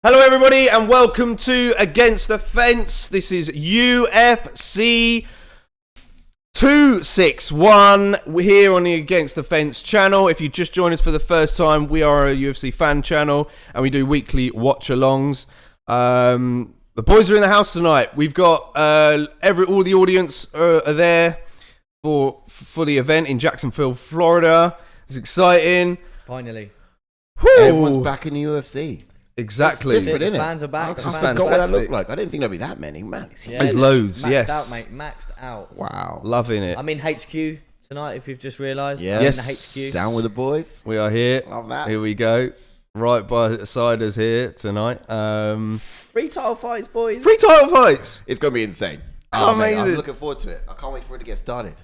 Hello everybody and welcome to Against the Fence. This is UFC 261. We're here on the Against the Fence channel. If you just joined us for the first time, we are a UFC fan channel and we do weekly watch-alongs. The boys are in the house tonight. We've got all the audience are there for the event in Jacksonville, Florida. It's exciting. Finally. Woo! Everyone's back in the UFC. Exactly. It's different, The isn't fans it? are back. I The fans forgot are what that back. looked like. I didn't think there'd be that many. Man, it's There's loads, Maxed yes. out, mate. Maxed out. wow. Loving it. I'm in HQ tonight, if you've just realised. Yeah. I'm Yes. in the HQ. Down with the boys. We are here. Love that. Here we go. Right by side us here tonight. Free title fights, boys. Free title fights. It's going to be insane. Oh, mate, amazing. I'm looking forward to it. I can't wait for it to get started.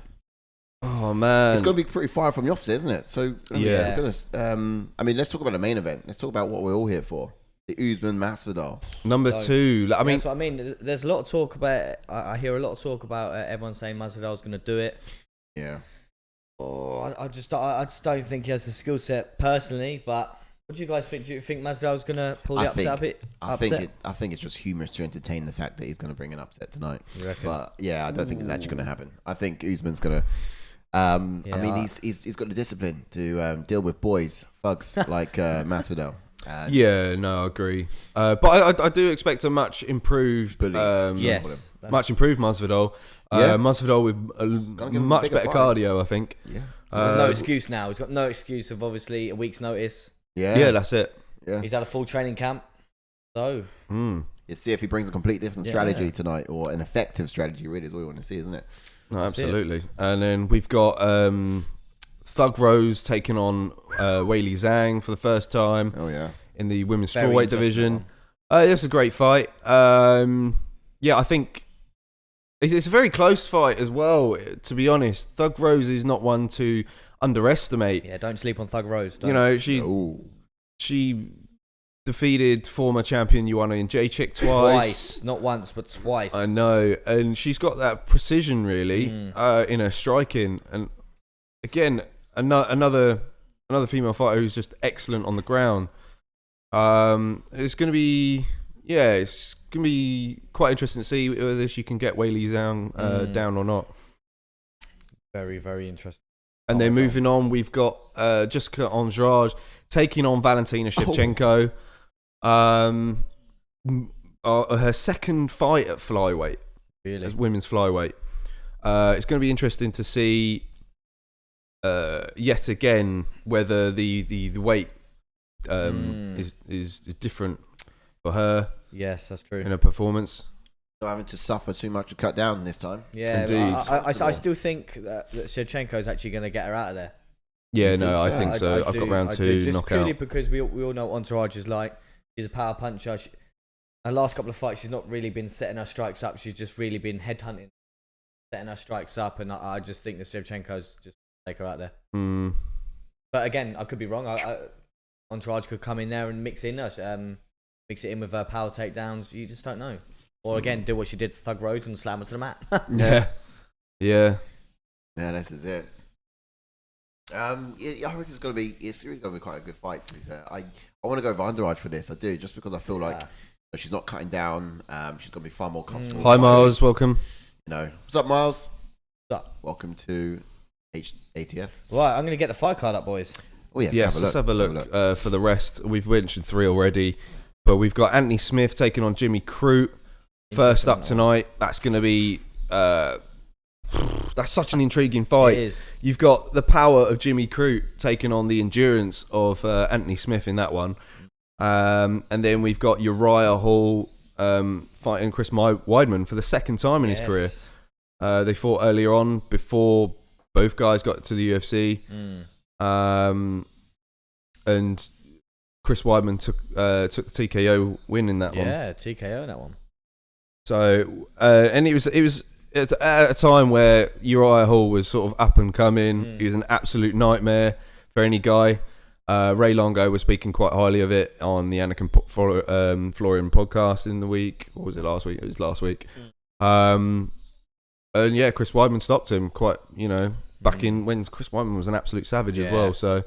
Oh man. It's going to be pretty far from the office, isn't it? So, Yeah. Goodness. Let's talk about the main event. Let's talk about what we're all here for. The Usman Masvidal. Number two. I mean, That's what I mean. There's a lot of talk about. I hear a lot of talk about everyone saying Masvidal's going to do it. Yeah. Oh, I just don't think he has the skill set personally. But what do you guys think? Do you think Masvidal's going to pull the upset a bit? I think it's just humorous to entertain the fact that he's going to bring an upset tonight. You reckon? But yeah, I don't think it's actually going to happen. I think Usman's going to. I mean, he's got the discipline to deal with boys, thugs like Masvidal. yeah, no, I agree. But I do expect a much improved, Bullies. Yes. much improved Masvidal. Yeah. Masvidal with a give him a much bigger better fight. cardio, I think. Yeah. No excuse now. He's got no excuse of obviously a week's notice. Yeah. Yeah, that's it. Yeah. He's had a full training camp. So Let's see if he brings a complete different Yeah. strategy tonight, or an effective strategy. Really, is what we want to see, isn't it? No, That's absolutely. And then we've got Thug Rose taking on Weili Zhang for the first time Oh yeah. in the women's Very strawweight interesting division. one. It's a great fight. Yeah, I think it's a very close fight as well. To be honest, Thug Rose is not one to underestimate. Yeah, don't sleep on Thug Rose. Don't. You know, Oh. she defeated former champion Joanna Jędrzejczyk twice. Not once, but twice. I know, and she's got that precision really in her striking. And again, another female fighter who's just excellent on the ground. It's going to be quite interesting to see whether she can get Weili Zhang down or not. Very, very interesting. And then moving on, we've got Jéssica Andrade taking on Valentina Shevchenko. Her second fight at flyweight, Really? as women's flyweight. It's going to be interesting to see yet again whether the weight is different for her Yes, that's true. in her performance. Not having to suffer too much to cut down this time. Yeah, Indeed. I still think that Shevchenko is actually going to get her out of there. Yeah, no, think I so? think so. I've got round two just knockout. purely because we all know what Entourage is like. She's a power puncher. Her last couple of fights, she's not really been setting her strikes up. She's just really been headhunting, setting her strikes up, and I just think that Shevchenko's just take her out there. But again, I could be wrong. Entourage could come in there and mix it in with her power takedowns. You just don't know. Or again, do what she did to Thug Rose and slam her to the mat. Yeah. Yeah, this is it. I think it's really gonna be quite a good fight. To be fair, I want to go with Andrade for this. I do, just because I feel like she's not cutting down. She's gonna be far more comfortable. Hi, Miles. Welcome. What's up, Miles? What's up? Welcome to ATF. Right, I'm going to get the fight card up, boys. Oh yes, Yes, let's have a look. For the rest, we've mentioned three already, but we've got Anthony Smith taking on Jimmy Crute. First up tonight. That's going to be that's such an intriguing fight. It is. You've got the power of Jimmy Crute taking on the endurance of Anthony Smith in that one, and then we've got Uriah Hall fighting Chris Weidman for the second time in his career. They fought earlier on before both guys got to the UFC, and Chris Weidman took the TKO win in that one. Yeah, TKO in that one. So, and it was at a time where Uriah Hall was sort of up and coming. He was an absolute nightmare for any guy. Ray Longo was speaking quite highly of it on the Anakin Florian podcast in the week. Or was it last week? It was last week. And yeah, Chris Weidman stopped him quite, back in when Chris Weidman was an absolute savage as well. So,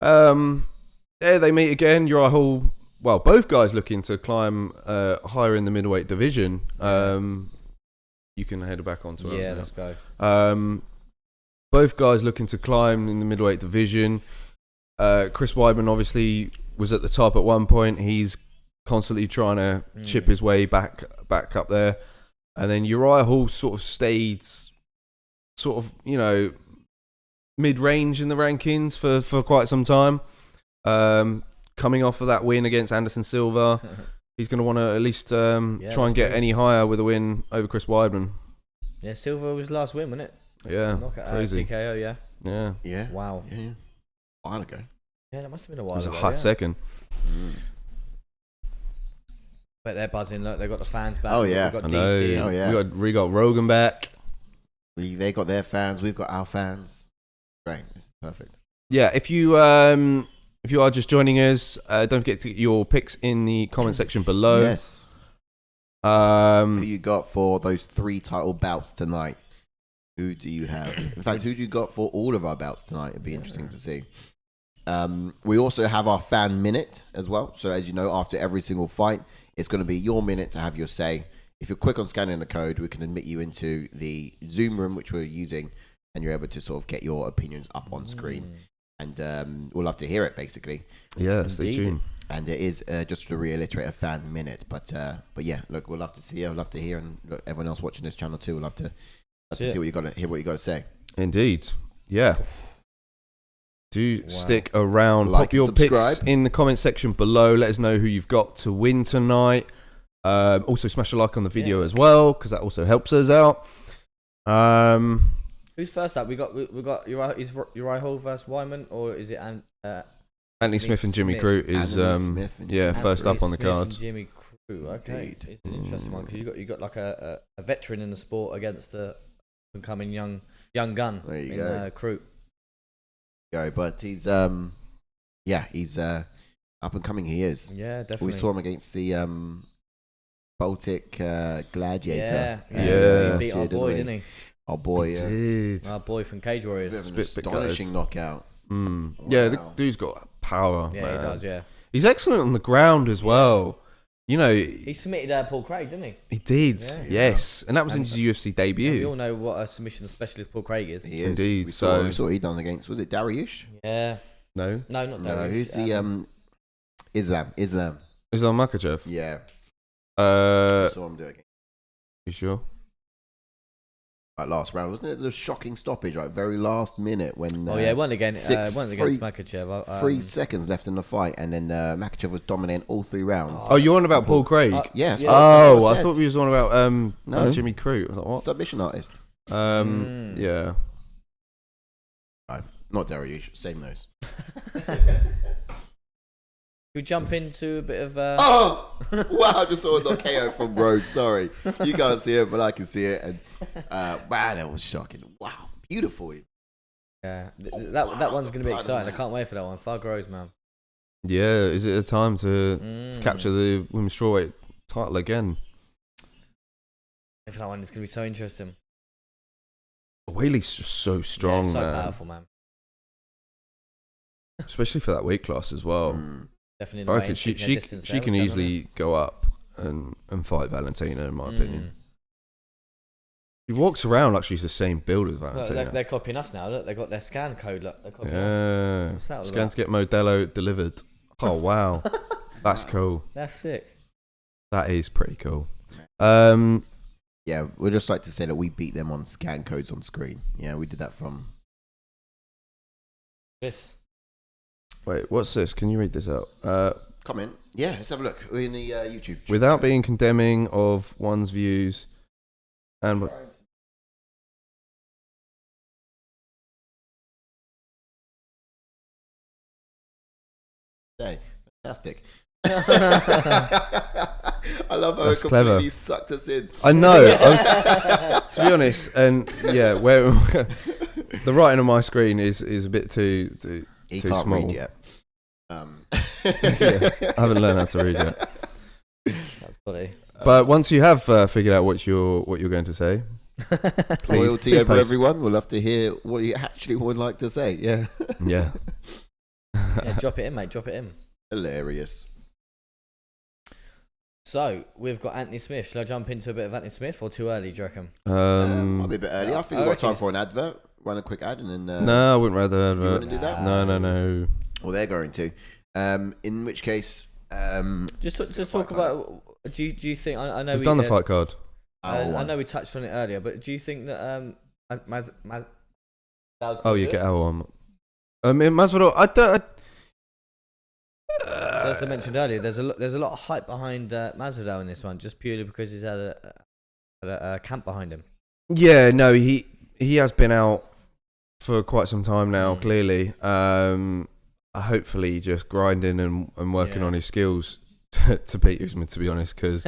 yeah, they meet again. Uriah Hall well, both guys looking to climb higher in the middleweight division. You can head back onto us. Yeah, let's go. Both guys looking to climb in the middleweight division. Chris Weidman obviously was at the top at one point. He's constantly trying to chip his way back up there. And then Uriah Hall sort of stayed sort of, mid-range in the rankings for quite some time. Coming off of that win against Anderson Silva, he's going to want to at least try and get any higher with a win over Chris Weidman. Yeah, Silva was last win, wasn't it? Yeah, crazy. TKO, yeah. Yeah. Yeah. Wow. Yeah. A while ago. Yeah, that must have been a while It was ago. a hot second. But they're buzzing. Look, they got the fans back. Oh, yeah. We've got I know. DC. Oh, yeah. We got Rogan back. They got their fans. We've got our fans. Great. This is perfect. Yeah, if you are just joining us, don't forget to get your picks in the comment section below. Yes. Who you got for those 3 title bouts tonight? Who do you have? In fact, who do you got for all of our bouts tonight? It'd be interesting to see. We also have our fan minute as well. So as you know, after every single fight, it's going to be your minute to have your say. If you're quick on scanning the code, we can admit you into the Zoom room, which we're using, and you're able to sort of get your opinions up on screen. And we'll love to hear it, basically. Yeah, stay tuned. And it is, just to reiterate, a fan minute. But yeah, look, we'll love to see you. We'll love to hear, and look, everyone else watching this channel too, we'll love to see what you got to hear, what you got to say. Indeed. Yeah. Do stick around. Like Pop your and subscribe. picks in the comment section below. Let us know who you've got to win tonight. Also, smash a like on the video as well, because that also helps us out. Who's first up? We got Uriah. Is Uriah Hall versus Weidman, or is it Anthony Smith and Jimmy Crute is first up on the card. Jimmy Crute. Okay, Indeed. it's an interesting one because you got like a veteran in the sport against a incoming young gun. There you go. Crute. But he's he's up and coming. He is. Yeah, definitely. We saw him against the Baltic Gladiator. Yeah. He beat our boy, didn't he? Our boy, Did. Our boy from Cage Warriors. Bit of an astonishing knockout. Oh, yeah, the dude's got power. Yeah, man. he does. Yeah, he's excellent on the ground as well. he submitted Paul Craig, didn't he? He did. Yeah. Yes, and that was in his UFC debut. And we all know what a submission specialist Paul Craig is. He is. Indeed. We saw what he done against. Was it Dariush? Yeah. No, not Dariush. Who's the Islam? Islam Makhachev. Yeah. I saw him do it. You sure? Right, last round, wasn't it? The shocking stoppage, right? Very last minute when. It wasn't against Makhachev. 3 seconds left in the fight, and then Makhachev was dominating all 3 rounds. Oh, you're on about Paul Craig? Yes. I thought we was on about Jimmy Crute. I thought, what? Submission artist. Yeah. Right. Not Dariush. Same nose. We jump into a bit of. Oh wow! I just saw the KO from Rose. Sorry, you can't see it, but I can see it. And wow, that was shocking. Wow, beautiful. Yeah, that one's gonna be exciting. I can't wait for that one. Far Rose, man. Yeah, is it a time to capture the women's strawweight title again? If that one is gonna be so interesting. Weili's just so strong, so man. powerful, man. Especially for that weight class as well. Definitely. I reckon she can easily go up and fight Valentina, in my opinion. She walks around like she's the same build as Valentina. Look, they're copying us now. Look, they got their scan code. Look, they're copying us. Scan to get Modelo delivered. Oh wow, that's cool. That's sick. That is pretty cool. Yeah, we'd just like to say that we beat them on scan codes on screen. Yeah, we did that from this. Wait, what's this? Can you read this out? Comment. Yeah, let's have a look. We're in the YouTube. Without being condemning of one's views and. Fantastic. I love how That's it completely clever. sucked us in. I know. To be honest, and yeah, where the writing on my screen is a bit too He too can't small. read yet. Yeah, I haven't learned how to read yet. That's funny. But once you have figured out what you're going to say, Loyalty over post. everyone. We'll love to hear what you actually would like to say. Yeah. Yeah. Yeah, drop it in, mate. Drop it in. Hilarious. So we've got Anthony Smith. Shall I jump into a bit of Anthony Smith or too early? Do you reckon? Might be a bit early. I think we've got time for an advert. Run a quick ad and then. No, I wouldn't rather. You wouldn't do that? No. Well, they're going to. In which case, just talk about. Do you think? I know we've done the fight card. I know we touched on it earlier, but do you think that you get our one. Masvidal. I don't. As I mentioned earlier, there's a lot of hype behind Masvidal in this one, just purely because he's had a camp behind him. Yeah, no, he has been out for quite some time now. Clearly, hopefully just grinding and working on his skills to beat Usman. To be honest, because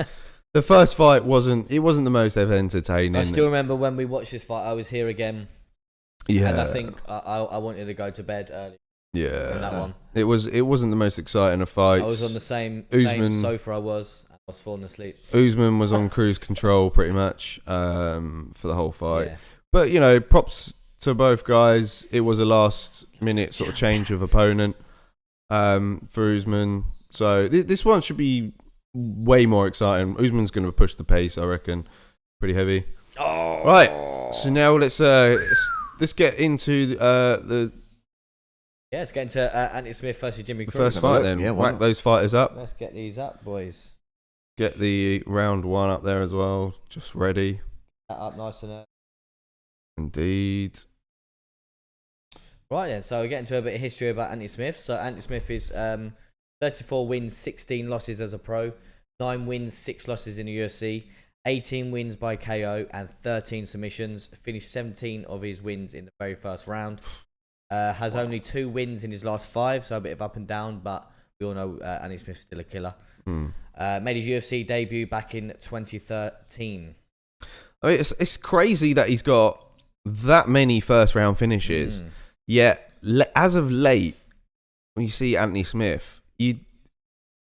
the first fight wasn't the most entertaining. I still remember when we watched this fight. I was here again. Yeah, and I think I wanted to go to bed early. Yeah, in that one. It wasn't the most exciting of fights. I was on the same sofa. I was falling asleep. Usman was on cruise control pretty much for the whole fight. Yeah. But props to both guys. It was a last minute sort of change of opponent for Usman. So this one should be way more exciting. Usman's going to push the pace, I reckon, pretty heavy. Oh. Right. So now let's get into the. Yeah, let's get into Anthony Smith versus Jimmy Crute. The first fight then. Yeah, whack those fighters up. Let's get these up, boys. Get the round one up there as well. Just ready. That up nice and early. Indeed. Right then, so we get into a bit of history about Anthony Smith. So Anthony Smith is 34 wins, 16 losses as a pro, 9 wins, 6 losses in the UFC, 18 wins by KO and 13 submissions. Finished 17 of his wins in the very first round. Has only 2 wins in his last 5, so a bit of up and down, but we all know Anthony Smith's still a killer. Made his UFC debut back in 2013. I mean, it's crazy that he's got that many first round finishes. Yet, as of late, when you see Anthony Smith, you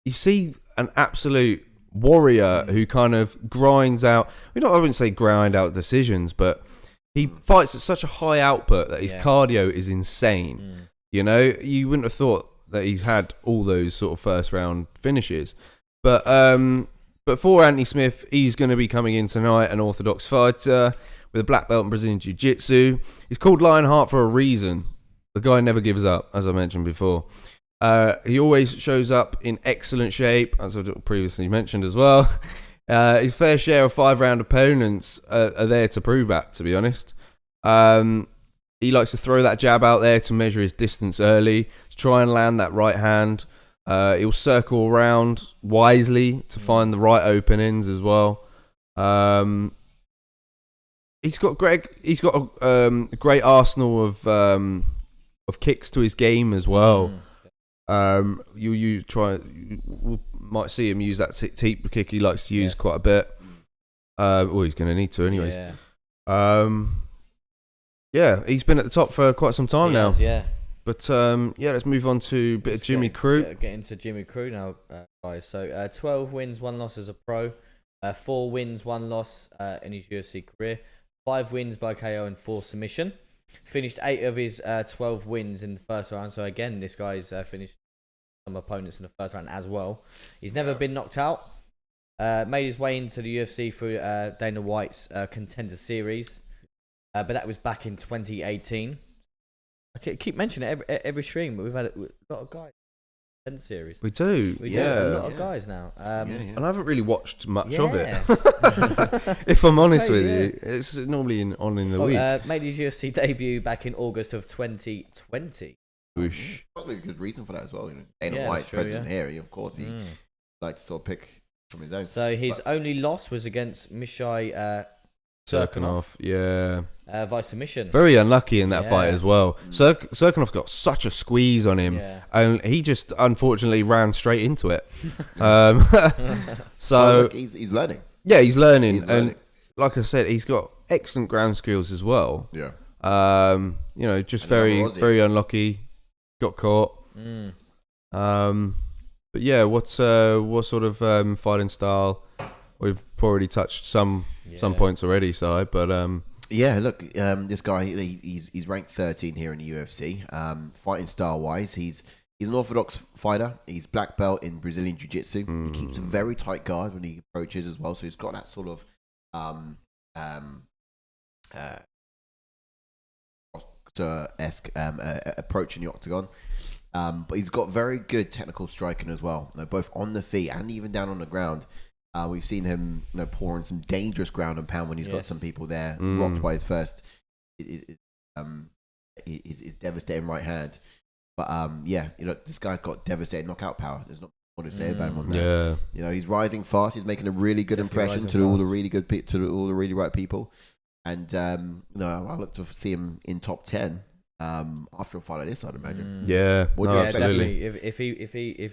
see an absolute warrior who kind of grinds out. I wouldn't say grind out decisions, but he fights at such a high output that his cardio is insane. You wouldn't have thought that he's had all those sort of first round finishes. But for Anthony Smith, he's going to be coming in tonight, an orthodox fighter with a black belt in Brazilian Jiu-Jitsu. He's called Lionheart for a reason. The guy never gives up, as I mentioned before. He always shows up in excellent shape, as I previously mentioned as well. His fair share of 5-round opponents are there to prove that, to be honest. He likes to throw that jab out there to measure his distance early, to try and land that right hand. He'll circle around wisely to find the right openings as well. He's got a great arsenal of kicks to his game as well. You might see him use that teep kick he likes to use quite a bit. He's going to need to anyways. He's been at the top for quite some time now. But let's move on to a bit of Jimmy Crute. Get into Jimmy Crute now, guys. So 12 wins, 1 loss as a pro, 4 wins, 1 loss in his UFC career, 5 wins by KO and 4 submission. Finished 8 of his 12 wins in the first round. So again, this guy's finished some opponents in the first round as well. He's never been knocked out. Made his way into the UFC through Dana White's Contender Series, but that was back in 2018. I keep mentioning it every stream, but we've had a lot of guys. Contender Series. We do. We do. A lot of guys now. And I haven't really watched much of it. If I'm honest with you, it's normally on in the week. Made his UFC debut back in August of 2020. Probably a good reason for that as well. Dana White, president here, of course, he likes to sort of pick from his own. So his only loss was against Mishai Serkinov, by submission. Very unlucky in that fight as well. Serkinov got such a squeeze on him, and he just unfortunately ran straight into it. So look, he's learning. Yeah, he's learning, and like I said, he's got excellent ground skills as well. Yeah. Just very unlucky. Got caught. But yeah, what sort of fighting style? We've already touched some points already, Si, but look, this guy he's ranked 13 here in the UFC. Fighting style wise, he's He's an orthodox fighter. He's black belt in Brazilian Jiu-Jitsu. He keeps a very tight guard when he approaches as well. So he's got that sort of esque approach in the octagon. But he's got very good technical striking as well, both on the feet and even down on the ground. We've seen him pouring some dangerous ground and pound when he's got some people there rocked by his first. His devastating right hand. But this guy's got devastating knockout power. There's not more to say about him on that. Yeah. He's rising fast. He's making a really good impression to all the really good all the really right people. And I look to see him in top 10 after a fight like this, I'd imagine. Absolutely. If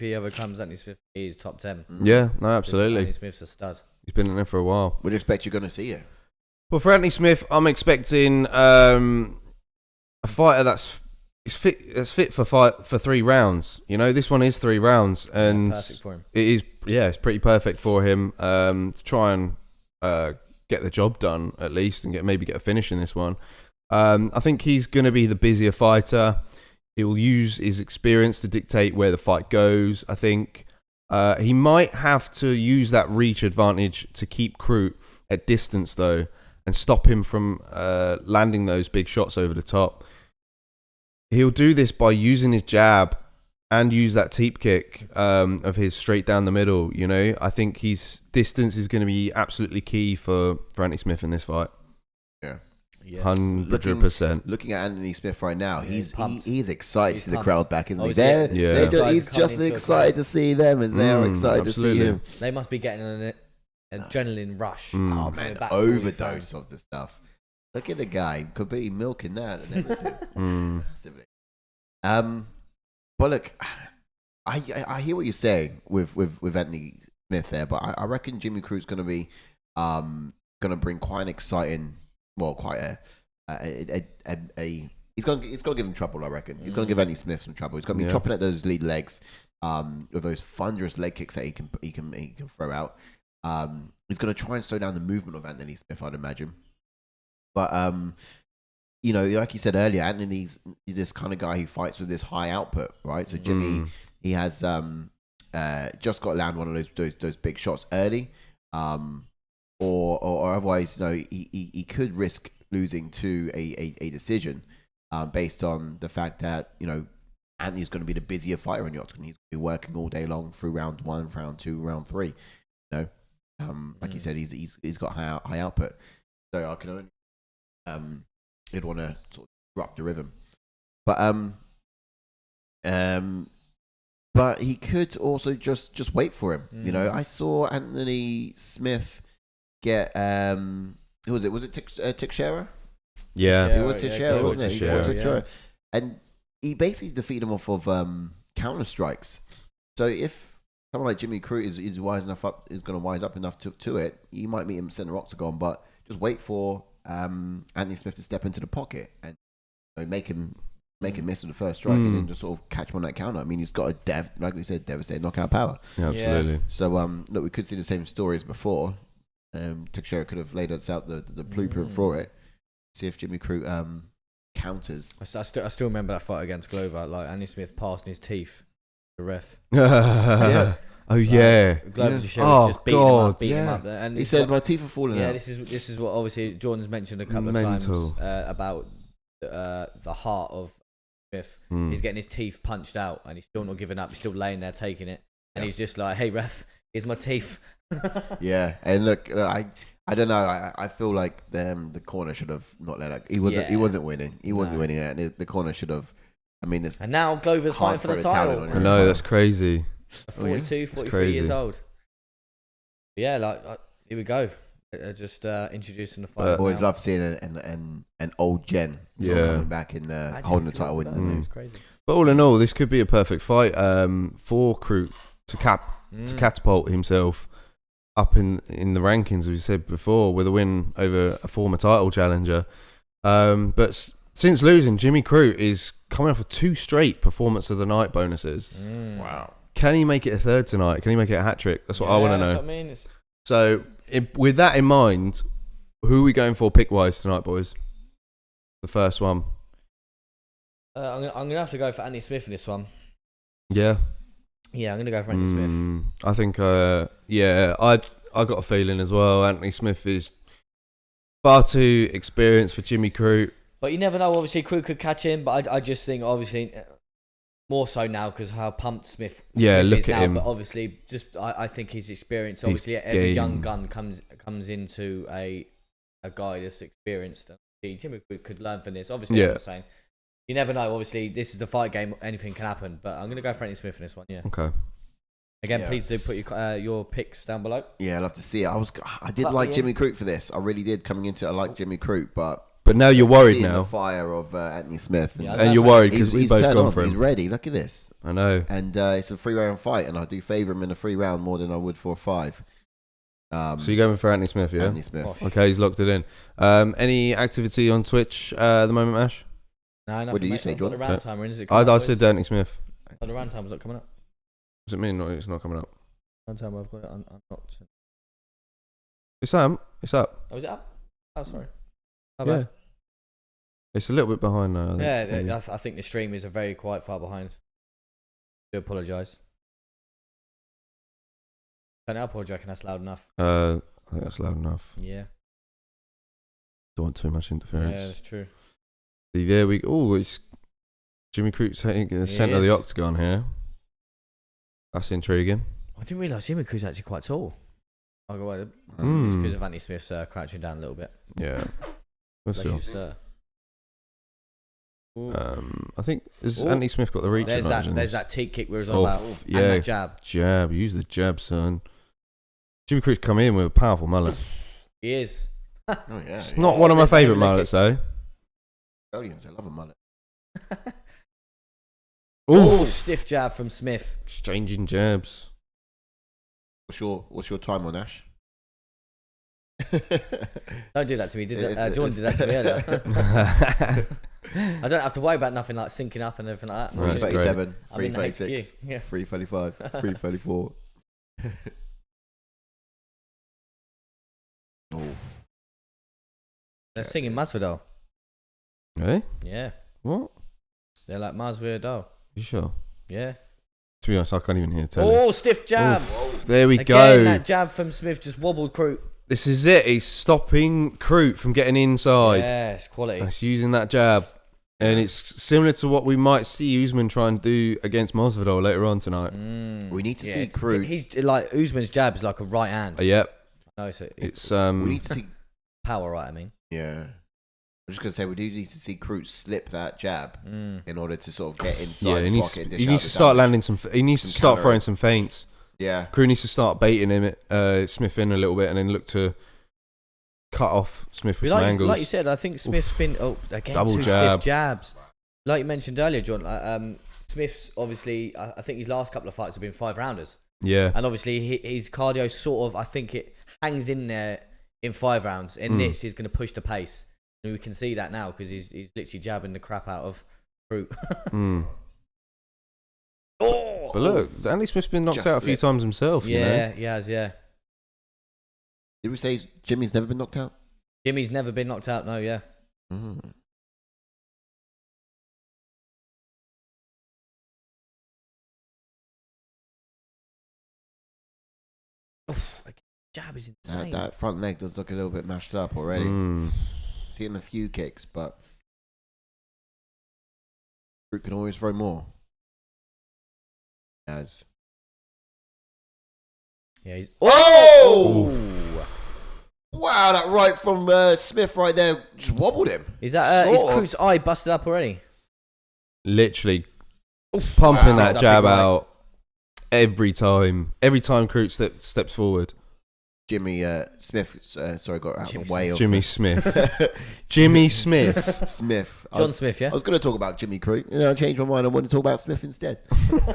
he ever comes, Anthony Smith, he's top 10. Yeah, no, absolutely. Anthony Smith's a stud. He's been in there for a while. What do you expect you're going to see here? Well, for Anthony Smith, I'm expecting a fighter that's fit for 3 rounds. This one is 3 rounds, and perfect for him. It is. Yeah, it's pretty perfect for him to try and get the job done at least, and maybe get a finish in this one. I think he's going to be the busier fighter. He'll use his experience to dictate where the fight goes. I think he might have to use that reach advantage to keep Crute at distance, though, and stop him from landing those big shots over the top. He'll do this by using his jab and use that teep kick of his straight down the middle. I think his distance is going to be absolutely key for Anthony Smith in this fight. Yeah. Yes. 100%. Looking at Anthony Smith right now, he's excited to see the pumped. crowd back, isn't he? He's just excited to see them as they are excited to see him. They must be getting an adrenaline rush. Oh man, overdose of the stuff. Look at the guy, could be milking that and everything. But look, I hear what you're saying with Anthony Smith there, but I reckon Jimmy Crute's going to be going to bring quite an exciting. Well, quite he's going to give him trouble. I reckon he's going to give Anthony Smith some trouble. He's going to be chopping at those lead legs, with those thunderous leg kicks that he can throw out. He's going to try and slow down the movement of Anthony Smith, I'd imagine. But like you said earlier, Anthony's this kind of guy who fights with this high output, right? So Jimmy, he has just got to land one of those big shots early. Or otherwise, he could risk losing to a decision based on the fact that Anthony's going to be the busier fighter in the octagon. He's going to be working all day long through round 1, round 2, round 3. Like you said, he's got high output, so I can only he'd want to sort of disrupt the rhythm, but he could also just wait for him. I saw Anthony Smith get who was it? Was it Teixeira? Yeah, it was Teixeira, wasn't it? Teixeira. And he basically defeated him off of counter strikes. So if someone like Jimmy Crute is going to wise up enough to it, you might meet him center octagon, but just wait for Anthony Smith to step into the pocket and make him miss on the first strike, and then just sort of catch him on that counter. I mean, he's got like we said, devastating knockout power. Yeah, absolutely. Yeah. So look, we could see the same stories before. Teixeira could have laid us out the blueprint for it. See if Jimmy Crute counters. I still remember that fight against Glover, like Anthony Smith passing his teeth, the ref. Yeah. Oh yeah. Glover just was just beating him up there. And he said, "My teeth are falling out." Yeah, this is what obviously Jordan's mentioned a couple of times about the heart of Smith. He's getting his teeth punched out, and he's still not giving up. He's still laying there taking it, and he's just like, "Hey ref, here's my teeth." Yeah, and look, I don't know. I feel like the corner should have not let it. He wasn't winning. He wasn't winning it, and the corner should have. I mean, and now Glover's fighting for the title. I know, that's crazy. 43 years old. Yeah, here we go. Just introducing the fight. Always love seeing an old gen coming back in holding the title. It's crazy. But all in all, this could be a perfect fight for Crute to catapult himself up in the rankings, as we said before, with a win over a former title challenger. But since losing, Jimmy Crute is coming off of 2 straight performance of the night bonuses. Wow. Can he make it a third tonight? Can he make it a hat trick? That's what I want to know. That's what I mean. So, with that in mind, who are we going for pick-wise tonight, boys? The first one. I'm going to have to go for Anthony Smith in this one. Yeah. Yeah, I'm gonna go for Anthony Smith. I think, I got a feeling as well. Anthony Smith is far too experienced for Jimmy Crute. But you never know. Obviously, Crute could catch him, but I just think obviously more so now because how pumped Smith Look is at now. him. But obviously, just I think his experience. Obviously, every young gun comes into a guy that's experienced. Jimmy Crute could learn from this. Obviously, I'm not saying you never know. Obviously, this is the fight game. Anything can happen. But I'm going to go for Anthony Smith in this one. Yeah. Okay. Again, please do put your picks down below. Yeah, I'd love to see it. I did like Jimmy Crute for this. I really did coming into it. I like Jimmy Crute, but now you're worried now. The fire of Anthony Smith, and you're worried because he's both gone for him. He's ready. Look at this. I know. And it's a 3-round fight, and I do favour him in a 3-round more than I would for a 5. So you're going for Anthony Smith, yeah? Anthony Smith. Okay, he's locked it in. Any activity on Twitch at the moment, Ash? No, nothing. What did you say, John? John? The round timer, is it? I said Anthony Smith. The round timer's not coming up. Does it mean it's not coming up? Round timer, I've got it unlocked. It's up. Oh, is it up? Oh, sorry. Yeah. It's a little bit behind now. I think the stream is very quite far behind. I do apologise. Turn it up, or do you reckon that's loud enough? I think that's loud enough. Yeah. Don't want too much interference. Yeah, that's true. See, there we go. Oh, it's Jimmy Crute taking the centre of the octagon here. That's intriguing. I didn't realise Jimmy Crute's actually quite tall. I'll go ahead. It's because of Anthony Smith's crouching down a little bit. Yeah. Let's see. Sir. I think Anthony Smith got the reach. There's that teak kick we were on about. Yeah. And that jab. Jab. Use the jab, son. Jimmy Crute's come in with a powerful mullet. He is. Oh yeah. It's not one of my favourite mullets, though. Audience, I love a mullet. Oh, stiff jab from Smith. Exchanging jabs. What's your time on Ash? Don't do that to me. Jordan did that to me earlier. I don't have to worry about nothing like syncing up and everything like that. 337, I'm in the 336, HQ. Yeah. 335, 334. They're singing Masvidal. Really? Yeah. What? They're like Masvidal. You sure? Yeah. To be honest, I can't even hear telly. Oh, stiff jab. There we Again, go. that jab from Smith just wobbled Crute. This is it. He's stopping Crute from getting inside. Yeah, it's quality. He's using that jab. And it's similar to what we might see Usman try and do against Masvidal later on tonight. We need to see Crute. He's like Usman's jab is like a right hand. Yep. No, It's we need to see power, right? I mean, yeah. I'm just gonna say we do need to see Crute slip that jab in order to sort of get inside. Yeah, the pocket and dish he out needs the to start damage. landing some. He needs to start throwing some feints. Yeah, Crute needs to start baiting him, Smith in a little bit, and then look to cut off Smith with some angles. like you said, I think Smith's been again double two jab. stiff jabs. Like you mentioned earlier, John. Smith's obviously, I think his last couple of fights have been 5-rounders. Yeah, and obviously his cardio sort of, I think it hangs in there in 5 rounds. And this is going to push the pace, and we can see that now because he's literally jabbing the crap out of Crute. But look, Andy Smith's been knocked out a few times himself. Yeah, he has. Yeah. Did we say Jimmy's never been knocked out? Jimmy's never been knocked out. No, yeah. Jab is insane. That front leg does look a little bit mashed up already. Seeing a few kicks, but Crute can always throw more. As yeah, he's wow, that right from Smith right there just wobbled him. Is that is Crute's eye busted up already? Literally pumping that jab out every time. Every time Crute steps forward. Jimmy Smith, sorry, got out of the way of Jimmy Smith. Jimmy Smith. Smith. John Smith, yeah? I was going to talk about Jimmy Crute. I changed my mind. I wanted to talk about Smith instead.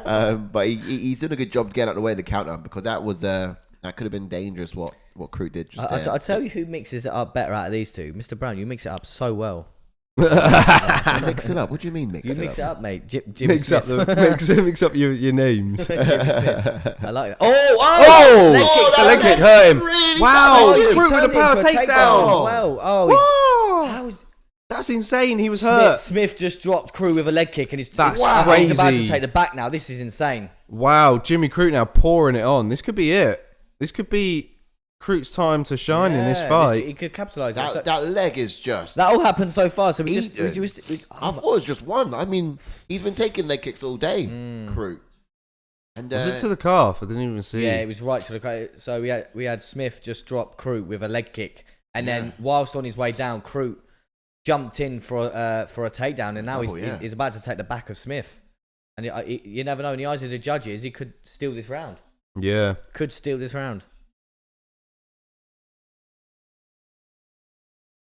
But he's doing a good job getting out of the way of the counter because that was that could have been dangerous what Crute did just there. I tell you who mixes it up better out of these two. Mr. Brown, you mix it up so well. Mix it up. What do you mean mix it up? You mix it up, mate. Mix up your names. I like that. The leg kick hurt him. Really wow, he Crute with a turned power into a takedown. Wow. That's insane. He was hurt. Smith just dropped Crute with a leg kick, and he's That's He's about crazy. to take the back now. This is insane. Wow, Jimmy Crute now pouring it on. This could be it. This could be Crute's time to shine in this fight. He could capitalise. That leg is just... That all happened so far. So we I thought it was just one. I mean, he's been taking leg kicks all day, Crute. And, was it to the calf? I didn't even see. Yeah, it was right to the calf. So we had Smith just drop Crute with a leg kick, and then whilst on his way down, Crute jumped in for a takedown, and now he's about to take the back of Smith. And you never know, in the eyes of the judges, he could steal this round. Yeah. Could steal this round.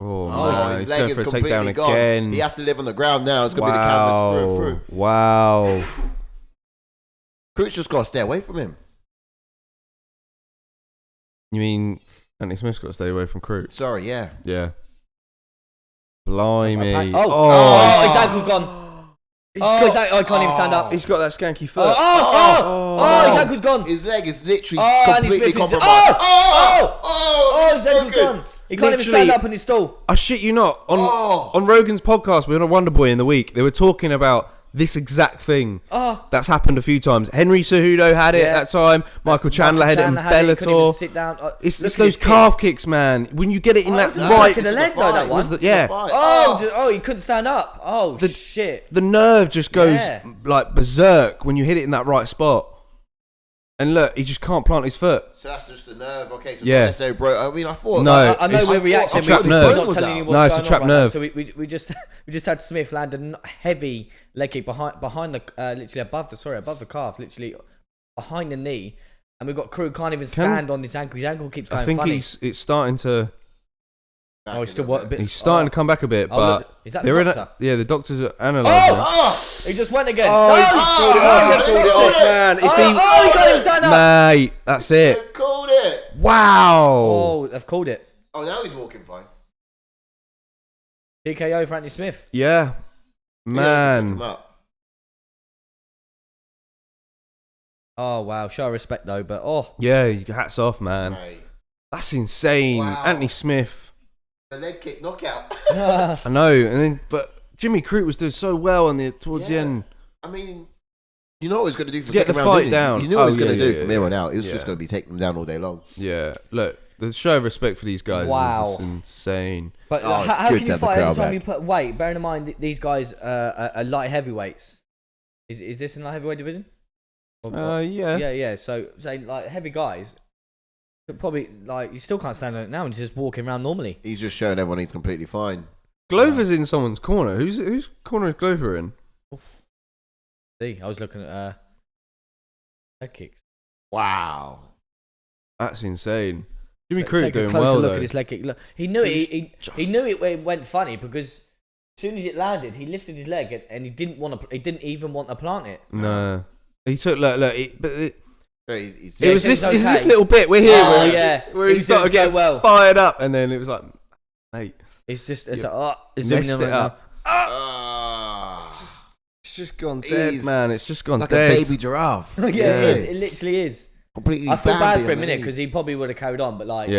Oh, man. His He's leg going is for a completely takedown gone. again. He has to live on the ground now. It's going to be the canvas through and through. Wow. Crute's just got to stay away from him. You mean Anthony Smith's got to stay away from Crute? Sorry, yeah. Yeah. Blimey. His ankle's gone. He can't even stand up. He's got that skanky foot. His ankle's gone. His leg is literally Andy completely Smith is- compromised. His ankle's gone. He can't even stand up on his stool. I shit you not. On Rogan's podcast, we were on Wonder Boy in the week. They were talking about this exact thing. That's happened a few times. Henry Cejudo had it at that time. Michael Chandler had it in Bellator. Sit down. It's those calf kicks, man. When you get it in that right... of the leg, though, that one. He couldn't stand up. Shit. The nerve just goes like berserk when you hit it in that right spot. And look, he just can't plant his foot. So that's just the nerve. Okay, so yeah. necessarily broke. I mean, I thought. No, I know we're reacting. It's a trap nerve. We're not telling you what's No, it's a going trap on nerve. So we just had Smith land a heavy leg kick behind the literally above the calf, literally behind the knee, and we've got Crute can't even stand on this ankle. His ankle keeps going funny. I think it's starting to. He's still a bit. He's starting to come back a bit, but look, is that the doctor? The doctors are analysing. He just went again. He called it off, man. He can't even stand up. Mate, that's it. They've called it. Wow. They've called it. Now he's walking fine. TKO for Anthony Smith. Yeah, man. Pick him up. Oh wow, show respect though, but yeah, hats off, man. Mate. That's insane. Wow. Anthony Smith. The leg kick knockout. I know, but Jimmy Crute was doing so well towards the end. I mean, you know what he was going to do for To get the second fight round, down. You knew what he was going to do from here on out. He was just going to be taking them down all day long. Yeah, look, the show of respect for these guys is just insane. But how can you fight every time you put weight? Bearing in mind these guys are light heavyweights. Is this in light heavyweight division? Yeah. So saying like heavy guys. Probably you still can't stand on it now and just walking around normally. He's just showing everyone he's completely fine. Glover's in someone's corner. Whose corner is Glover in? See, I was looking at leg kicks. Wow, that's insane. Jimmy Take Crute doing a closer well look though. at his leg kick. Look, he knew it went funny because as soon as it landed, he lifted his leg and he didn't even want to plant it. No, he took look. it was this little bit we're here where he started to get fired up, and then it was like, mate, it's messed it up. It's just gone dead, man. It's just gone like dead. A baby giraffe. It literally is. Completely. I feel bad for a minute because he probably would have carried on, but he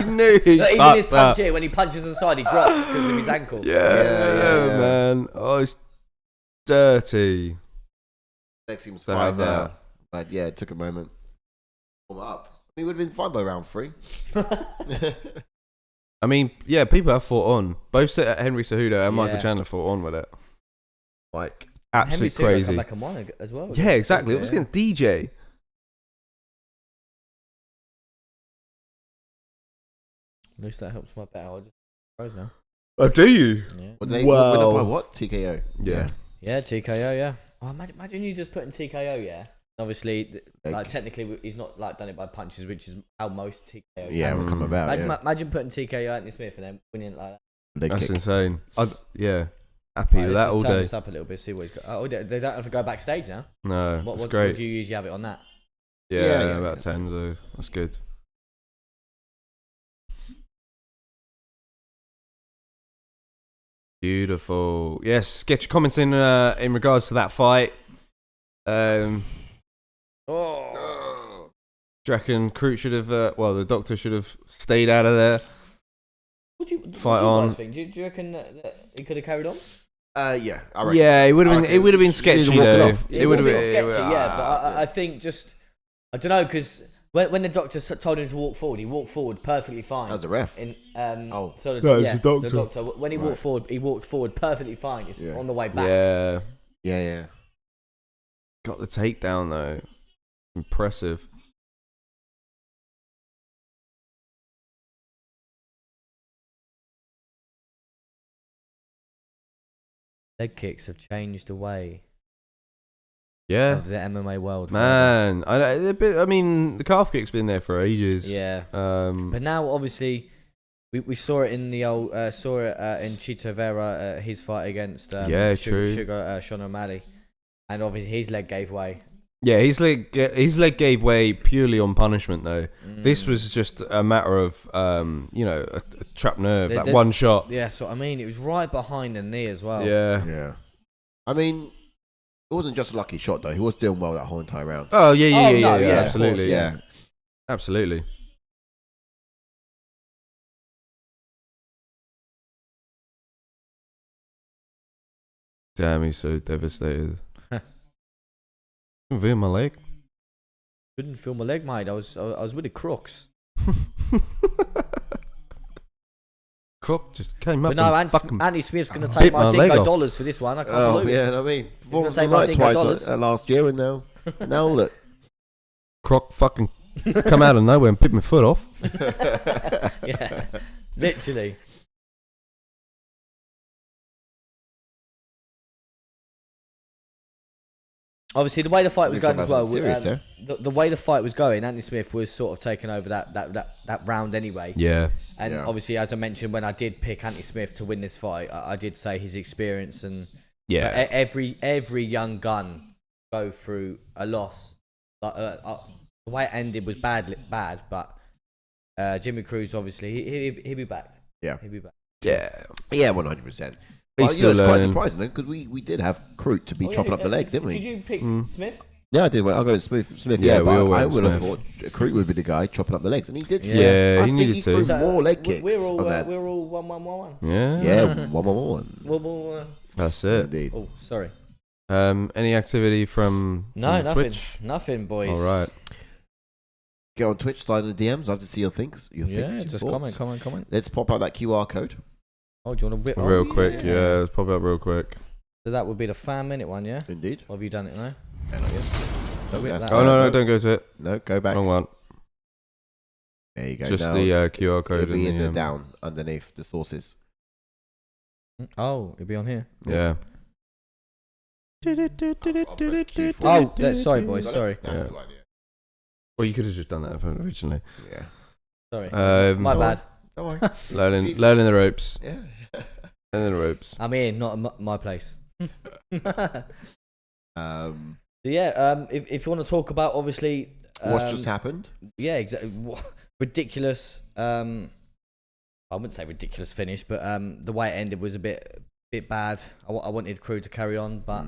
knew. Even his punch here, when he punches aside, he drops because of his ankle. Yeah, man. Oh, it's dirty. Leg seems fine now, but yeah, it took a moment. Warm up. He would have been fine by round 3. I mean, yeah, people have fought on. Both Henry Cejudo and Michael Chandler fought on with it. Like, absolutely crazy. Henry Cejudo come back and won as well. Yeah, exactly. It was against DJ. At least that helps my battle. I just froze now. Oh, do you? Yeah. Well, they win up by what? TKO. Yeah. Yeah, TKO. Yeah. Oh, imagine you just putting TKO. Yeah. Obviously, technically, he's not done it by punches, which is how most TKOs will come about. Imagine putting TKO Anthony Smith and then winning it like that. That's insane. Happy with that all day. Turn this up a little bit. See what he's got. Oh, they don't have to go backstage now. No, what great. What do you usually have it on that? Yeah, about 10. So that's good. Beautiful. Yes, get your comments in regards to that fight. Do you reckon Crute should have? The doctor should have stayed out of there. fight do you on. guys think? Do you reckon that he could have carried on? Yeah, I reckon Yeah, so. it would have been. reckon It would have been he sketchy didn't walk it though. off. It would have been sketchy, yeah. But I think just I don't know because when the doctor told him to walk forward, he walked forward perfectly fine. That was the ref. So No, it's the doctor. When he walked forward perfectly fine. It's on the way back. Yeah. Got the takedown though. Impressive. Leg kicks have changed the way Yeah. of the MMA world. Man, I mean, the calf kick's been there for ages. Yeah. But now, obviously, we saw it in the old in Chito Vera, his fight against Sean O'Malley, and obviously his leg gave way. Yeah, his leg gave way purely on punishment though. This was just a matter of a trapped nerve, one shot. Yeah, so I mean, it was right behind the knee as well. Yeah. I mean, it wasn't just a lucky shot though. He was doing well that whole entire round. Oh yeah, absolutely. Yeah, absolutely. Damn, he's so devastated. Feel my leg. Couldn't feel my leg, mate. I was with the crooks. Crook just came up. But no, Andy Smith's going to take my dingo dollars for this one. I can't believe it. Yeah, I mean, performance take of my the night dingo twice dollars. last year, and now look. Croc fucking come out of nowhere and pick my foot off. Yeah, literally. Obviously, the way the fight was going as well. The way the fight was going, Anthony Smith was sort of taking over that round anyway. Yeah. And obviously, as I mentioned, when I did pick Anthony Smith to win this fight, I did say his experience and every young gun go through a loss. But the way it ended was bad. But Jimmy Cruz, obviously, he'll be back. Yeah, he'll be back. Yeah, 100%. Well, it's quite surprising because we did have Crute to be chopping up the leg, didn't we? Did you pick Smith? Yeah, I did. I'll go with Smith. Yeah, but I would have thought Crute would be the guy chopping up the legs, and he did. Yeah, he needed to. to. More leg kicks. We're all on that. 1-1-1-1. Yeah, 1-1-1. That's it. Indeed. Oh, sorry. Any activity from nothing, Twitch? Nothing, boys. All right. Get on Twitch, slide in the DMs. I'd love to see your things. Just comment. Let's pop out that QR code. Oh, do you want to whip real quick? Yeah, let's pop up real quick. So that would be the 5-minute one, yeah? Indeed. Or have you done it now? No, don't go to it. No, go back. Wrong one. There you go. Just now, the QR code. It'll be in the down underneath the sources. Oh, it'll be on here. Yeah. Sorry, boys. Sorry. That's the idea. Well, you could have just done that originally. Yeah. Sorry. My bad. Don't worry. Learning the ropes. Yeah. Learning the ropes. I'm here, not at my place. If you want to talk about, obviously, what's just happened? Yeah, exactly. Ridiculous. I wouldn't say ridiculous finish, but the way it ended was a bit bad. I wanted Crute to carry on, but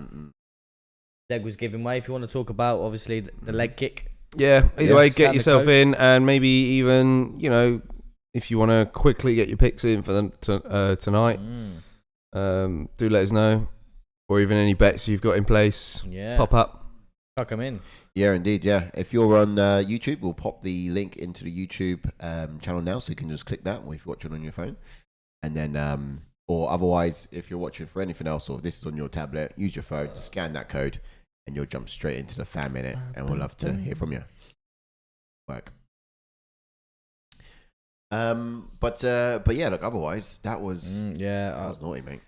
leg was giving way. If you want to talk about, obviously, the leg kick. Yeah, either way, get yourself in, and maybe even, if you want to quickly get your picks in for them tonight, do let us know. Or even any bets you've got in place. Yeah. Pop up. Tuck them in. Yeah, indeed, yeah. If you're on YouTube, we'll pop the link into the YouTube channel now, so you can just click that or if you're watching on your phone. And then, or otherwise, if you're watching for anything else, or if this is on your tablet, use your phone to scan that code, and you'll jump straight into the 5-minute, and we'll love to hear from you. Work. But yeah, look, otherwise, that was naughty, mate.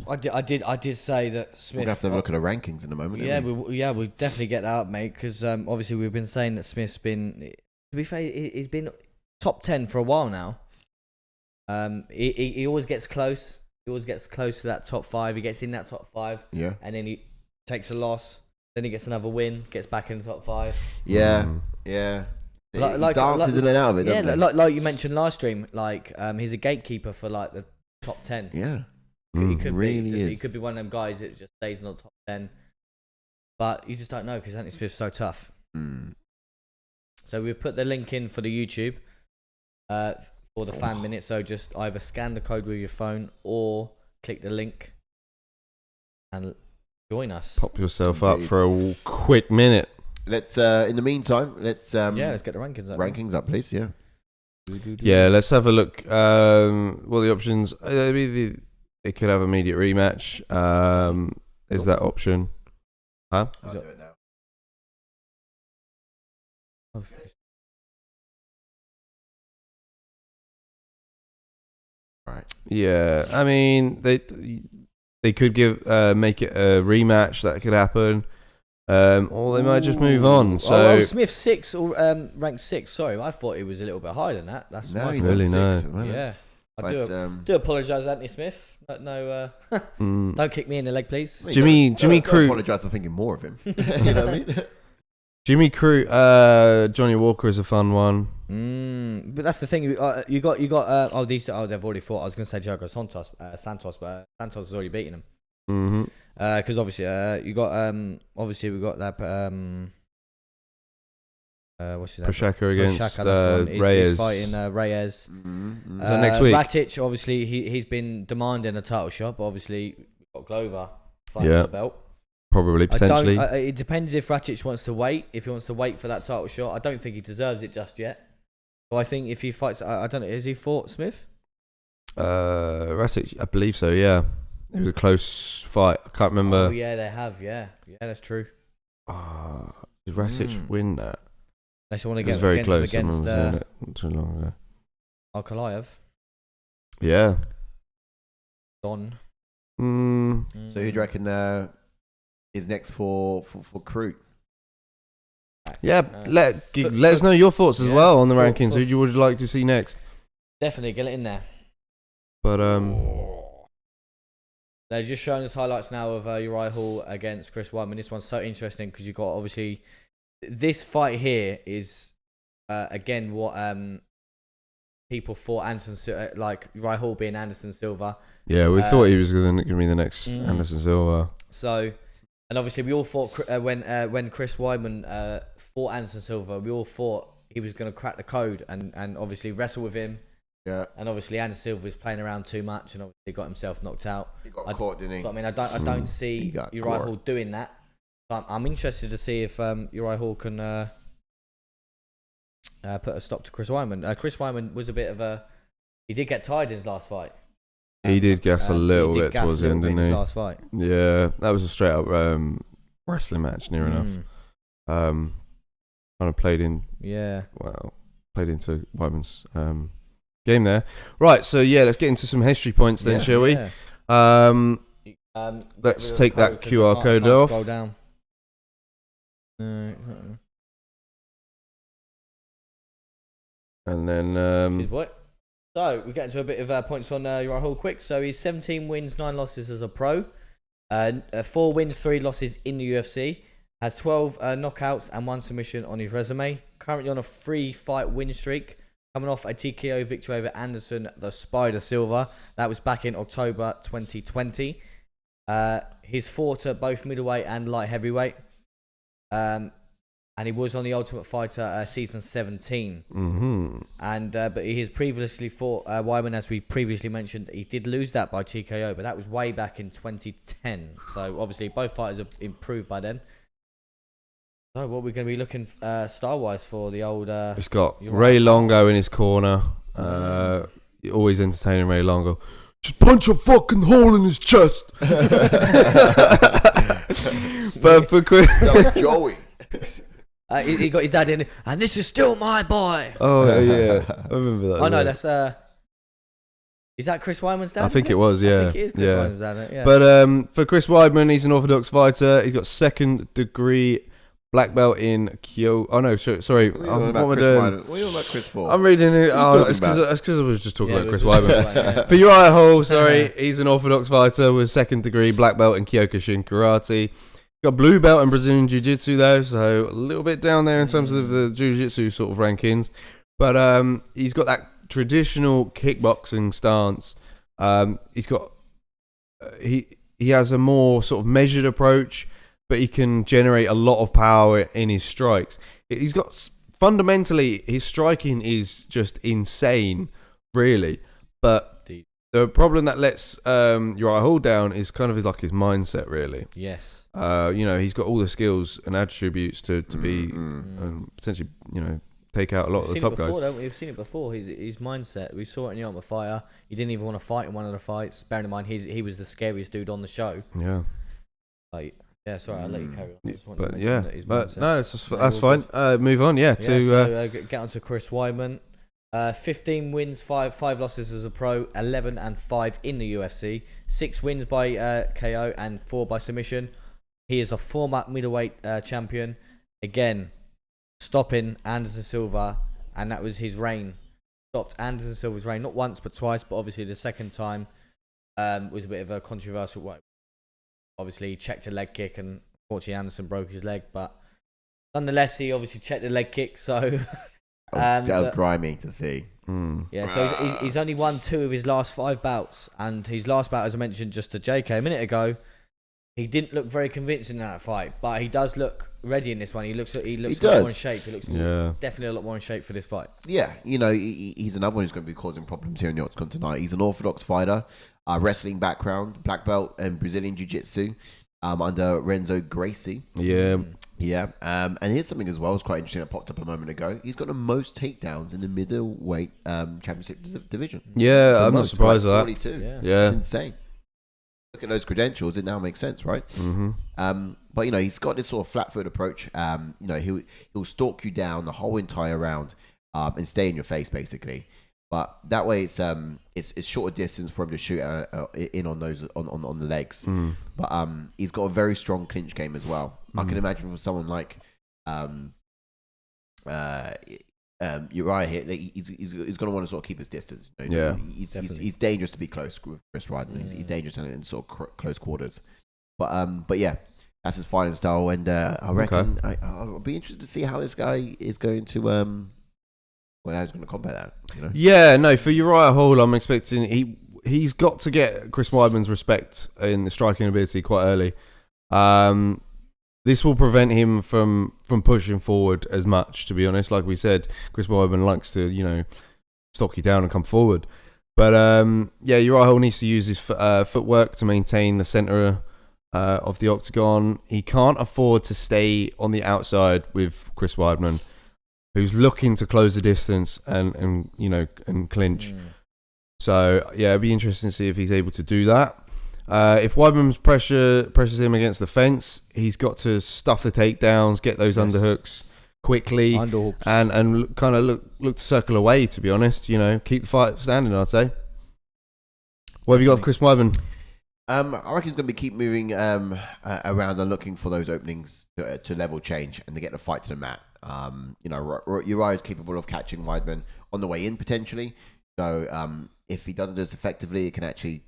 I did say that Smith. We'll have to have a look at the rankings in a moment. Yeah, we'll definitely get that up, mate. Because obviously we've been saying that Smith's been, to be fair, he's been top 10 for a while now. He always gets close. He always gets close to that top 5. He gets in that top 5. Yeah. And then he takes a loss. Then he gets another win. Gets back in the top 5. Yeah. Yeah. He dances in and out of it. Yeah, like you mentioned last stream. Like he's a gatekeeper for like the top 10. Yeah. He could really be. is. He could be one of them guys that just stays in the top 10. But you just don't know because Anthony Smith's so tough. So we've put the link in for the YouTube for for the fan minute. So just either scan the code with your phone or click the link and join us. Pop yourself up for a quick minute. Let's in the meantime, let's let's get the rankings up. Rankings up, please. Yeah. Yeah, let's have a look. What are the options? Maybe they could have immediate rematch. Is that option? Huh? I'll do it now. Right. Yeah, I mean they could make it a rematch. That could happen. Or they might just move on. So Smith 6 or ranked 6. Sorry, I thought he was a little bit higher than that. That's no, my he's fault. really on no. 6 at the moment. Yeah, I But, do apologise, Anthony Smith. No, don't kick me in the leg, please. Jimmy Crute. Apologise for thinking more of him. You know what I mean? Jimmy Crute, Johnny Walker is a fun one. But that's the thing. You got. These. Oh, they've already fought. I was going to say Diogo Santos, but Santos has already beaten him. Mm-hmm. Because obviously, you got. Obviously, we got that. What's his name? Prochaska against Reyes. He's Reyes. fighting Reyes. So next week. Ratic, obviously, he's been demanding a title shot, but obviously, we've got Glover fighting for the belt. Probably, potentially. It depends if Ratic wants to wait. If he wants to wait for that title shot, I don't think he deserves it just yet. So I think if he fights, I don't know, has he fought Smith? Ratic, I believe so. Yeah, it was a close fight. I can't remember. Oh yeah, they have. Yeah, that's true. Did Ratic win that? Unless you want to It get was very close. against Not too long ago. Ankalaev. Yeah. Don. So who do you reckon is next for Crute? Yeah, let us know your thoughts as well on the rankings. Who you would like to see next? Definitely get it in there. But they're just showing us highlights now of Uriah Hall against Chris Weidman. This one's so interesting because you got obviously this fight here is again what people thought Anderson like Uriah Hall being Anderson Silva. Yeah, we thought he was going to be the next Anderson Silva. So, and obviously we all thought when Chris Weidman fought Anderson Silva, we all thought he was going to crack the code and obviously wrestle with him. Yeah. And obviously Anderson Silva was playing around too much and obviously got himself knocked out. He got caught, didn't he? So, I mean, I don't see Uriah Hall doing that. But I'm interested to see if Uriah Hall can put a stop to Chris Weidman. Chris Weidman was a bit of a... He did get tired in his last fight. He did gas a little bit towards the end, didn't he? Last fight. Yeah, that was a straight up wrestling match, near enough. Kind of played into Weidman's game there. Right, so yeah, let's get into some history points then, shall we? Let's take that QR code off. Scroll down. And then So we get into a bit of points on Uriah Hall quick. So he's 17 wins, 9 losses as a pro. 4 wins, 3 losses in the UFC. Has 12 knockouts and 1 submission on his resume. Currently on a 3-fight win streak. Coming off a TKO victory over Anderson the Spider Silva. That was back in October 2020. He's fought at both middleweight and light heavyweight. And he was on the Ultimate Fighter season 17. And but he has previously fought Weidman, as we previously mentioned. He did lose that by TKO, but that was way back in 2010. So obviously both fighters have improved by then. So what we're going to be looking style-wise for the old... He's got Ray Longo in his corner. Always entertaining Ray Longo. Just punch a fucking hole in his chest. But for Chris... That was Joey. He got his dad in, and this is still my boy. Oh yeah, I remember that. Oh no, that's is that Chris Weidman's dad? I think it was, yeah. I think it is Chris Weidman's dad. Yeah. But for Chris Weidman, he's an orthodox fighter. He's got 2nd degree black belt in Kyoto. Oh no, sorry. What are you on about Chris for? I'm reading it. Oh, it's because I was just talking about Chris Weidman. For Uriah Hall, sorry, he's an orthodox fighter with 2nd degree black belt in Kyokushin karate. Got blue belt in Brazilian Jiu-Jitsu though, so a little bit down there in terms of the Jiu-Jitsu sort of rankings. But he's got that traditional kickboxing stance. He's got he has a more sort of measured approach, but he can generate a lot of power in his strikes. He's got fundamentally his striking is just insane really. But the problem that lets Uriah Hall down is kind of like his mindset, really. Yes. He's got all the skills and attributes to be potentially, take out a lot of the top guys. We've seen it before. His mindset. We saw it in the Ultimate Fighter. He didn't even want to fight in one of the fights. Bearing in mind, he was the scariest dude on the show. Yeah. Sorry, I'll let you carry on. I just wanted But to mention that his mindset. that's fine. Move on. Yeah. Get on to Chris Weidman. 15 wins, 5 losses as a pro, 11-5 in the UFC. 6 wins by KO and 4 by submission. He is a former middleweight champion. Again, stopping Anderson Silva, and that was his reign. Stopped Anderson Silva's reign not once but twice, but obviously the second time was a bit of a controversial one. Obviously, he checked a leg kick, and unfortunately Anderson broke his leg, but nonetheless, he obviously checked the leg kick, so... that was grimy to see. Yeah, so he's only won 2 of his last 5 bouts, and his last bout, as I mentioned just to JK a minute ago, he didn't look very convincing in that fight, but he does look ready in this one. He looks a lot more in shape. He looks definitely a lot more in shape for this fight. Yeah, he's another one who's going to be causing problems here in the Octagon tonight. He's an orthodox fighter, wrestling background, black belt and Brazilian jiu-jitsu under Renzo Gracie. Yeah, and here's something as well. It's quite interesting. That popped up a moment ago. He's got the most takedowns in the middleweight championship division. Yeah, I'm not surprised at that. 42. Yeah, it's insane. Look at those credentials. It now makes sense, right? Mm-hmm. But he's got this sort of flat-footed approach. He'll stalk you down the whole entire round and stay in your face, basically. But that way, it's shorter distance for him to shoot in on those on the legs. But he's got a very strong clinch game as well. I can imagine for someone like Uriah here, he's going to want to sort of keep his distance. He's dangerous to be close with Chris Weidman. He's dangerous in sort of close quarters. But yeah, that's his fighting style, and I reckon I'll be interested to see how this guy is going to how he's going to combat that. Yeah, no, for Uriah Hall, I'm expecting he's got to get Chris Weidman's respect in the striking ability quite early. This will prevent him from pushing forward as much, to be honest. Like we said, Chris Weidman likes to, stalk you down and come forward. But, Uriah Hall needs to use his footwork to maintain the centre of the octagon. He can't afford to stay on the outside with Chris Weidman, who's looking to close the distance and clinch. So, it'd be interesting to see if he's able to do that. If Weidman pressures him against the fence, he's got to stuff the takedowns, get those underhooks quickly, and kind of look to circle away, to be honest. Keep the fight standing, I'd say. What have you got for Chris Weidman? I reckon he's going to keep moving around and looking for those openings to level change and to get the fight to the mat. Uriah is capable of catching Weidman on the way in, potentially. So if he doesn't do this effectively, it can actually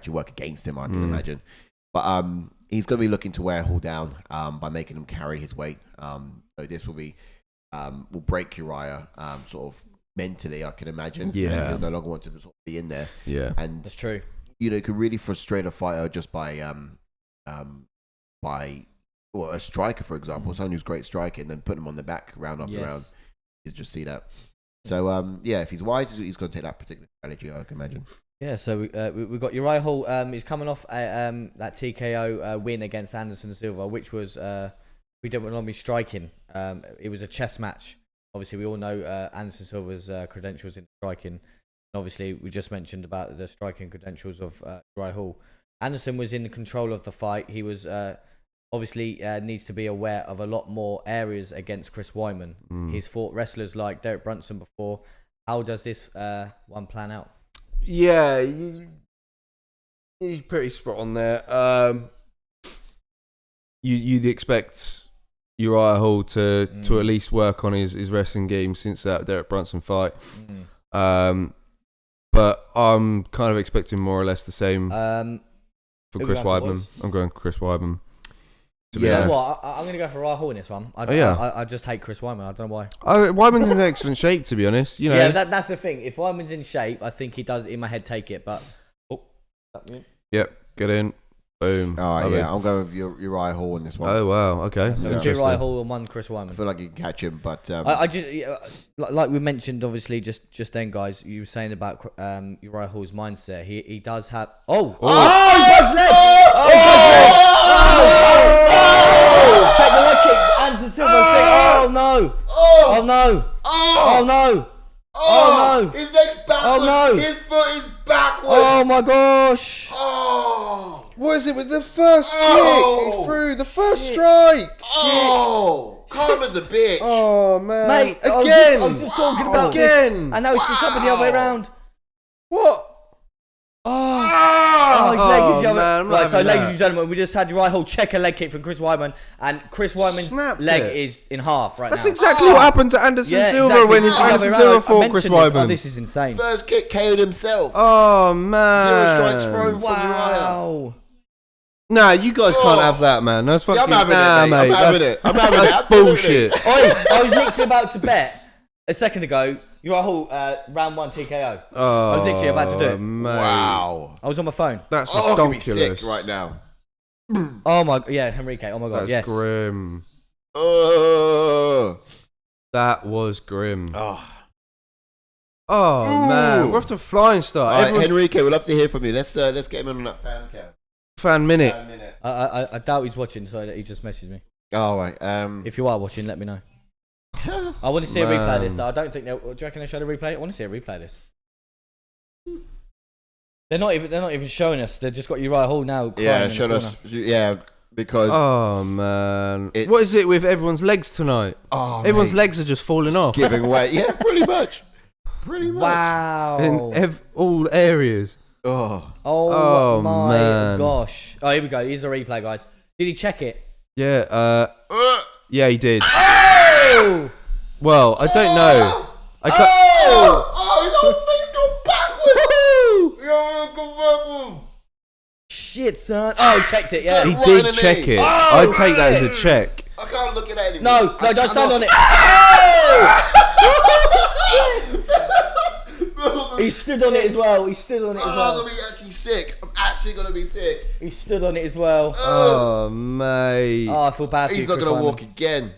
work against him, I can imagine. But he's going to be looking to wear Hall down by making him carry his weight. So this will break Uriah sort of mentally, I can imagine. Yeah. And he'll no longer want to sort of be in there. Yeah. And that's true. It could really frustrate a fighter just by a striker, for example, someone who's great striker, and then put him on the back round after round. You just see that. So if he's wise, he's going to take that particular strategy, I can imagine. Yeah, so we've got Uriah Hall. He's coming off that TKO win against Anderson Silva, which was we don't want to be striking. It was a chess match. Obviously, we all know Anderson Silva's credentials in striking. And obviously, we just mentioned about the striking credentials of Uriah Hall. Anderson was in control of the fight. He was obviously needs to be aware of a lot more areas against Chris Weidman. He's fought wrestlers like Derek Brunson before. How does this one plan out? Yeah, he's pretty spot on there. You'd expect Uriah Hall to at least work on his wrestling game since that Derek Brunson fight. But I'm kind of expecting more or less the same for Chris Weidman. I'm going Chris Weidman. Yeah, I'm going to go for Uriah Hall in this one. I just hate Chris Weidman. I don't know why. Weidman's in excellent shape, to be honest. Yeah, that's the thing. If Weidman's in shape, I think he does, in my head, take it. But yep, get in. Boom. All right, yeah, I'm going with Uriah Hall in this one. Oh wow. Okay. So Interesting. Uriah Hall and 1 Chris I Weidman. feel like you can catch him, but I just like we mentioned, obviously, just then, guys. You were saying about Uriah Hall's mindset. He does have. Oh, he bugs leg! Check the leg kick. Anderson Silva thing. Oh no! Oh no! Oh no! Oh no! His leg's backwards. Oh no! His foot is backwards. Oh my gosh! Oh! What is it with the first Oh! kick through the first strike? Oh! Karma's a bitch. Oh man! Mate, again! I was just talking about again! this, and now it's just happened the other way around. What? Oh, his leg is the other. man, I'm not Right, so having ladies that. and gentlemen, we just had Uriah Hall check a leg kick from Chris Weidman, and Chris Weidman's Snapped leg it. is in half right That's now. exactly what happened to Anderson Silva exactly. when It's the other Anderson way Silva around. I fought Chris mentioned this. Weidman. Oh, this is insane. First kick KO'd himself. Oh man! 0 strikes thrown from Uriah. Wow. Nah, you guys can't have that, man. That's fucking. I'm having nah, it, mate. I'm having that's- it. I'm having it. That's Absolutely. bullshit. I was literally about to bet a second ago. Uriah Hall, round 1 TKO. Oh, I was literally about to do it. mate. Wow. I was on my phone. That's Oh, I'm sick ridiculous. right now. Oh my, yeah, Henrique. Oh my god, That's yes. grim. Oh. That was grim. Oh. Oh Ooh. man, we're off to a flying start. All right, Everyone's Henrique, we'd love to hear from you. Let's get him on that fan cam. fan minute. Fan minute. I doubt he's watching, so that he just messaged me. All right. If you are watching, let me know. I want to see a replay of this. Man. I don't think. Do you reckon they showed a replay? I want to see a replay of this. They're not even showing us. They've just got Uriah Hall now. Yeah, crying in the showed corner. us. Yeah, because Oh man, It's- what is it with everyone's legs tonight? oh, Everyone's mate, legs are just falling off giving away. Yeah, pretty much. Pretty much. Wow. in all areas. Oh. Oh, Oh, my man. gosh. Oh, here we go. Here's the replay, guys. Did he check it? Yeah. Uh, Yeah, he did. Oh! Well, I don't know. I can't. Oh, his whole face go backwards. Yeah, go backwards. Shit, son. Oh, he checked it, yeah. He Right did in the check knee. it. Oh, I'd take that as a shit. check. I can't look at that anymore. No, don't stand on it. He stood on it as well. He stood on it as I'm well. gonna be actually sick. I'm actually gonna be sick. He stood on it as well. Oh, mate. Oh, I feel bad for He's you, not Chris gonna Weidman. walk again.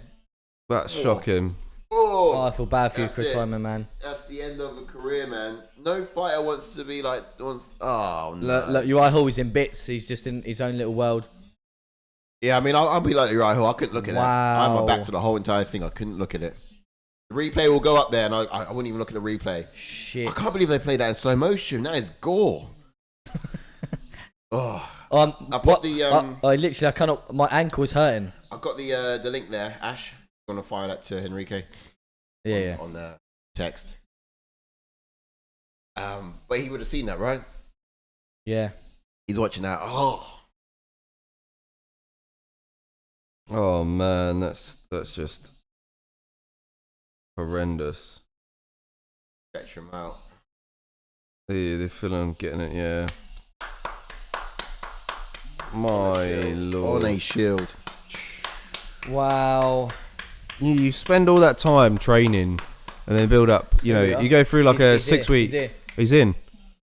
That's shocking. Oh, Oh, I feel bad for you, That's Chris it. Weidman, man. that's the end of a career, man. No fighter wants to be like Oh no. Look, Uriah Hall is in bits. He's just in his own little world. Yeah, I mean, I'll be like Uriah Hall. I couldn't look at that. I had my Wow. back to the whole entire thing. I couldn't look at it. The replay will go up there, and I wouldn't even look at the replay. Shit. I can't believe they played that in slow motion. That is gore. Oh, I put what? the I literally, I cannot. My ankle is hurting. I've got the link there. Ash, I'm gonna fire that to Henrique. Yeah. On the text. But he would have seen that, right? Yeah. He's watching that. Oh, Oh man, that's just horrendous. catch him out. They're feeling getting it, yeah. My lord. On a shield. Wow. You spend all that time training and then build up. You know, Here we are. you go through like a He's 6 here, week. he's here. He's in.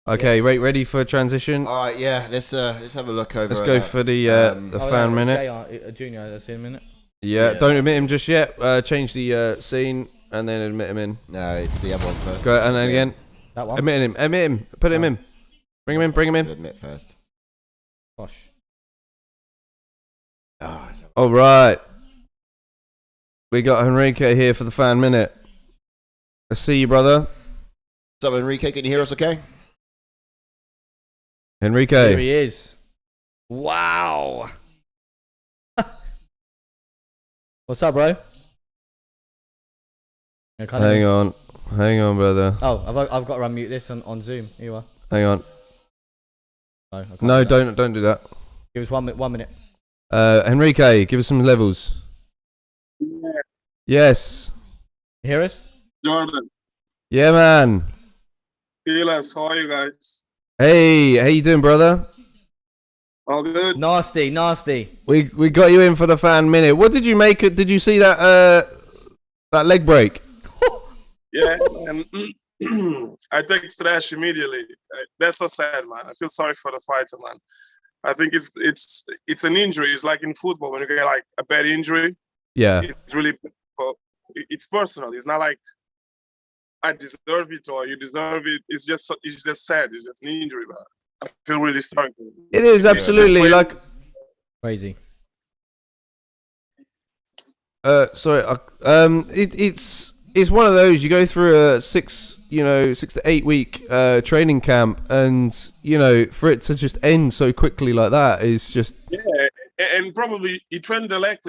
Okay, ready for transition. All right, yeah. Let's have a look over. Let's at go that. for the Oh, fan yeah, minute. JR, Junior, that's in a minute. Yeah, Yeah. don't admit him just yet. Change the scene and then admit him in. No, it's the other one first. Go and then Yeah. again. That one. Admit him. Put him in. Bring him in. Admit first. Gosh. Oh, All right. We got Henrique here for the fan minute. I see you, brother. what's up, Enrique? Can you hear us? Okay. Here Henrique. he is. Wow. What's up, bro? I can't Hang hear- on, brother. Oh, I've got to unmute this on Zoom. Here you are. Hang on. No, I can't No, do that. don't do that. Give us 1 minute. 1 minute. Henrique, give us some levels. Yes. You hear us? Jordan, Yeah, man. Fearless, how are you guys? Hey, how you doing, brother? All good? Nasty. We got you in for the fan minute. What did you make it? Did you see that that leg break? Yeah, and I texted Ash immediately. That's so sad, man. I feel sorry for the fighter, man. I think it's an injury. It's like in football when you get like a bad injury. Yeah. It's really it's personal. It's not like I deserve it or you deserve it. It's just sad. It's just an injury, but I feel really sorry for him. It is absolutely like. Crazy. Sorry. It's one of those you go through a 6 to 8 week training camp, and for it to just end so quickly like that is just and probably he trained the leg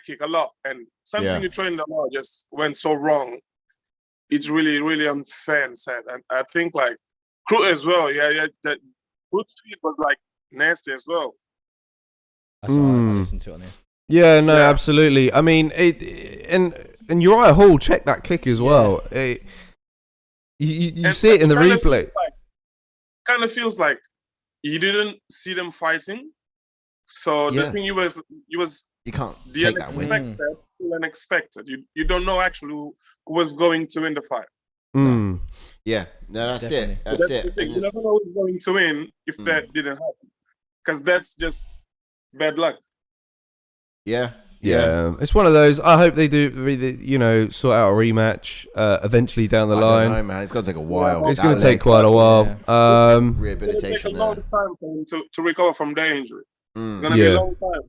kick a lot, and something he trained a lot just went so wrong. It's really, really unfair and sad. And I think like Crute as well. Yeah, that Crute feed was like nasty as well. That's all right. I listened to it on here. Yeah, no, absolutely. I mean, and Uriah Hall checked that kick as well. You see it in the replay. Kind of feels like you didn't see them fighting, so the thing you can't take that win. Unexpected. You don't know actually who was going to win the fight. Yeah, no, that's Definitely. it. That's it. You never know who's going to win if that didn't happen, because that's just bad luck. Yeah, it's one of those. I hope they do, sort out a rematch eventually down the line. I don't know, man. It's going to take a while. It's going to take quite a while. Rehabilitation. It's going to take a long time for him to recover from their injury. It's going to be a long time.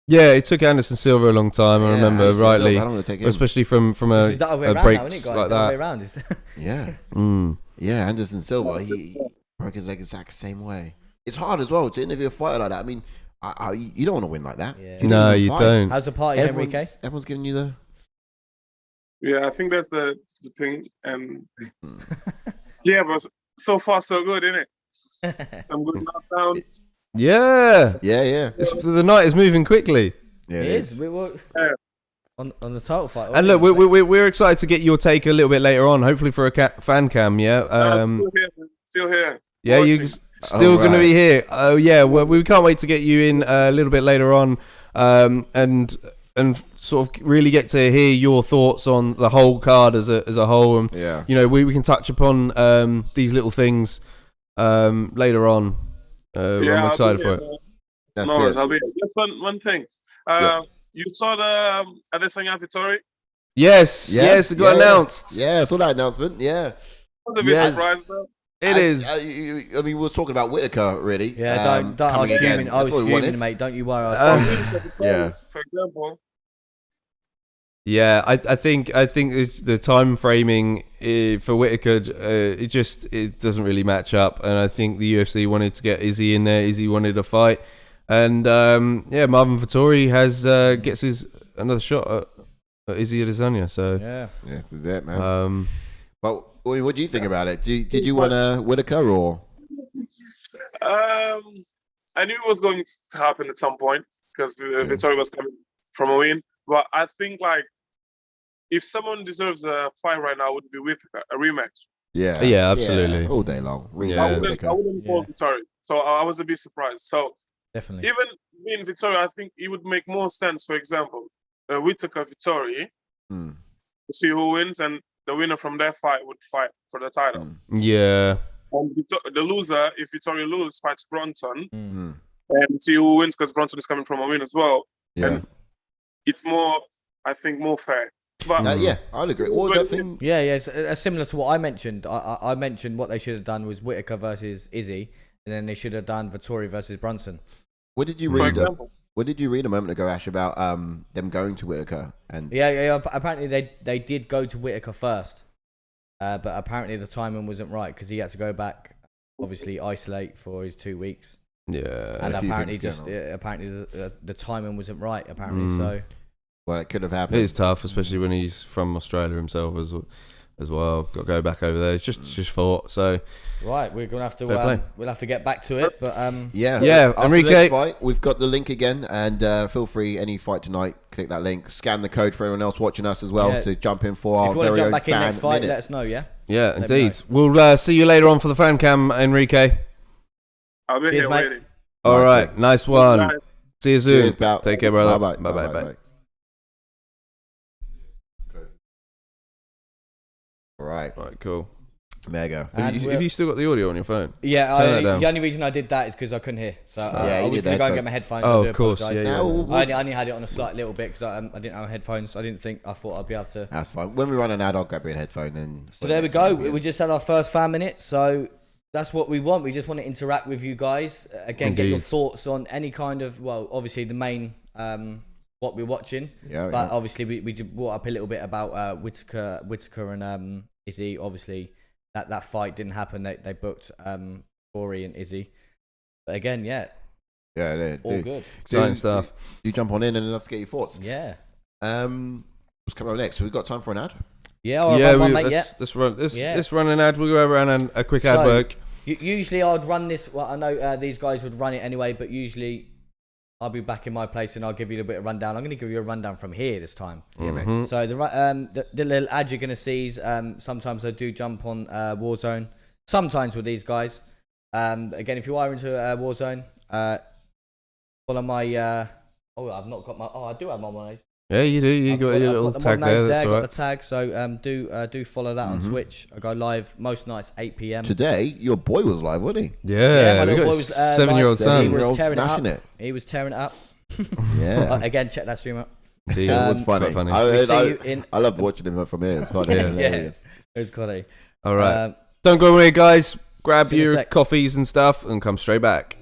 Yeah, it took Anderson Silva a long time. I remember rightly, especially from a break like that. Yeah, Anderson Silva. He broke his leg exact same way. It's hard as well to interview a fighter like that. I mean. You don't want to win like that. Yeah. No, you don't. How's the party, Enrique? Everyone's giving you the. Yeah, I think that's the thing, and yeah, but so far so good, isn't it? Some good knockdowns. Yeah. The night is moving quickly. Yeah, it is. We were on the title fight. And look, we're excited to get your take a little bit later on, hopefully for a fan cam. Yeah. I'm still here. Yeah, you. Still going to be here. Oh yeah, well, we can't wait to get you in a little bit later on, and sort of really get to hear your thoughts on the whole card as a whole. And we can touch upon these little things later on. I'm excited for it. That's it. I'll be here. Just one thing. You saw the Adesanya Vettori? Yes, it got announced. Yeah, I saw that announcement. Yeah, I was a bit surprised though. It is. I mean, we were talking about Whittaker, really. Yeah, don't I was fuming. I was fuming, mate. Don't you worry. For example. Yeah, I think it's the time framing for Whittaker, it doesn't really match up, and I think the UFC wanted to get Izzy in there. Izzy wanted a fight, and Marvin Vettori gets another shot at Izzy Adesanya. So this is it, man. But what do you think about it? Did you want a Whittaker or? I knew it was going to happen at some point because Vettori was coming from a win. But I think like if someone deserves a fight right now, it would be with a rematch. Yeah, absolutely, all day long. I wouldn't call Vettori, so I was a bit surprised. So definitely, even being Vettori, I think it would make more sense. For example, Whittaker Vettori to see who wins, and the winner from that fight would fight for the title. Yeah. And the loser, if Vettori loses, fights Bronson and see who wins because Bronson is coming from a win as well. Yeah. And it's more, I think, more fair. But I'd agree. What was that thing? Yeah, it's similar to what I mentioned. I mentioned what they should have done was Whittaker versus Izzy, and then they should have done Vettori versus Brunson. What did you read? What did you read a moment ago, Ash, about them going to Whittaker? And apparently they did go to Whittaker first, but apparently the timing wasn't right because he had to go back, obviously isolate for his 2 weeks. Yeah, and apparently the timing wasn't right. Apparently, so. Well, it could have happened. It is tough, especially when he's from Australia himself as well. Got to go back over there. It's just fought. So right, we're gonna have to we'll have to get back to it. But after Enrique, the next fight, we've got the link again, and feel free any fight tonight. Click that link, scan the code for anyone else watching us as well to jump in for our very own fan minute. If you want to jump back in next fight, let us know. Yeah, indeed. We'll see you later on for the fan cam, Enrique. I'll be here waiting. All right, nice one. See you soon. Cheers, pal. Take care, brother. Bye. All right, cool. There you go. Have you still got the audio on your phone? Yeah, Turn that down. the only reason I did that is because I couldn't hear. So I was going to go and get my headphones. Oh, I do of course. apologise. Yeah. I only had it on a slight little bit because I didn't have headphones. I thought I'd be able to. That's fine. When we run an ad, I'll grab you a headphone. And So there we go. We just had our first 5 minutes. So that's what we want. We just want to interact with you guys. Again, get your thoughts on any kind of, well, obviously the main, what we're watching. Yeah. But obviously we just brought up a little bit about Whittaker and Izzy. Obviously that fight didn't happen. They booked Corey and Izzy. But again, yeah, all good. Exciting stuff. You jump on in and I'd love to get your thoughts. Yeah. What's coming up next? So we've got time for an ad. Yeah. Let's run an ad. We'll go around a quick ad break. Usually I'd run this. Well, I know these guys would run it anyway, but usually I'll be back in my place and I'll give you a bit of rundown. I'm going to give you a rundown from here this time. Yeah, mate. So the little ad you're going to see is sometimes I do jump on Warzone. Sometimes with these guys. Again, if you are into Warzone, follow my. I've not got my. I do have my one. Yeah, you do. You got your little tag there. That's got right. the tag. So do follow that on Twitch. I go live most nights 8 p.m. Today, your boy was live, wasn't he? Yeah, my we little got boy was 7-year-old son. He was tearing smashing it up. He was tearing it up. Yeah. Again, check that stream out. It was funny. Funny. I loved watching him from here. It's funny. Yeah, it was funny. All right. Don't go away, guys. Grab your coffees and stuff and come straight back.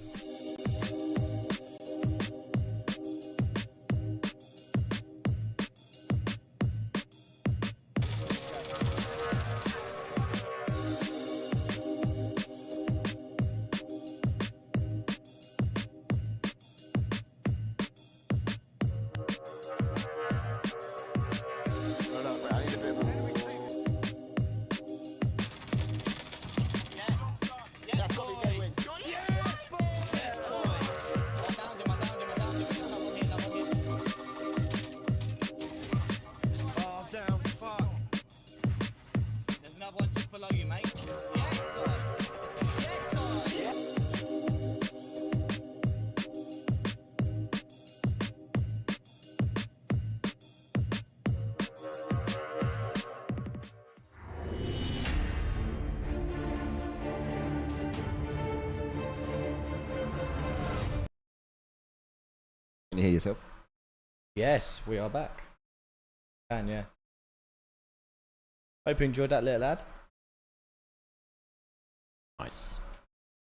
Can you hear yourself? Yes, we are back. Yeah. Hope you enjoyed that little ad. Nice.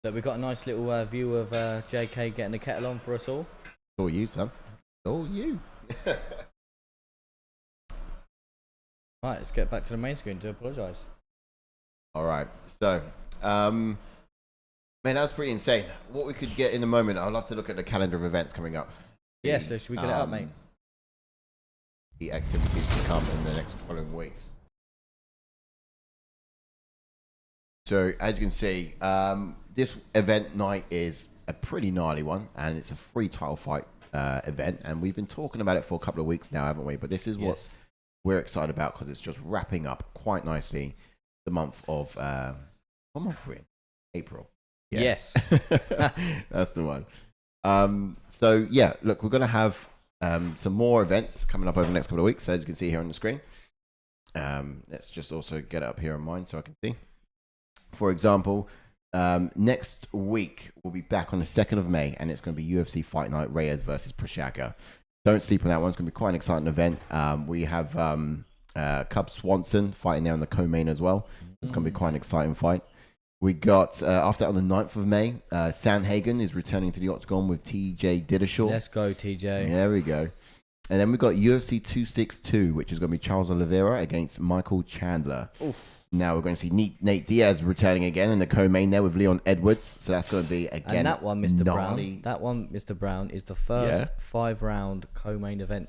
So we got a nice little view of JK getting the kettle on for us all. All you, son. All you. Right, let's get back to the main screen. Do apologise. All right. So, man, that was pretty insane. What we could get in a moment, I'd love to look at the calendar of events coming up. Yes, so should we get it up, mate? The activities to come in the next following weeks. So, as you can see, this event night is a pretty gnarly one, and it's a free title fight event, and we've been talking about it for a couple of weeks now, haven't we? But this is what we're excited about because it's just wrapping up quite nicely the month of what month are we in? April. Yeah. Yes. That's the one. So yeah, look, we're going to have some more events coming up over the next couple of weeks. So as you can see here on the screen, let's just also get it up here on mine so I can see. For example, next week we'll be back on the 2nd of May, and it's going to be UFC Fight Night, Reyes versus Prochaska. Don't sleep on that one. It's going to be quite an exciting event. We have Cub Swanson fighting there on the co-main as well. It's going to be quite an exciting fight. We got, after that on the 9th of May, Sandhagen is returning to the Octagon with TJ Dillashaw. Let's go, TJ. There we go. And then we've got UFC 262, which is going to be Charles Oliveira against Michael Chandler. Oof. Now we're going to see Nate Diaz returning again in the co-main there with Leon Edwards. So that's going to be, again, and that one, Mr. gnarly. Brown, that one, Mr. Brown, is the first 5-round co-main event.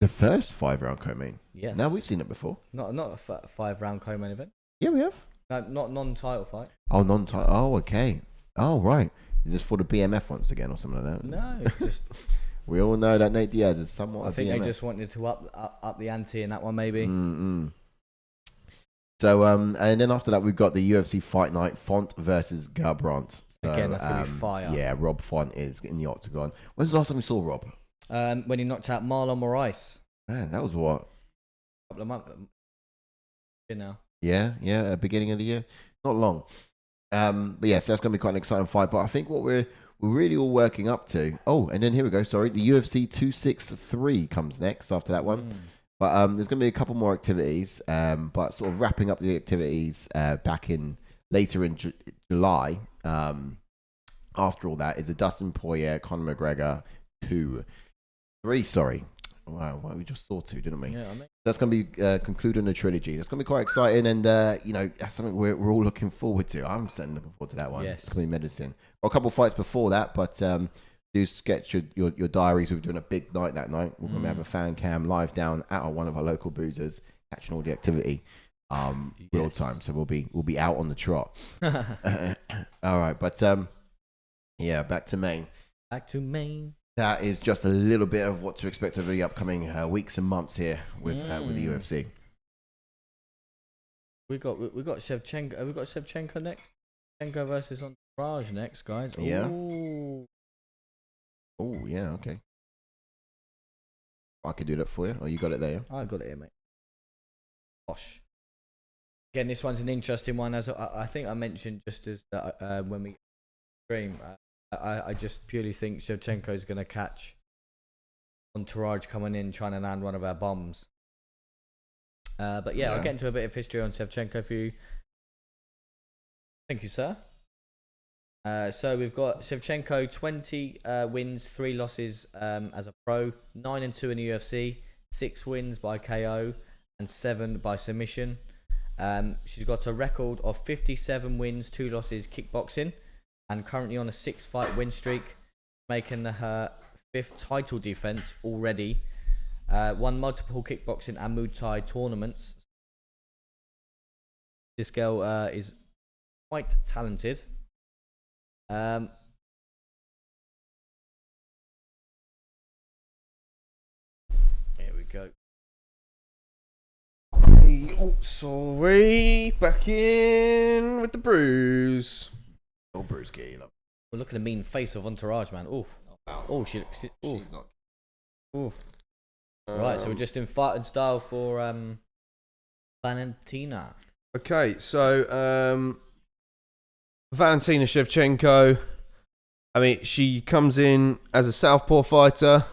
The first 5-round co-main? Yes. No, we've seen it before. Not a 5-round co-main event. Yeah, we have. No, not non-title fight. Oh, non-title. Oh, okay. Oh, right. Is this for the BMF once again or something like that? No, it's just... We all know that Nate Diaz is somewhat I think BMF. they just wanted to up the ante in that one, maybe. So, and then after that, we've got the UFC Fight Night, Font versus Garbrandt. So, again, that's going to be fire. Yeah, Rob Font is in the Octagon. When's the last time we saw Rob? When he knocked out Marlon Moraes. Man, that was what? A couple of months. Now. Yeah, beginning of the year, not long. But yes, that's going to be quite an exciting fight. But I think what we're really all working up to. Oh, and then here we go. Sorry, the UFC 263 comes next after that one. But there's going to be a couple more activities. But sort of wrapping up the activities back in later in July. After all that is a Dustin Poirier, Conor McGregor 3. Sorry. Wow, we just saw 2, didn't we? Yeah, I mean, that's going to be concluding the trilogy. That's going to be quite exciting, and that's something we're all looking forward to. I'm certainly looking forward to that one. Yes. It's going to be medicine. Got a couple of fights before that, but do sketch your diaries. We're doing a big night that night. We're going to have a fan cam live down at one of our local boozers, catching all the activity, real time. So we'll be out on the trot. All right, but yeah, back to Maine. That is just a little bit of what to expect over the upcoming weeks and months here with the UFC. We got Shevchenko. We got Shevchenko next. Shevchenko versus Andrade next, guys. Yeah. Ooh. Oh yeah, okay. I could do that for you. Oh, you got it there. I got it here, mate. Gosh. Again, this one's an interesting one. As I think I mentioned just as when we stream. I just purely think Shevchenko is going to catch Entourage coming in trying to land one of our bombs. But yeah, I'll get into a bit of history on Shevchenko for you. Thank you, sir. So we've got Shevchenko 20 wins, 3 losses as a pro, 9-2 in the UFC, 6 wins by KO and 7 by submission. She's got a record of 57 wins, 2 losses kickboxing. And currently on a 6-fight win streak, making her 5th title defense already. Won multiple kickboxing and Muay Thai tournaments. This girl is quite talented. Here we go. Oh, sorry. Back in with the bruise. Oh, Bruce Gay, love. We're looking at the mean face of Entourage, man. Ooh. Oh, she's not. Ooh. Right, so we're just in fighting style for Valentina. Okay, so Valentina Shevchenko. I mean, she comes in as a southpaw fighter.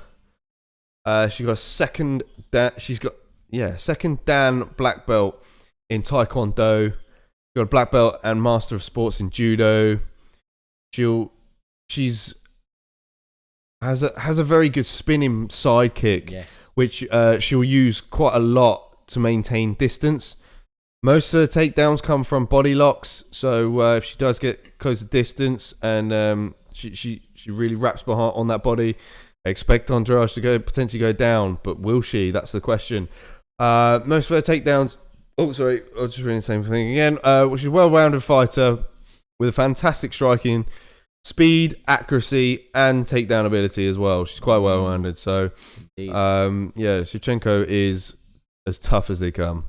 She got second Dan black belt in Taekwondo. Got a black belt and master of sports in judo. She's has a very good spinning side kick, which she'll use quite a lot to maintain distance. Most of the takedowns come from body locks, so if she does get close to distance and she really wraps behind on that body, I expect Andrade to potentially go down, but will she? That's the question. Most of her takedowns. Oh, sorry, I was just reading the same thing again. She's a well-rounded fighter with a fantastic striking, speed, accuracy, and takedown ability as well. She's quite well-rounded. So, Shevchenko is as tough as they come.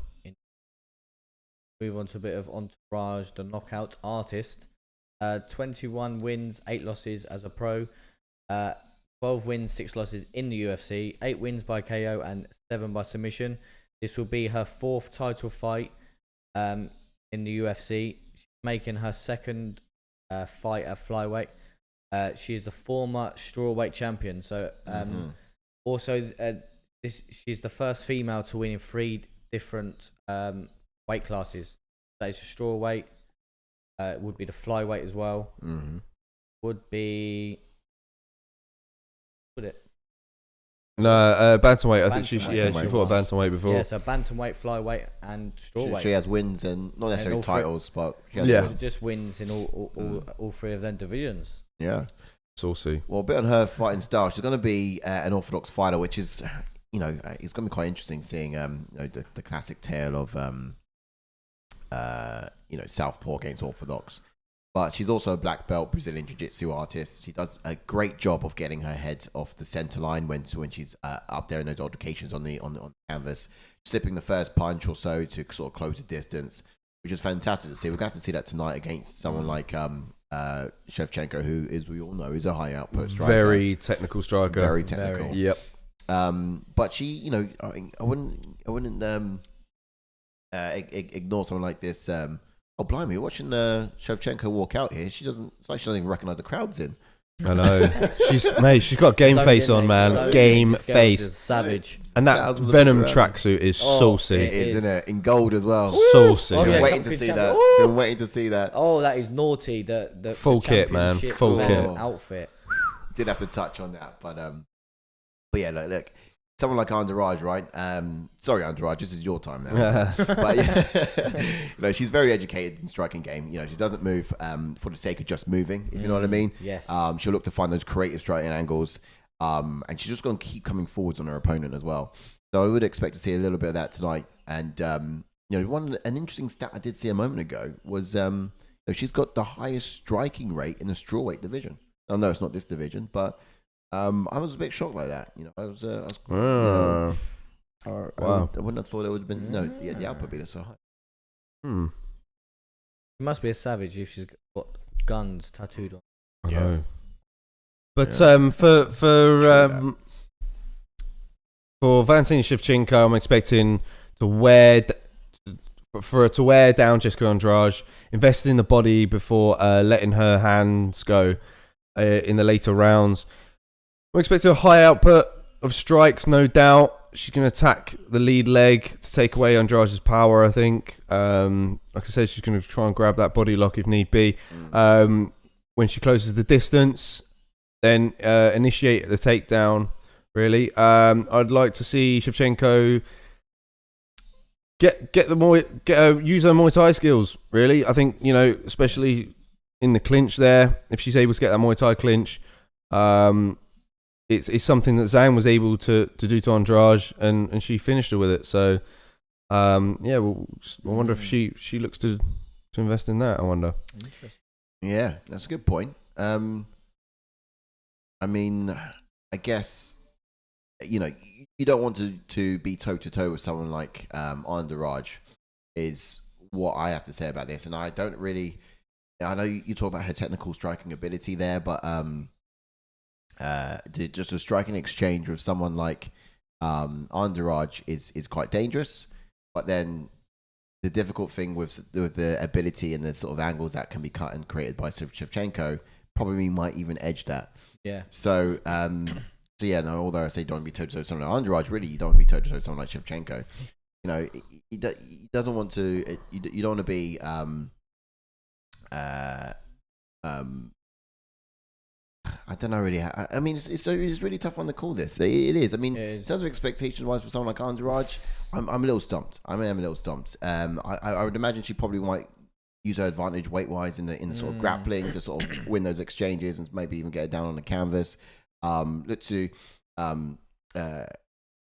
Move on to a bit of Entourage, the knockout artist. 21 wins, 8 losses as a pro. 12 wins, 6 losses in the UFC. 8 wins by KO and 7 by submission. This will be her 4th title fight in the UFC. She's making her 2nd fight at Flyweight. She is the former strawweight champion. So also, she's the first female to win in 3 different weight classes. That is a strawweight. Would be the flyweight as well. Would be. Would it? No, bantamweight. I think she fought bantamweight before. Yeah, so bantamweight, flyweight, and strawweight. She has wins and not necessarily titles, but she has wins. Just wins in all 3 of them divisions. Yeah, saucy. Well, a bit on her fighting style. She's going to be an orthodox fighter, which is, it's going to be quite interesting seeing, the classic tale of, southpaw against orthodox. But she's also a black belt Brazilian jiu-jitsu artist. She does a great job of getting her head off the center line when she's up there in those altercations on the canvas, slipping the first punch or so to sort of close the distance, which is fantastic to see. We're going to have to see that tonight against someone like Shevchenko, who, as we all know, is a high output striker. Very technical striker. Very technical. Yep. But she, I wouldn't ignore someone like this. Oh, blimey, you're watching Shevchenko walk out here. It's like she doesn't even recognize the crowd's in. I know. She's got game face on, man. Game face. Savage. And that Venom tracksuit is saucy. It is, isn't it? In gold as well. Saucy. Been waiting to see that. Been waiting to see that. Oh, that is naughty. The full kit, man. Full kit outfit. Did have to touch on that, but yeah, look. Someone like Andrade, right? Sorry, Andrade, this is your time now. But yeah, she's very educated in striking game. She doesn't move for the sake of just moving, if you know what I mean. Yes. She'll look to find those creative striking angles, and she's just going to keep coming forwards on her opponent as well. So I would expect to see a little bit of that tonight. And an interesting stat I did see a moment ago was she's got the highest striking rate in the strawweight division. Oh no, it's not this division, but. I was a bit shocked like that. I wouldn't have thought it would have been. No, the output would be so high. She must be a savage if she's got guns tattooed on. Yeah. But for Valentina Shevchenko, I'm expecting for her to wear down Jéssica Andrade, invest in the body before letting her hands go in the later rounds. I'm expecting a high output of strikes, no doubt. She's going to attack the lead leg to take away Andrade's power, I think. Like I said, she's going to try and grab that body lock if need be. When she closes the distance, then initiate the takedown, really. I'd like to see Shevchenko use her Muay Thai skills, really. I think, especially in the clinch there, if she's able to get that Muay Thai clinch, it's something that Zhang was able to do to Andrade, and she finished her with it. So, I wonder if she looks to invest in that. I wonder. Yeah, that's a good point. I guess you don't want to be toe to toe with someone like Andrade, is what I have to say about this. And I don't really. I know you talk about her technical striking ability there, but just a striking exchange with someone like Andrade is quite dangerous. But then the difficult thing with the ability and the sort of angles that can be cut and created by Shevchenko probably might even edge that. Yeah. So although I say don't be toe to toe with someone like Andrade, really you don't want to be toe to toe with someone like Shevchenko. He doesn't want to. You don't want to be. I don't know really. It's really tough one to call this. It is. In terms of expectations wise for someone like Andrade, I'm a little stumped. I am a little stumped. I would imagine she probably might use her advantage weight wise in the sort of grappling to sort of win those exchanges and maybe even get it down on the canvas.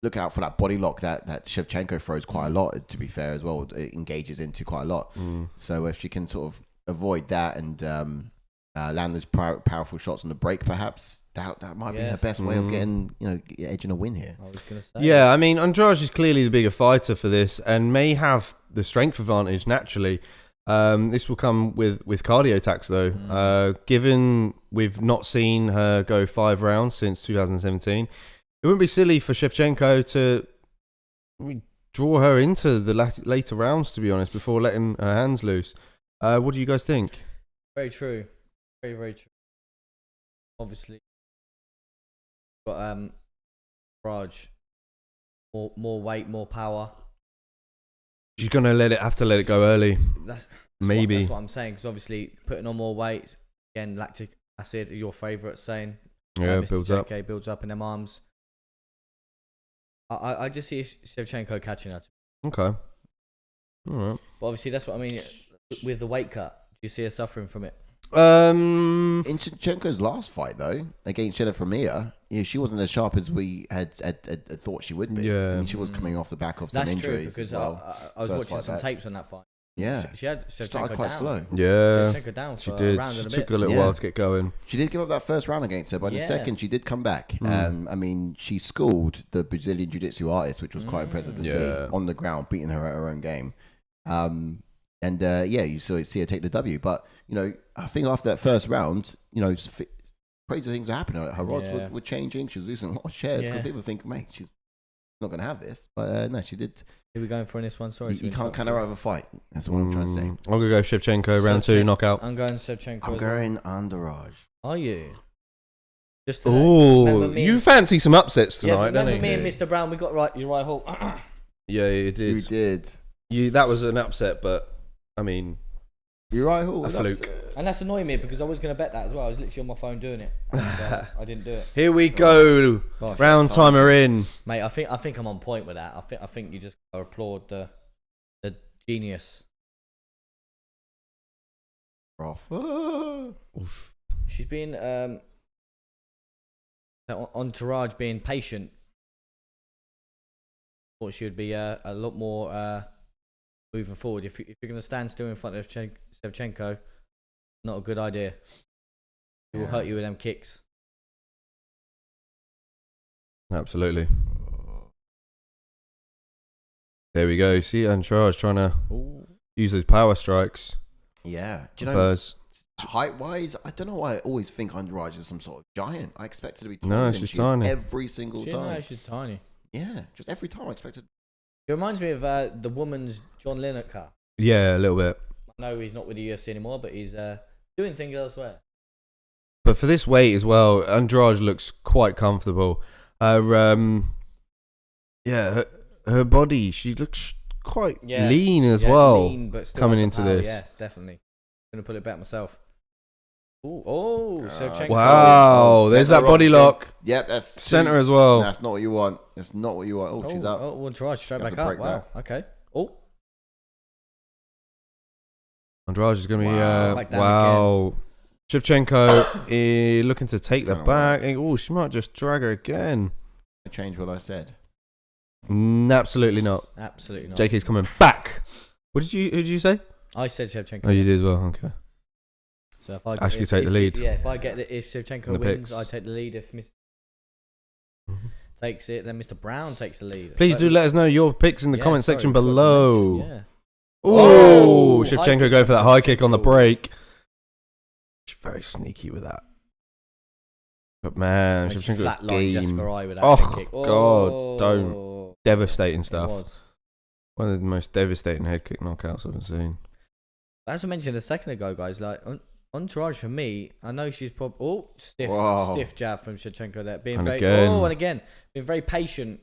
Look out for that body lock that Shevchenko throws quite a lot. To be fair, as well, it engages into quite a lot. So if she can sort of avoid that and land those powerful shots on the break, perhaps that might be her best way of getting edging a win here. I was gonna say. Yeah, Andrade is clearly the bigger fighter for this and may have the strength advantage naturally. This will come with cardio attacks though. Given we've not seen her go 5 rounds since 2017, it wouldn't be silly for Shevchenko to draw her into the later rounds, to be honest, before letting her hands loose. What do you guys think? Very true. Very, very true. Obviously, got Raj, more weight, more power. She's gonna have to let it go early. That's what I'm saying, because obviously putting on more weight, again, lactic acid, your favourite saying. Yeah, builds up in them arms. I just see Shevchenko catching her. Okay. All right. But obviously, that's what I mean with the weight cut. Do you see her suffering from it? In Shevchenko's last fight, though, against Jennifer Mia, she wasn't as sharp as we had thought she would be. Yeah. She was coming off the back of some injuries. That's true, because I was watching some tapes on that fight. Yeah. She had Shevchenko started quite down. slow. Yeah. Shevchenko down she for did. a round and a She took bit. a little while to get going. She did give up that first round against her, but in the second, she did come back. She schooled the Brazilian Jiu-Jitsu artist, which was quite impressive to see on the ground, beating her at her own game. You see her take the W. But, I think after that first round, crazy things were happening. Her rods were changing. She was losing a lot of shares because people think, mate, she's not going to have this. But no, she did. Who are we going for in this one? Sorry. You can't count her out of a fight. That's what I'm trying to say. I'm going to go Shevchenko, round 2, knockout. I'm going Shevchenko. I'm going Andrade. Are you? Just oh, you fancy some upsets tonight, don't you? Remember me and Mr. Brown, we got right Uriah Hall. Yeah, you did. You did. That was an upset, but I mean, Uriah Hall, a fluke. And that's annoying me because I was going to bet that as well. I was literally on my phone doing it. And, I didn't do it. Here we go. Gosh, round timer in. Mate, I think I'm on point with that. I think you just applaud the genius. Rough. She's been Entourage being patient. Thought she would be a lot more moving forward. If you're going to stand still in front of Shevchenko, not a good idea. It will hurt you with them kicks. Absolutely. There we go. See, Andrade trying to use those power strikes. Yeah. Do you know, height-wise, I don't know why I always think Andrade is some sort of giant. I expect her to be taller than she is every single time. No, she's tiny. Yeah, just every time I expected. It reminds me of the woman's John Lineker. Yeah, a little bit. I know he's not with the UFC anymore, but he's doing things elsewhere. But for this weight as well, Andrade looks quite comfortable. Her body, she looks quite lean as well. Lean, but still coming into power. this. Yes, definitely. I'm gonna put it back myself. Shevchenko. Wow, there's that body lock. Yep, that's center as well. That's not what you want. That's not what you want. Oh, she's up. Oh, we'll try straight back up. Wow. Okay. Oh. Andrade is going to be... wow. Shevchenko looking to take the back. Oh, she might just drag her again. I changed what I said. Absolutely not. Absolutely not. JK's coming back. Who did you say? I said Shevchenko. Oh, you did as well. Okay. So if I take the lead. If Shevchenko wins, I take the lead. If Mr. takes it, then Mr. Brown takes the lead. Please do let us know your picks in the comment section below. Yeah. Oh, Shevchenko go for that high kick on the break. She's very sneaky with that. But man, Shevchenko's game. Oh, God, don't. Devastating stuff. One of the most devastating head kick knockouts I've seen. As I mentioned a second ago, guys, like Entourage for me, I know she's probably stiff jab from Shevchenko there, being and again being very patient.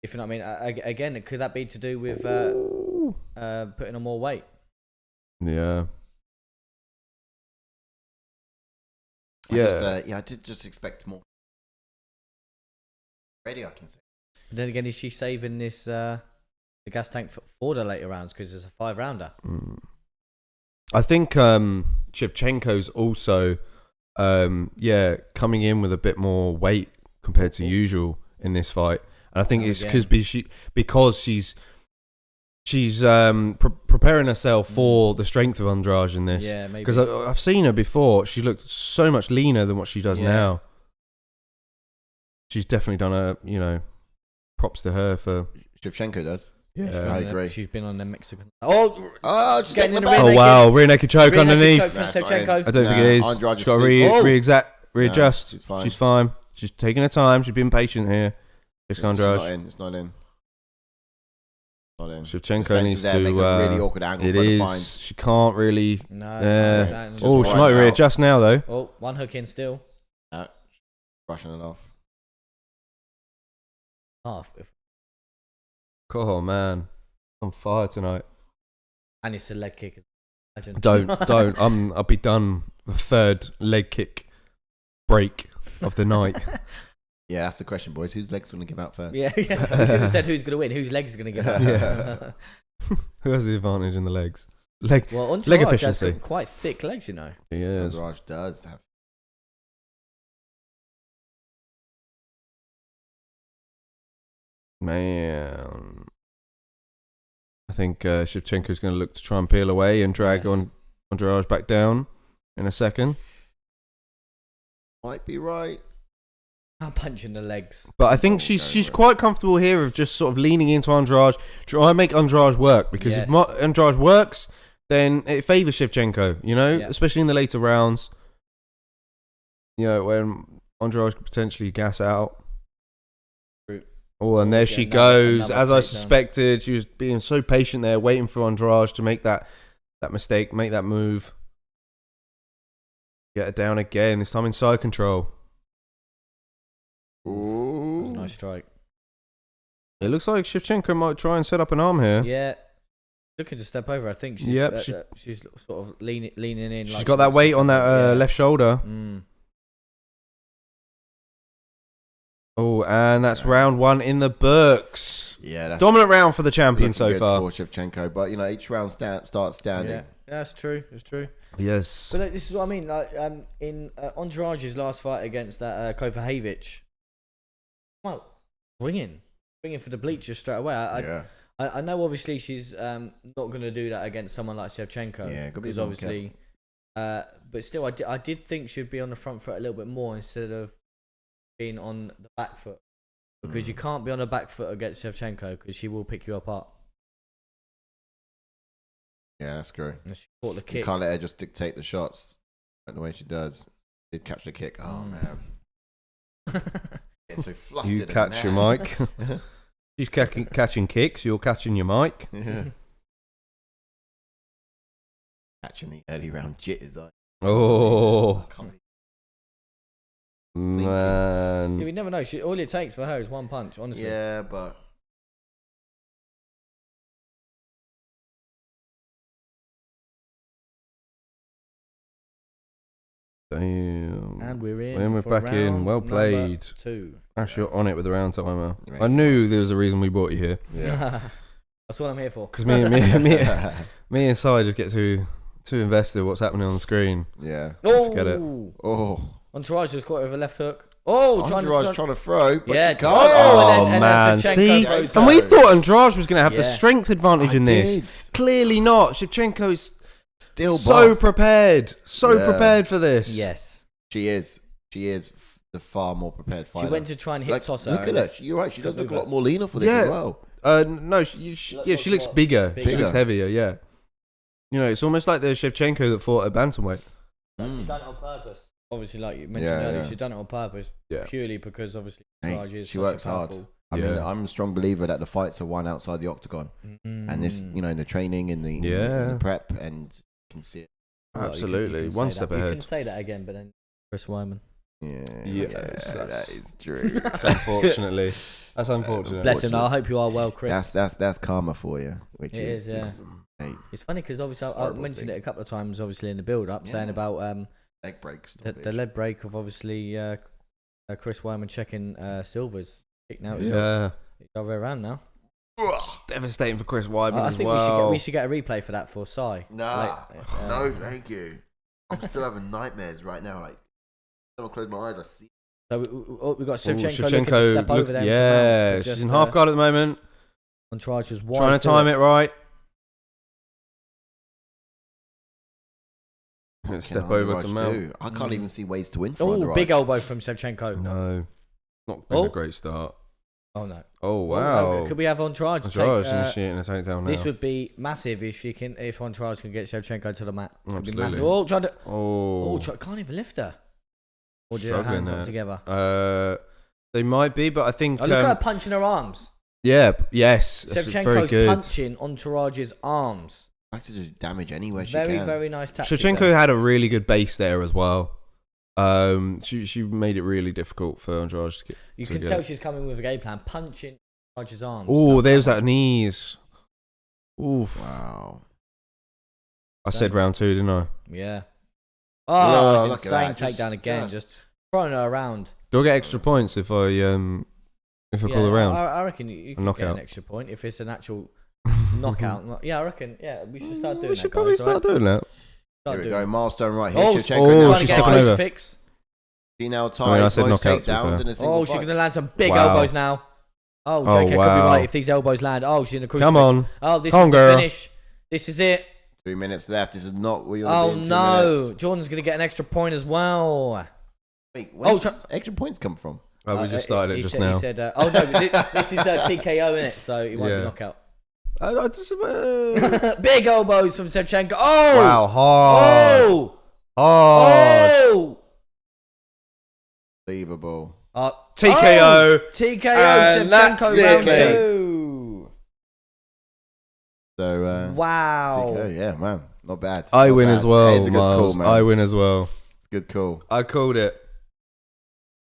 If you know what I mean. Again, could that be to do with putting on more weight? Yeah. I did just expect more. Ready, I can say. But then again, is she saving this the gas tank for the later rounds because it's a 5-rounder? I think Shevchenko's also coming in with a bit more weight compared to usual in this fight, and I think it's because she's preparing herself for the strength of Andrade in this. Yeah, maybe. Because I've seen her before. She looked so much leaner than what she does now. She's definitely done props to her for... Shevchenko does. Yeah, I agree. She's been on the Mexican... just getting in the back. Oh, wow. Rear naked choke underneath. Choke from Shevchenko. I don't think it is. She's got to readjust. She's fine. She's fine. She's taking her time. She's being patient here. It's not in. Shevchenko needs to make a really awkward angle it for is. the find. She can't really. No. She might readjust now though. Oh, one hook in still. Brushing it off. Oh man, I'm on fire tonight. And it's a leg kick. Don't. I'll be done. The third leg kick break of the night. Yeah, that's the question, boys. Whose legs going to give out first? Yeah. We should have said who's going to win. Whose legs are going to give out? Yeah. Who has the advantage in the legs? Leg efficiency. Has quite thick legs, you know. Yes. Entourage does have. Man, I think Shevchenko's going to look to try and peel away and drag Andrade back down in a second. Might be right. I'm punching the legs. But I think she's quite comfortable here of just sort of leaning into Andrade, try and make Andrade work, because if Andrade works, then it favours Shevchenko, especially in the later rounds. When Andrade could potentially gas out. Crute. Oh, and there Yeah, she another goes. As I takedown. suspected, she was being so patient there, waiting for Andrade to make that mistake, make that move. Get her down again, this time inside control. That was a nice strike. It looks like Shevchenko might try and set up an arm here. Yeah. Looking to step over, I think. She's sort of leaning in. She's got that weight on that left shoulder. Oh, and that's round 1 in the books. Yeah, that's dominant round for the champion so good far. for Shevchenko, but each round starts standing. Yeah, that's true. It's true. Yes. But this is what I mean. Like in Andrade's last fight against that Kovacevic, well, ringing for the bleachers straight away. I know obviously she's not going to do that against someone like Shevchenko. Yeah, because obviously, but still, I did think she'd be on the front foot a little bit more instead of being on the back foot, because you can't be on the back foot against Shevchenko because she will pick you apart. Yeah, that's true. And she caught the kick. You can't let her just dictate the shots like the way she does. Did catch the kick. Oh man, getting so flustered. You catch your mic. She's catching kicks. You're catching your mic. Yeah. Catching the early round jitters. Oh. I can't Man. Yeah, we never know. All it takes for her is one punch, honestly. Yeah, but Damn. And we're in. And we're for back in. round Well played. number 2. Ash, you're on it with the round timer. Right. I knew there was a reason we brought you here. yeah. That's what I'm here for. Because me and Sai just get too invested in what's happening on the screen. Yeah. Forget it. Oh. Entourage just caught it with a left hook. Oh, trying to throw, but Yeah. she can't. Oh, and then man. Shevchenko See? throws And her. we thought Andrade was going to have the Yeah. strength advantage in this. did. Clearly not. Shevchenko is Still so boss. prepared. So Yeah. prepared for this. Yes. She is the far more prepared fighter. She went to try and hip toss her. Look at her. You're right. She does look a lot more leaner for this Yeah. as well. No, she looks bigger. She Bigger. looks heavier, yeah. You know, it's almost like the Shevchenko that fought at bantamweight. She's done it on purpose. Obviously, like you mentioned Yeah, earlier, yeah. she's done it on purpose purely because obviously Entourage is She such works a hard. powerful. I mean, I'm a strong believer that the fights are won outside the octagon, and this, in the training, in the prep, and you can see it. Well, Absolutely, you can one say step that. You ahead. can say that again, but then Chris Weidman. Yeah, that is true. Unfortunately, that's unfortunate. Bless him. I hope you are well, Chris. That's karma for you, which It is, yeah. hey, It's funny because obviously I Horrible mentioned thing. it a couple of times, obviously in the build-up, saying about leg break. the leg break of obviously Chris Weidman checking Silver's kick now. It's Yeah, the other way around now. it's devastating for Chris Weidman I as think well. we should get a replay for that for Sai. Nah, no, thank you. I'm still having nightmares right now. Like, when I close my eyes, I see. So we got Shevchenko, Shevchenko looking to step over there. yeah, she's in half guard at the moment. Entourage is wise Trying to time it right. Step over to Mount. I can't even see ways to win for Oh, Andrade. big elbow from Shevchenko. No, not been a great start. Oh no. Oh wow. Could we have Entourage? Andrade initiating a takedown now. This would be massive if Entourage can get Shevchenko to the mat. It'd be Absolutely. massive. Oh, tried to. Oh, Can't even lift her. Or do her struggling hands there. up together? They might be, but I think. Oh, look at her punching her arms. Yeah. Yes. That's very Shevchenko's good. punching Entourage's arms. I like to do damage anywhere she Very, can. very nice tactic. Shevchenko there. had a really good base there as well. She made it really difficult for Andrade to get. You can tell she's coming with a game plan, punching Entourage's arms. Oh, there's that knees. Oof. Wow. I said round 2, didn't I? Yeah. Oh, Oh, look it's at insane that. takedown again. Just throwing her around. Do I get extra points if I call the round? I reckon you can get knockout. an extra point if it's an actual knockout. Yeah, I reckon. Yeah, we should start doing We that. should probably guys, start doing that. Here we go. Milestone right here. Oh, Shevchenko oh, now trying to she's get a stepping ties. over. crucifix. She now I ties said most knockout, to be takedowns fair. in a single Oh, she's fight. going to land some big Wow. elbows now. Oh, Oh, JK could be wow. right if these elbows land. Oh, she's in the crucifix. Come on. Oh, this Come is on, the girl. finish. This is it. 2 minutes left. This is not what you Oh, want to be in 2 no. minutes. Jordan's going to get an extra point as well. Wait, where Oh, does extra points come from? We just started it He just said, now. He said, oh, no, this is TKO, in it, so it won't Yeah. be knockout. I just, Big elbows from Shevchenko. Oh! wow, hard. Oh! Hard. Oh! Unbelievable. TKO. TKO. And that's Shevchenko it, round mate. 2. So, Wow. TKO, yeah, man. Not bad. I Not win bad. as well, It's a good Miles. call, man. I win as well. It's a good call. I called it.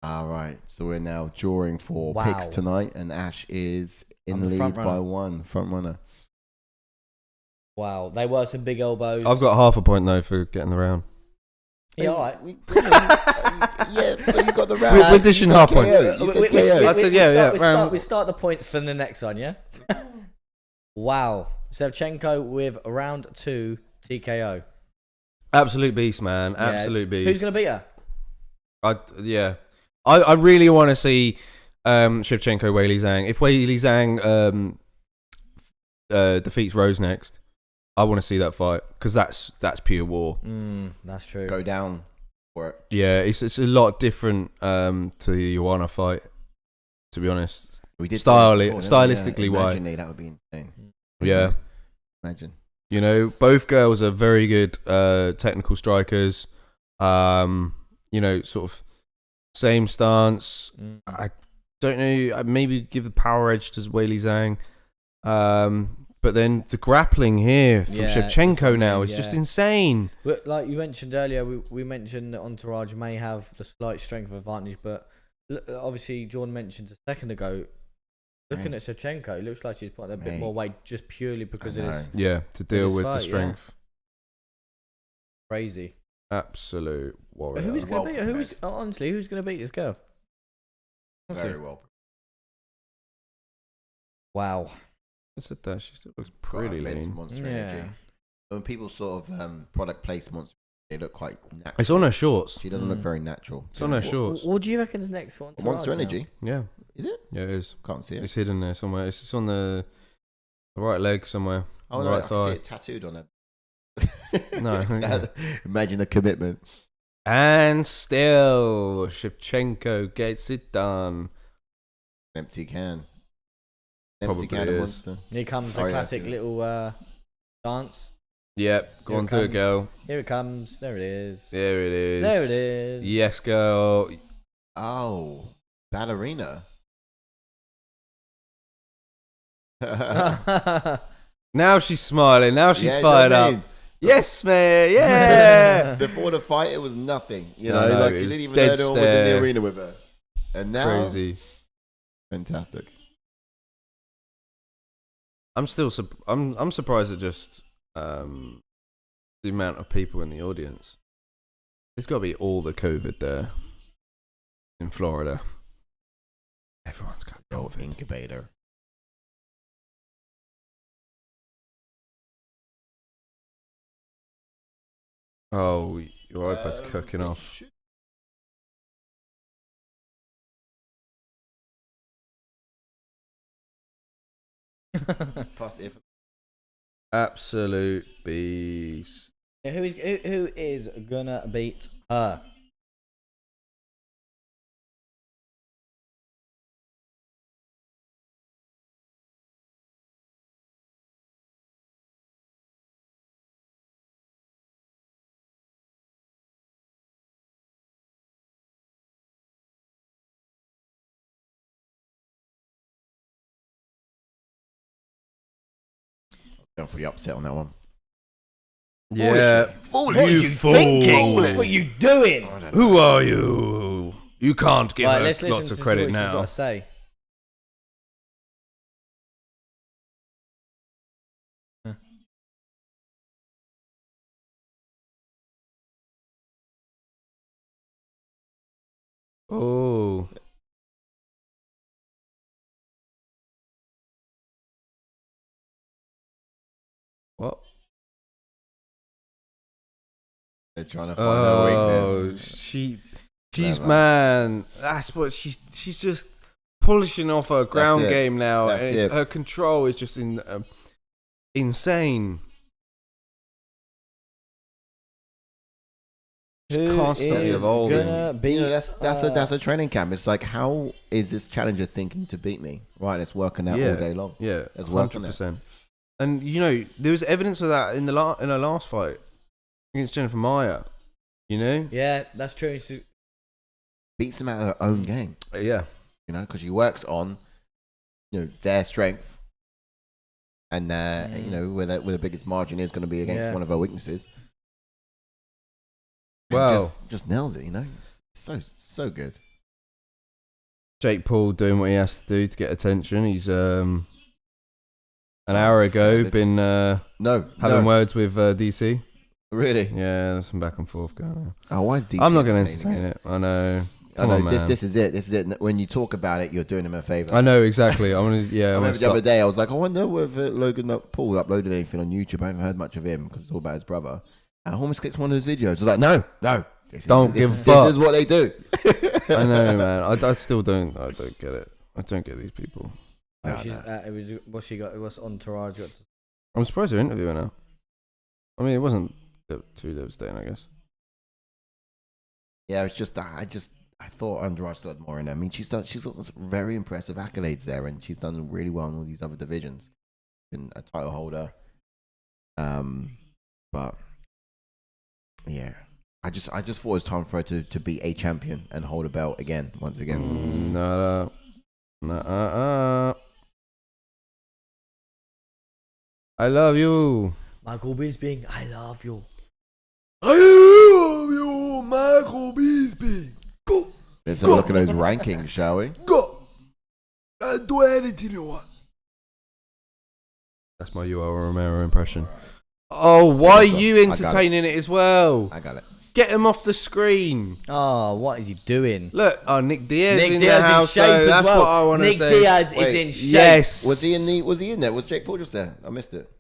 All right. So we're now drawing for Wow. picks tonight, and Ash is in I'm the the lead front by runner. 1. Front runner. Wow. They were some big elbows. I've got half a point though for getting the round. Yeah, all right. Yeah, so you got the round. We're dishing half point. You said KO. I said, yeah. We start the points for the next one, yeah? Wow. Shevchenko with round 2 TKO. Absolute beast, man. Yeah. Absolute beast. Who's going to beat her? I really want to see Shevchenko, Weili Zhang. If Weili Zhang defeats Rose next, I want to see that fight because that's pure war. That's true. Go down for it. Yeah, it's a lot different to the Ioana fight, to be honest. We did stylistically, why? Imagine that would be insane. Yeah. Imagine. You know, both girls are very good technical strikers. You know, sort of same stance. I don't know. I'd maybe give the power edge to Weili Zhang. But then the grappling here from Shevchenko now is just insane. But like you mentioned earlier, we mentioned that Entourage may have the slight strength advantage, but obviously Jordan mentioned a second ago, looking at Shevchenko, it looks like she's putting a bit more weight just purely because of this. Yeah, to deal with fight, the strength. Crazy. Absolute warrior. But who's going to beat her? Honestly, who's going to beat this girl? Honestly. Very well. Wow. I said that she still looks pretty lean. Monster energy. When people sort of product place monster, they look quite natural. It's on her shorts. She doesn't look very natural. It's on her shorts. What do you reckon is next for Monster Energy? Yeah. Is it? Yeah, it is. Can't see it. It's hidden there somewhere. It's on the right leg somewhere. Oh, no, right I thigh. can see it tattooed on her. No. Imagine a commitment. And still, Shevchenko gets it done. Empty can. Probably Empty can of is. monster. Here comes the classic little dance. Yep, go Here on, it do it, comes. girl. Here it comes. There it is. There it is. There it is. Yes, girl. Oh, ballerina. Now she's smiling. Now she's Yeah, fired you know what I up. mean? Yes, man. Yeah. Before the fight, it was nothing. You No, know, no, like it she was didn't even dead know no one was in the stare. arena with her. And now, Crazy. fantastic. I'm still. I'm surprised at just the amount of people in the audience. There's got to be all the COVID there in Florida. Everyone's got COVID. Incubator. Oh, your iPad's cooking off. Plus, if Absolute beast. who is gonna beat her? going for the upset on that one. Yeah. Foolish. What are You you fool. thinking? What are you doing? I don't know. Who are you? You can't give Right, her let's listen lots of to credit what she's got now. to say. Oh. What? They're trying to find her Oh, weakness. she's Clever. man. That's what she's just polishing off her ground it. game now. That's And it. her control is just insane. She's Who constantly is evolving. gonna beat You know, that's her? a training camp. It's like, how is this challenger thinking to beat me? Right, let's work on that all day long. Yeah, Let's work on it. 100%. And you know, there was evidence of that in her last fight against Jennifer Maia. You know? Yeah, that's true. Beats them out of their own game. Yeah. You know, because she works on, their strength, and where the biggest margin is going to be against one of her weaknesses. Well, just nails it. It's so good. Jake Paul doing what he has to do to get attention. He's an hour ago been having words with DC. Really? Yeah, there's some back and forth going on. Oh, why is DC? I'm not going to entertain it. I know. Come on, man. This is it. This is it. When you talk about it, you're doing him a favor. I know exactly. I remember the other day I was like, I wonder whether Logan Paul uploaded anything on YouTube. I haven't heard much of him because it's all about his brother. And I almost clicked one of his videos. I was like, no. Don't give a fuck. This is what they do. I know, man. I still don't. I don't get it. I don't get these people. What's she got? What's Entourage got? I'm surprised they're interviewing her. I mean, it wasn't too devastating, I guess. Yeah, it's just I thought Andrade still had more in her. I mean, she's got some very impressive accolades there, and she's done really well in all these other divisions. Been a title holder, but yeah, I just thought it was time for her to be a champion and hold a belt once again. No. I love you, Michael Bisping. I love you. I love you, Michael Bisping. Go. Let's have a look at those rankings, shall we? Go. Do anything you want. That's my UL Romero impression. Oh, why are you entertaining it as well? I got it. Get him off the screen. Oh, what is he doing? Look, Nick Diaz in the house. In shape that's well. what I want to say. Nick Diaz is in shape. Yes. Was he in there? Was Jake Paul just there? I missed it.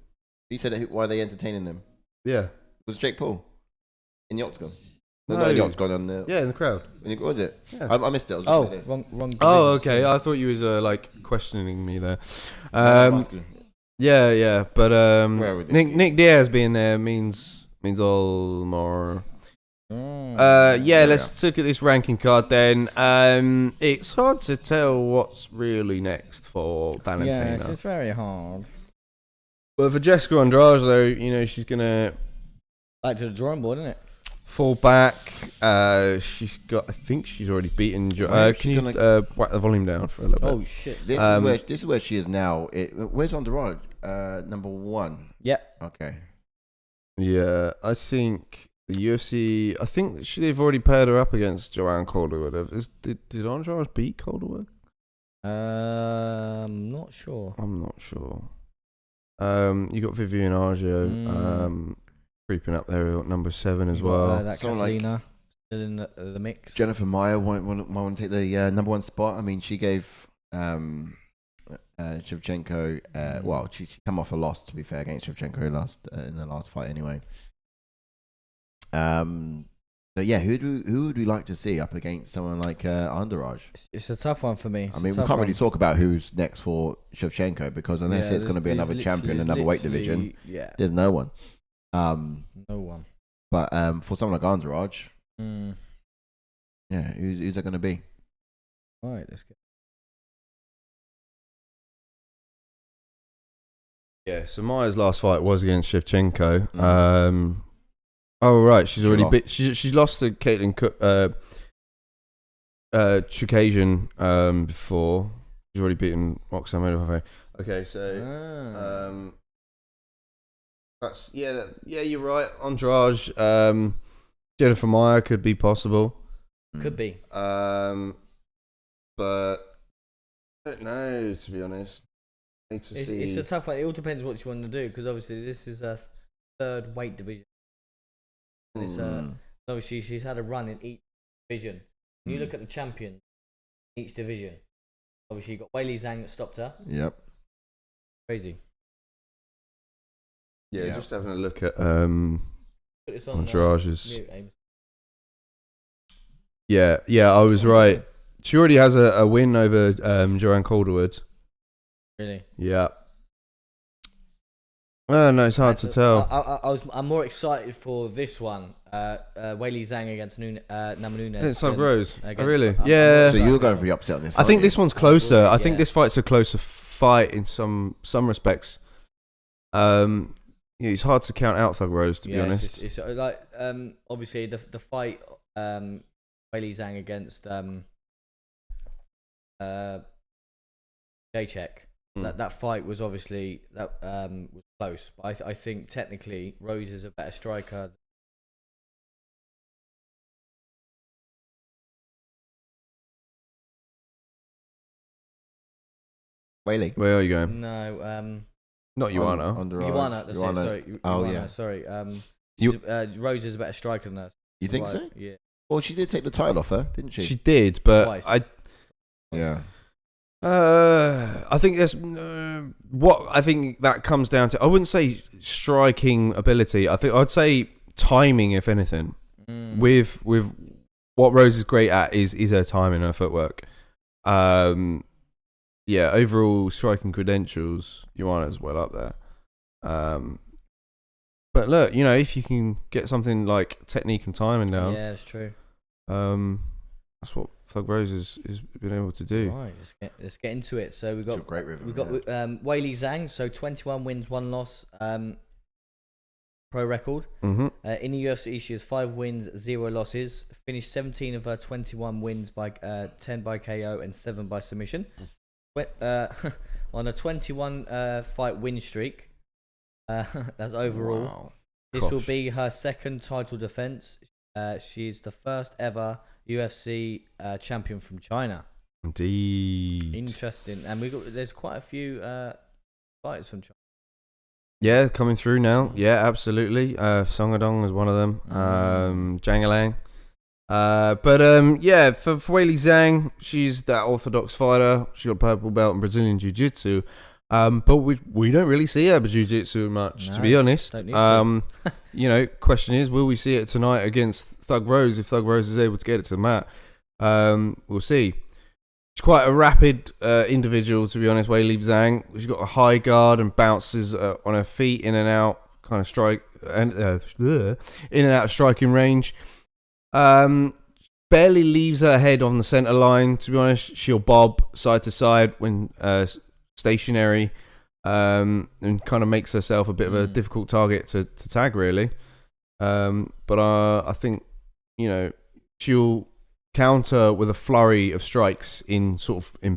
You said why are they entertaining them? Yeah. Was Jake Paul in the octagon? No, not in the octagon. In the crowd. What was it? Yeah. I missed it. I was wrong. Oh, okay. I thought you was questioning me there. Yeah. But Nick Diaz being there means all more. Let's look at this ranking card then. It's hard to tell what's really next for Valentina. Yes, it's very hard. Well, for Jessica Andrade, though, she's gonna back to the drawing board, isn't it? Fall back. I think she's already beaten. Can you whack the volume down for a little bit? Oh shit! This is where she is now. Where's Andrade? Number 1. Yep. Okay. Yeah, I think the UFC. I think they've already paired her up against Joanne Calderwood. Did Andrade beat Calderwood? Not sure. I'm not sure. You got Vivian Argio creeping up there at number 7 as well. That Catalina still in the mix. Jennifer Maia might want to take the number 1 spot. I mean, she gave Shevchenko. Well, she come off a loss, to be fair, against Shevchenko in the last fight anyway. So yeah, who would we like to see up against someone like Andrade? It's a tough one for me. I mean, we can't really talk about who's next for Shevchenko because unless it's going to be another champion, another weight division, there's no one. No one. But for someone like Andrade, yeah, who's that going to be? All right, let's go. Yeah, so Maia's last fight was against Shevchenko. Oh right, she's already beat. She lost to Caitlin Chukasian before. She's already beaten Roxanne Modafferi. Okay, so that's you're right. Andrade, Jennifer Maia could be possible. Could be. But I don't know, to be honest. It's a tough one. It all depends what you want to do because obviously this is a 3rd weight division. It's obviously she's had a run in each division. When you look at the champions in each division, obviously you got Weili Zhang that stopped her. Yep. Crazy. Yeah, just having a look at Andrade's. Yeah, I was right. She already has a win over Joanne Calderwood. Really? Yeah. Oh, no, it's hard to tell. I'm more excited for this one. Weili Zhang against Namajunas. It's like Rose. Oh, really? Yeah. So you're going for the upset on this. I think this one's closer. I think this fight's a closer fight in some respects. It's hard to count out Thug Rose, to be honest. It's like obviously the fight Weili Zhang against Jacek. That fight was obviously was close, but I think technically Rose is a better striker. Weili. Where are you going? No, Not Joanna. Joanna. That's it. Sorry. Oh Joanna, yeah. Sorry. You- Rose is a better striker than us. You think so? Yeah. Well, she did take the title off her, didn't she? She did, but Twice. Yeah. I think there's what I think that comes down to. I wouldn't say striking ability. I'd say timing, if anything. With what Rose is great at is her timing, her footwork. Yeah, overall striking credentials, Joanna's well up there. But look, if you can get something like technique and timing down, Yeah, that's true. that's what Thug Rose has been able to do. Right, let's get into it. So we've got Great river. Weili Zhang, so 21 wins, 1 loss, pro record. Mm-hmm. In the UFC, she has 5 wins, 0 losses. Finished 17 of her 21 wins by 10 by KO and 7 by submission. On a 21 fight win streak. That's overall. Wow. This will be her second title defense. She's the first ever UFC champion from China. Indeed. Interesting, and there's quite a few fighters from China. Yeah, coming through now. Yeah, absolutely. Song Adong is one of them. Jangalang. Yeah, for Weili Zhang, she's that orthodox fighter. She got a purple belt in Brazilian Jiu-Jitsu. But we don't really see her Jiu-Jitsu much, to be honest. Don't need to. Question is, will we see it tonight against Thug Rose? If Thug Rose is able to get it to the mat, we'll see. She's quite a rapid individual, to be honest. Weili Zhang. She's got a high guard and bounces on her feet in and out, kind of strike and in and out of striking range. Barely leaves her head on the center line. To be honest, she'll bob side to side when stationary, and kind of makes herself a bit of a difficult target to tag, really. But I think she'll counter with a flurry of strikes in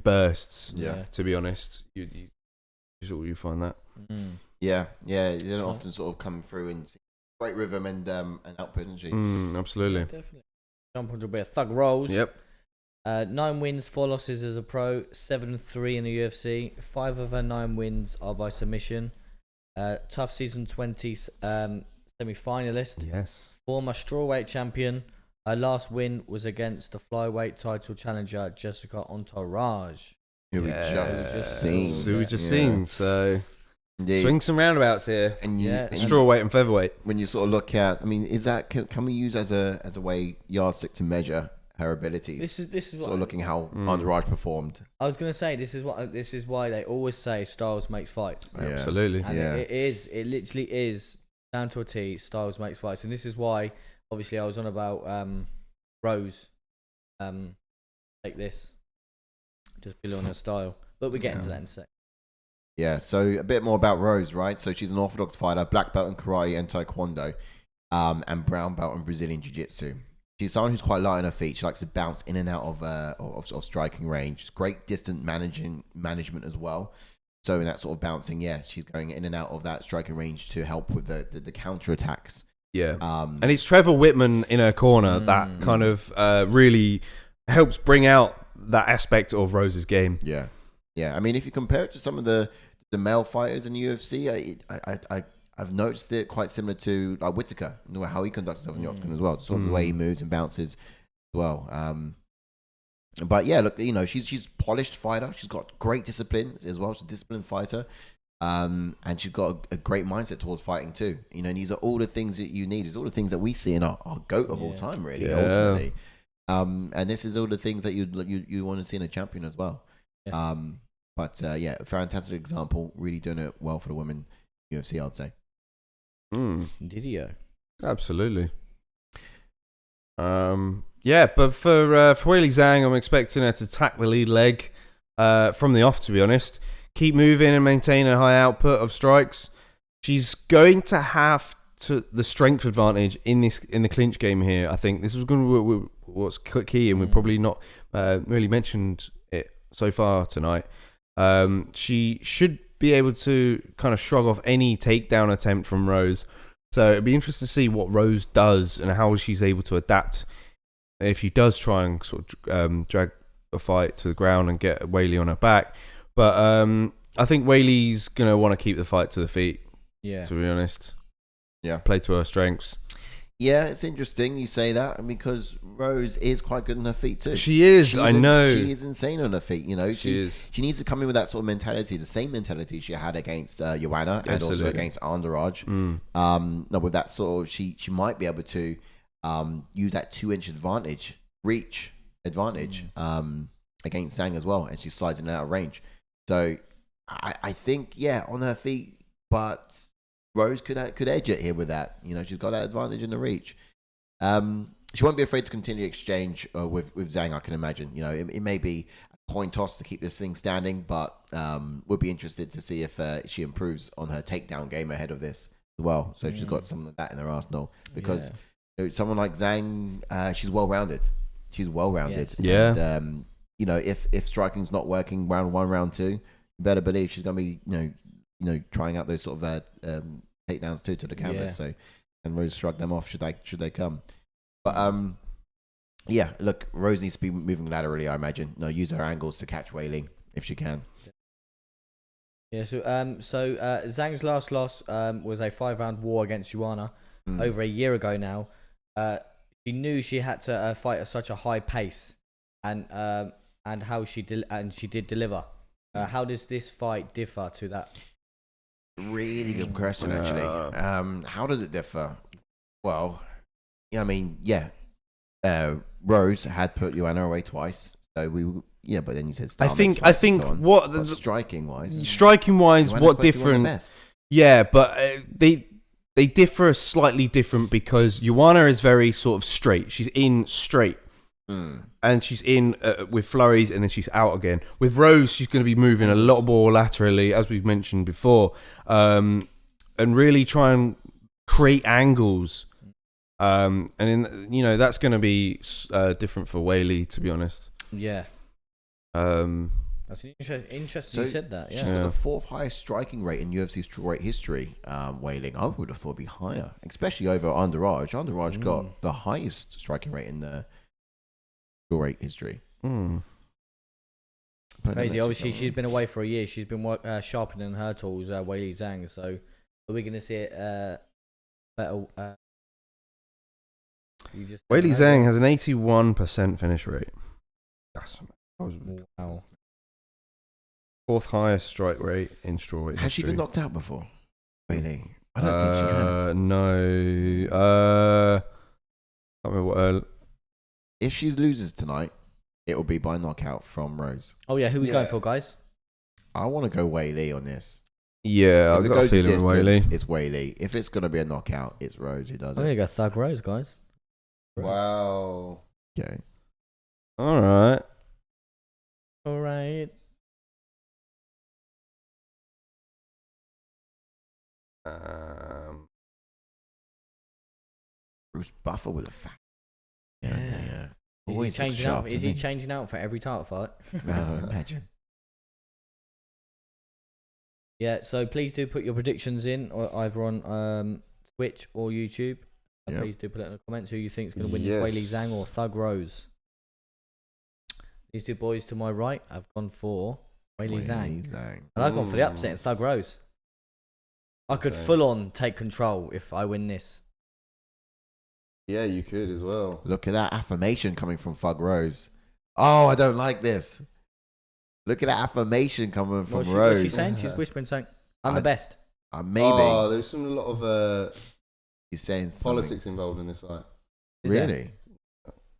bursts. Yeah. To be honest, you find that. Yeah. You don't often sort of come through and see great rhythm and output, isn't she? Absolutely. Yeah, definitely. Jump onto a bit of Thug Rose. Yep. 9 wins, 4 losses as a pro, 7-3 in the UFC. 5 of her 9 wins are by submission. Tough Season 20 semi-finalist. Yes. Former strawweight champion. Her last win was against the flyweight title challenger Jéssica Entourage. Who we just seen. Who we just seen. So Indeed. swing some roundabouts here. And Strawweight and featherweight. when you sort of look at, is that can we use as a way yardstick to measure her abilities? This is what sort of looking how Andrade performed. I was going to say. This is why they always say styles makes fights. Yeah. Absolutely. And it literally is down to a T. Styles makes fights, and this is why. Obviously, I was on about Rose. Like this, just below her style, but we get into that in a sec. Yeah, so a bit more about Rose, right? So she's an orthodox fighter, black belt in karate and taekwondo, and brown belt in Brazilian jiu-jitsu. She's someone who's quite light on her feet. She likes to bounce in and out of striking range. She's great distant management as well. So in that sort of bouncing, she's going in and out of that striking range to help with the counter attacks. Yeah. And it's Trevor Whitman in her corner that kind of really helps bring out that aspect of Rose's game. Yeah. I mean, if you compare it to some of the male fighters in the UFC, I've noticed it quite similar to like Whittaker, how he conducts himself in the octagon as well, sort of the way he moves and bounces as well. But yeah, look, she's polished fighter. She's got great discipline as well. She's a disciplined fighter. And she's got a great mindset towards fighting too. And these are all the things that you need. It's all the things that we see in our GOAT of all time, really, ultimately. And this is all the things that you want to see in a champion as well. Yes. But a fantastic example. Really doing it well for the women UFC, I'd say. Didio. Absolutely. But for Weili Zhang, I'm expecting her to attack the lead leg from the off, to be honest. Keep moving and maintain a high output of strikes. She's going to have the strength advantage in the clinch game here. I think this was going to be what's key, and we probably not really mentioned it so far tonight. She should be able to kind of shrug off any takedown attempt from Rose. So it'd be interesting to see what Rose does and how she's able to adapt if she does try and sort of drag a fight to the ground and get Weili on her back. But I think Weili's going to want to keep the fight to the feet, to be honest. Yeah. Play to her strengths. Yeah, it's interesting you say that because Rose is quite good on her feet too. She is, I know. She is insane on her feet, you know. She is. She needs to come in with that sort of mentality, the same mentality she had against Joanna and also against Andrade. With that sort of, she might be able to use that 2-inch reach advantage against Zhang as well, and she slides in and out of range. So I think, on her feet, but Rose could edge it here with that. You know, she's got that advantage in the reach. She won't be afraid to continue exchange with Zhang, I can imagine. You know, it may be a coin toss to keep this thing standing, but would be interested to see if she improves on her takedown game ahead of this as well. So she's got something like that in her arsenal. Because you know, someone like Zhang, she's well-rounded. She's well-rounded. Yes. Yeah. And, you know, if striking's not working round 1, round 2, you better believe she's going to be, you know, trying out those sort of takedowns too to the canvas. So, and Rose shrug them off should they come. But look, Rose needs to be moving laterally, I imagine. No, use her angles to catch Weili if she can. Yeah. So Zhang's last loss was a 5-round war against Joanna over a year ago now. She knew she had to fight at such a high pace, and how she did deliver. How does this fight differ to that? Really good question, actually. How does it differ? Well, I mean, Rose had put Joanna away twice, so but then you said I think what striking wise, what different? Yeah, but they differ slightly different because Joanna is very sort of straight. She's in straight. And she's in with flurries and then she's out again. With Rose, she's going to be moving a lot more laterally, as we've mentioned before, and really try and create angles. And that's going to be different for Weili, to be honest. Yeah. That's interesting. You said that. She's got the 4th highest striking rate in UFC strawweight history. Weili, I would have thought it'd be higher, especially over Andrade. Andrade got the highest striking rate in the strawweight history. Crazy. Obviously, she's been away for a year. She's been sharpening her tools, Weili Zhang. So, are we going to see it better? Weili Zhang has an 81% finish rate. That's wow. 4th highest strike rate in strawweight history. Has she been knocked out before, Weili? I don't think she has. No. I can't remember what. If she loses tonight, it will be by knockout from Rose. Oh yeah, who are we going for, guys? I want to go Weili on this. Yeah, I've got a feeling with Weili. It's Weili. If it's going to be a knockout, it's Rose who does it. I'm going to go Thug Rose, guys. Wow. Okay. All right. Bruce Buffer with a fat. Yeah. Is he changing out for every title fight? No, imagine. Yeah, so please do put your predictions in, or either on Twitch or YouTube. Please do put it in the comments who you think is going to win this, Weili Zhang or Thug Rose. These two boys to my right have gone for Weili Zhang. And I've gone for the upset in Thug Rose. I could full on take control if I win this. Yeah, you could as well. Look at that affirmation coming from Thug Rose. Oh, I don't like this. Look at that affirmation coming from Rose. What's she saying? She's whispering saying, I'm the best. Maybe. Oh, there's a lot of He's saying politics involved in this fight. Really?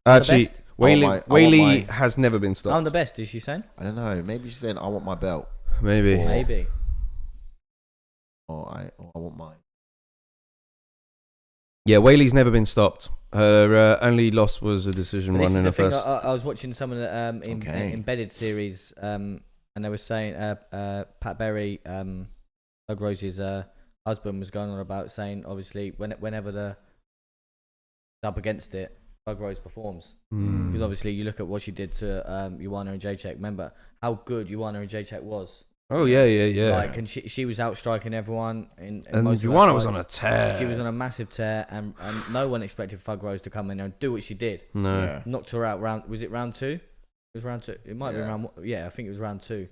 Actually, Weili has never been stopped. I'm the best, is she saying? I don't know. Maybe she's saying, I want my belt. Maybe. Or I want mine. Yeah, Weili's never been stopped. Her only loss was a decision one in the first. I was watching some of the embedded series, and they were saying Pat Berry, Thug Rose's husband, was going on about saying, obviously, whenever the up against it, Thug Rose performs. Because obviously you look at what she did to Joanna and Jacek. Remember how good Joanna and Jacek was. Oh yeah. Like, and she was outstriking everyone. And Joanna was on a tear. She was on a massive tear, and no one expected Thug Rose to come in there and do what she did. No. Yeah. Knocked her out round. Was it round 2? It was round 2. It might be round 1. Yeah, I think it was round 2.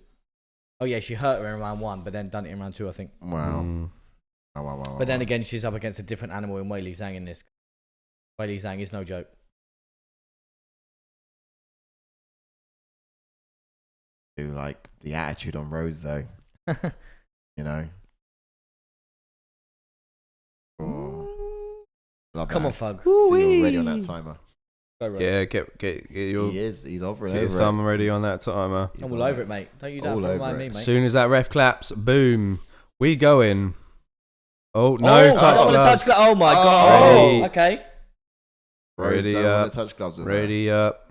Oh yeah, she hurt her in round 1, but then done it in round 2, I think. Wow. But then again, she's up against a different animal in Weili Zhang in this. Weili Zhang is no joke. Like the attitude on Rose though. You know. Oh. Love Come that. on, Thug. See you already on that timer. Go, Rose. Yeah, get your He's over and get your over thumb it. ready on that timer. I'm all over it, mate. Don't you All dare over mind it. me, mate. As soon as that ref claps, boom, we go in. Oh no, touch I want to gloves. touch Oh my god. Ready. Okay. Rose Ready don't wanna up. touch gloves with her. Ready up.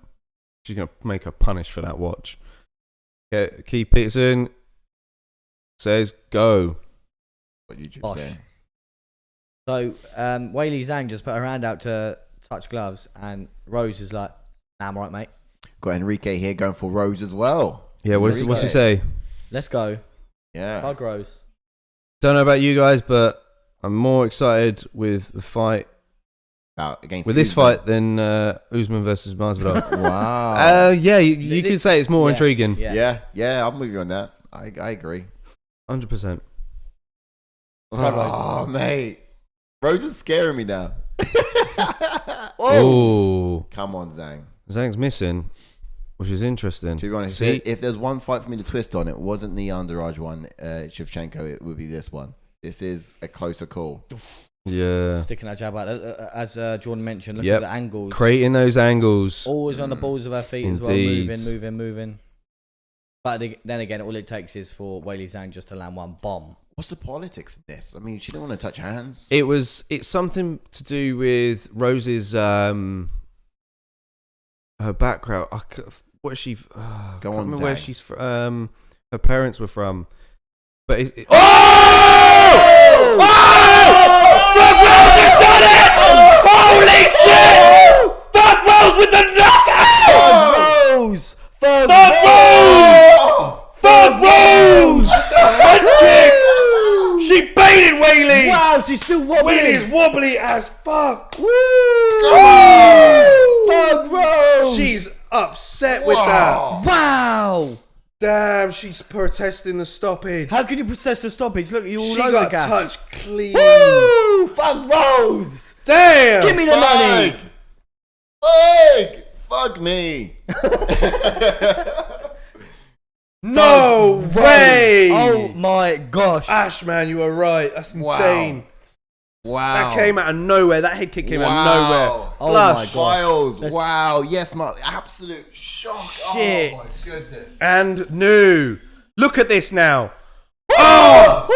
She's gonna make her punish for that watch. Okay, Keith Peterson says go. What YouTube Bosh. saying? So Weili Zhang just put her hand out to touch gloves, and Rose is like, "Nah, I'm right, mate. Got Enrique here going for Rose as well. Yeah, what's he say? Let's go." Yeah. Thug Rose. Don't know about you guys, but I'm more excited with the fight Against with this Usman. fight than Usman versus Masvidal. Wow. Yeah, you could say it's more intriguing. Yeah, I'm with you on that. I agree. 100%. Oh, mate. Rose is scaring me now. Oh, Come on, Zhang. Zhang's missing, which is interesting. To be honest, See? if there's one fight for me to twist on, it wasn't the Andrade one, Shevchenko. It would be this one. This is a closer call. Yeah, Sticking that jab out. As Jordan mentioned, look Yep. at the angles. creating those angles. Always on the balls of her feet Indeed. as well. Moving. But then again, all it takes is for Weili Zhang just to land one bomb. What's the politics of this? I mean, she didn't want to touch hands. It's something to do with Rose's her background. What is she? Go I on, can't remember where Zhang. she's from. Her parents were from. But Fuck Rose has done it! Holy shit! Fuck Rose with the knockout! Rose! Fuck Rose! Fuck Rose! Head kick! She baited Weili! Wow, she's still wobbling. Weili's wobbly as fuck! Come on! Thug Rose! She's upset with that. Wow! Damn, she's protesting the stoppage. How can you protest the stoppage? Look, you all She over got the gap. touched clean. Woo! Thug Rose! Damn! Give me the money! Fuck me! No way! Oh my gosh! Ash, man, you were right. That's insane. Wow. That came out of nowhere. That head kick came out of nowhere. Oh Flush. my God. Miles. Wow. Yes, my absolute shock. Shit. Oh my goodness. And new. Look at this now. Oh,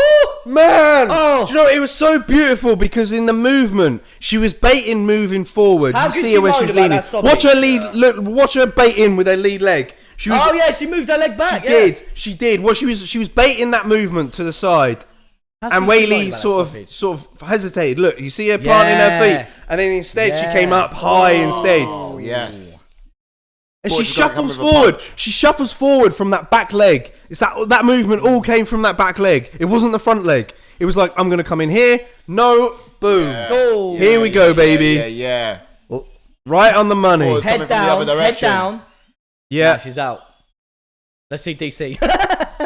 man. Oh. Do you know, it was so beautiful because in the movement, she was baiting moving forward. How You can see she her when moan she's about leaning. that stoppage? Watch her lead. Look, watch her bait in with her lead leg. She was, Oh yeah, she moved her leg back. She did. She did. Well, she was baiting that movement to the side. And Weili sort of hesitated. Look, you see her planting her feet, and then instead she came up high instead. Oh yes. And Thought she she was gonna come shuffles with a forward. punch. She shuffles forward from that back leg. It's that movement all came from that back leg. It wasn't the front leg. It was like, I'm gonna come in here. No, boom. Oh. Here we go, baby. Yeah. Right on the money. Forward. Head coming from the down. other Head direction. down. Yeah. Nah, she's out. Let's see DC.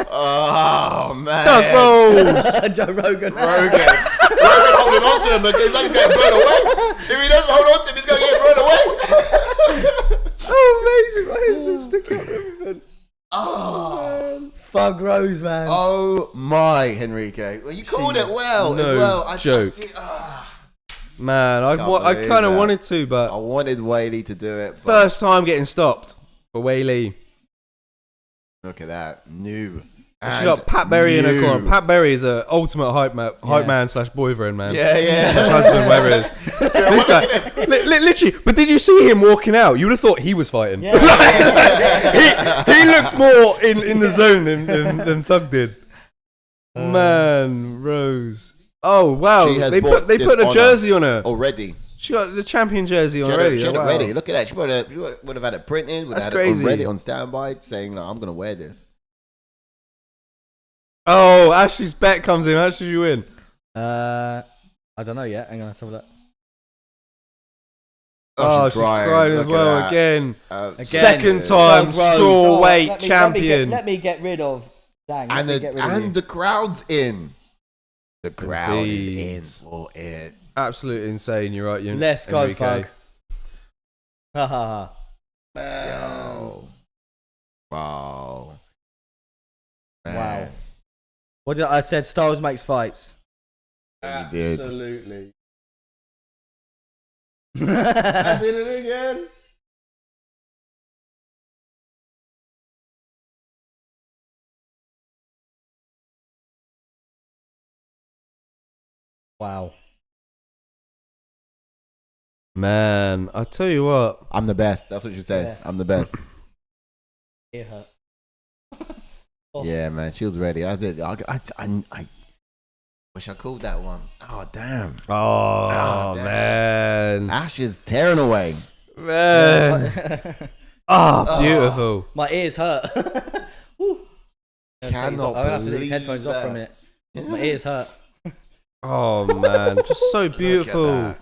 Oh man. Doug Rose. Joe Rogan. Rogan holding on to him because he's like he's getting blown away. If he doesn't hold on to him, he's going to get blown away. Oh, amazing. My hair's still sticking up everything. Oh. Thug Rose, man. Oh my, Henrique. Well, you called it well no as well. joke. Man, I believe kind of that. wanted to, I but wanted Weili to do it. But first time getting stopped for Weili. look at that. New. She got Pat Berry in her corner. Pat Berry is a ultimate hype man / boyfriend, man. Yeah. Husband, whatever it is. This guy, literally. But did you see him walking out? You would have thought he was fighting. Yeah. he looked more in the zone than Thug did. Man, Rose. Oh wow, She has they brought put a dishonor jersey on her. already. She got the champion jersey on already. She had it wow. ready. Look at that. She would have had it printed. Would have had crazy. it ready on standby, saying, "No, I'm going to wear this." Oh, Ashley's bet comes in. How much did you win? I don't know yet. Hang on, let's have a look. Oh, she's crying as well again. Again. Second time strawweight Let champion. Let me get rid of. Dang. And the crowd's in. The crowd is in for it. Absolutely insane. You're right. Let's go, Enrique. Fug. Ha ha ha. Yo. Wow. Wow. What did I said? Styles makes fights. You did. Absolutely. I did it again. Wow. Man, I tell you what. I'm the best. That's what you said. Yeah. I'm the best. It hurts. Yeah, man. She was ready. That's it. I wish I called that one. Oh, damn. Oh, damn. man. Ash is tearing away. Man. Oh, beautiful. My ears hurt. Woo. Cannot I'm gonna have to take these believe headphones off for a minute. My ears hurt. Oh, man. Just so Look at beautiful. that.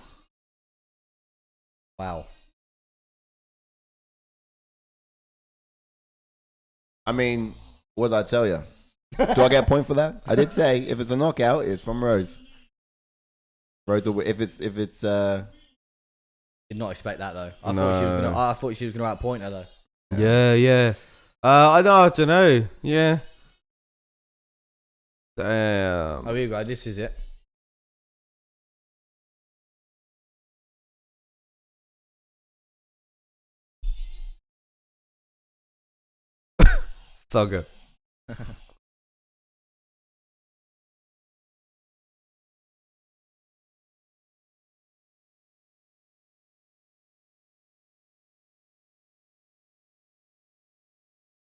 Wow. I mean, what did I tell you? Do I get a point for that? I did say if it's a knockout, it's from Rose. Rose, if it's did not expect that though. I thought she was gonna outpoint her though. Yeah. I don't know. Yeah. Damn. Oh, here you go. This is it. Thugger.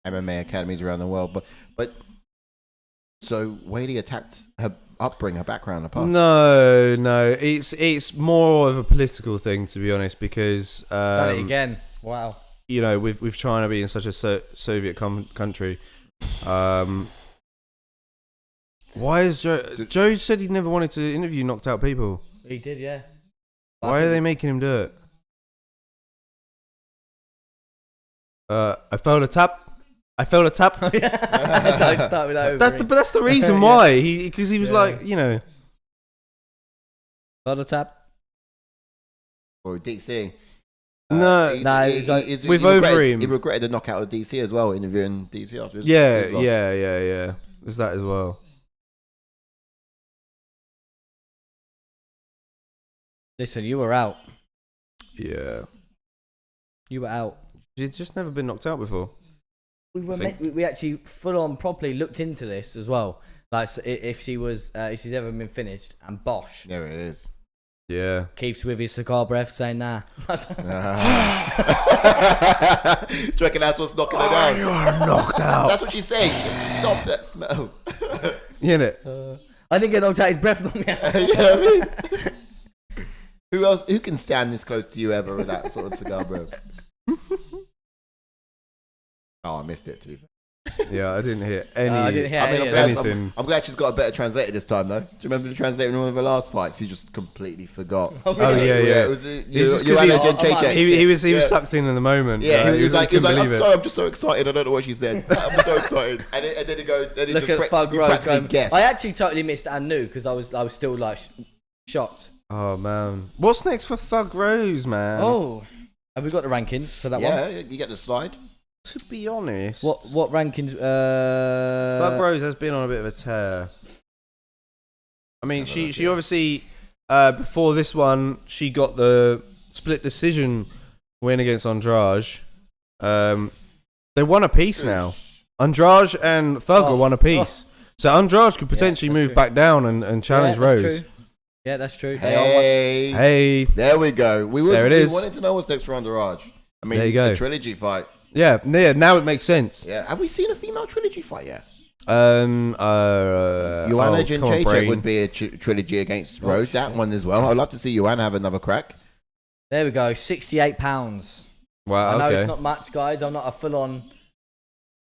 MMA academies around the world, but so Weili attacked her upbringing, her background, in the past. No, it's more of a political thing, to be honest, because Done it again. Wow. You know, with China being such a Soviet country, why is Joe said he never wanted to interview knocked out people? He did, yeah. Why are they making him do it? I failed a tap. Don't start with that. But that's the reason why. Because he was like, you know. Failed a tap. Or DC. No, with over him. He regretted the knockout of DC as well, interviewing DC after his loss. Yeah. There's that as well. Listen, you were out. Yeah. You were out. She's just never been knocked out before. We actually full on properly looked into this as well. Like if she's ever been finished, and Bosch. There it is. Yeah. Keeps with his cigar breath saying nah. Do you reckon that's what's knocking her down? You are knocked out. That's what she's saying. Stop that smell. I didn't get knocked out, his breath knocked me out. You know what I mean? Who can stand this close to you ever with that sort of cigar breath? Oh, I missed it, to be fair. Yeah, I didn't hear anything. I'm glad she's got a better translator this time, though. Do you remember the translator in one of her last fights? He just completely forgot. Oh, yeah. It was he was sucked in the moment. Yeah, he was like, I'm sorry, I'm just so excited. I don't know what she said. I'm so excited. And then he goes, look at Thug Rose going, I actually totally missed and knew because I was still like shocked. Oh, man. What's next for Thug Rose, man? Oh, have we got the rankings for that one? Yeah, you get the slide. To be honest, what rankings? Thug Rose has been on a bit of a tear. I mean, she obviously before this one she got the split decision win against Andrade. They won a piece now. Andrade and Thugger won a piece, so Andrade could potentially move back down and challenge Rose. True. Yeah, that's true. Hey, there we go. We wanted to know what's next for Andrade. I mean, there you go. The trilogy fight. Yeah, now it makes sense. Yeah, have we seen a female trilogy fight yet? Joanna Jędrzejczyk would be a trilogy against Rose. That one as well. I'd love to see Joanna have another crack. There we go. £68. Wow. I know Okay. it's not much, guys. I'm not a full-on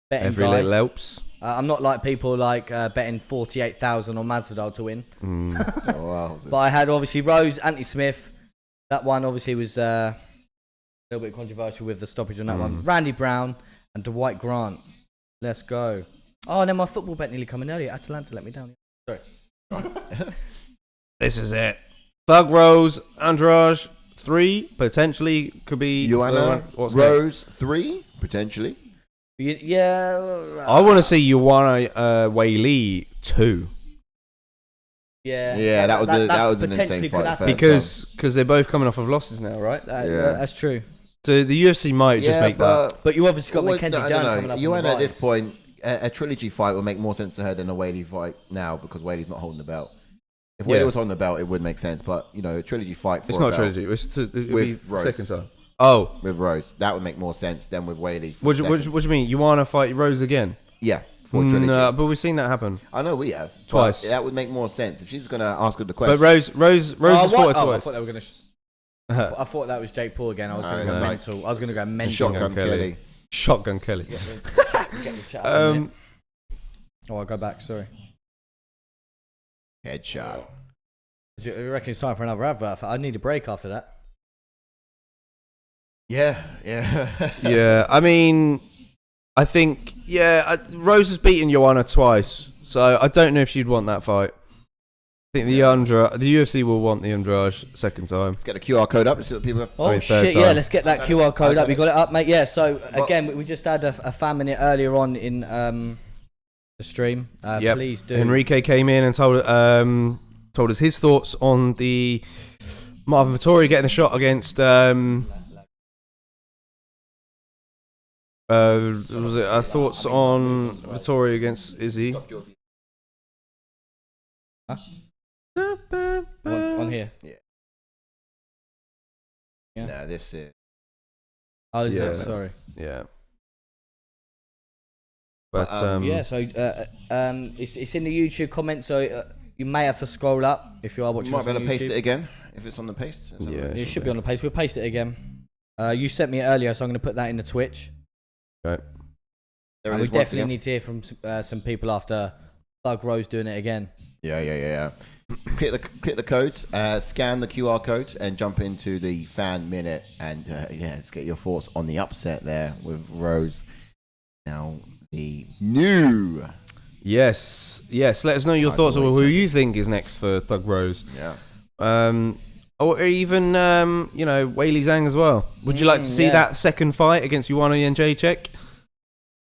betting Every guy. little helps. I'm not like people like betting 48,000 on Masvidal to win. Oh, wow. But I had obviously Rose, Anthony Smith. That one obviously was a little bit controversial with the stoppage on that one. Randy Brown and Dwight Grant. Let's go. Oh, and then my football bet nearly coming earlier. Atalanta let me down. Sorry. This is it. Thug Rose, Andrade 3 potentially could be. Joanna What's Rose 3 potentially. Yeah. I want to see Uriah Weili 2 Yeah. That was an potentially insane could fight. happen. because they're both coming off of losses now, right? That's true. So the UFC might just make that. But you obviously got Well, Mackenzie no, Dern no. coming up. Joanna on at the this rise. point, a trilogy fight will make more sense to her than a Weili fight now because Weili's not holding the belt. If Weili was holding the belt, it would make sense. But a trilogy fight. It's not a trilogy. It'll be With Rose. second time. Oh, with Rose, that would make more sense than with Weili. what do you mean? You want to fight Rose again? Yeah, for a trilogy. No, but we've seen that happen. I know we have Twice. but that would make more sense if she's going to ask her the question. But Rose has fought her I twice. thought they were going to. I thought that was Jake Paul again. I was going to go it's like mental. I was going to go mental. Shotgun Kelly. Shotgun Kelly. Get the chat out in a minute. I'll go back. Sorry. Headshot. Do you reckon it's time for another advert? I need a break after that. Yeah. Yeah, I mean, I think Rose has beaten Joanna twice, so I don't know if she'd want that fight. I think the UFC will want the Andrade second time. Let's get the QR code up and see what people have. Oh third shit! time. Yeah, let's get that QR code up. You got it up, mate? Yeah. So again, we just had a fan minute earlier on in the stream. Yep. Please do. Enrique came in and told us his thoughts on the Marvin Vettori getting the shot against. Was it our thoughts on Vettori against Izzy? Huh? On here. Yeah. No, this is. Oh, is Yeah. it? Sorry. Yeah. But Yeah. So it's in the YouTube comments. So you may have to scroll up if you are We watching. might us be on able to paste YouTube. it again if it's on the paste. Is that Yeah. right? It should be on the page. We'll paste it again. You sent me it earlier, so I'm going to put that in the Twitch. Okay. There And it we is once definitely again. need to hear from some people after Thug Rose doing it again. Yeah. Click the code, scan the QR code, and jump into the fan minute, and let's get your thoughts on the upset there with Rose. Now the new. Yes. Let us know your thoughts on who you think is next for Thug Rose. Yeah. Or even Weili Zhang as well. Would you like to see that second fight against Ioana and Jacek?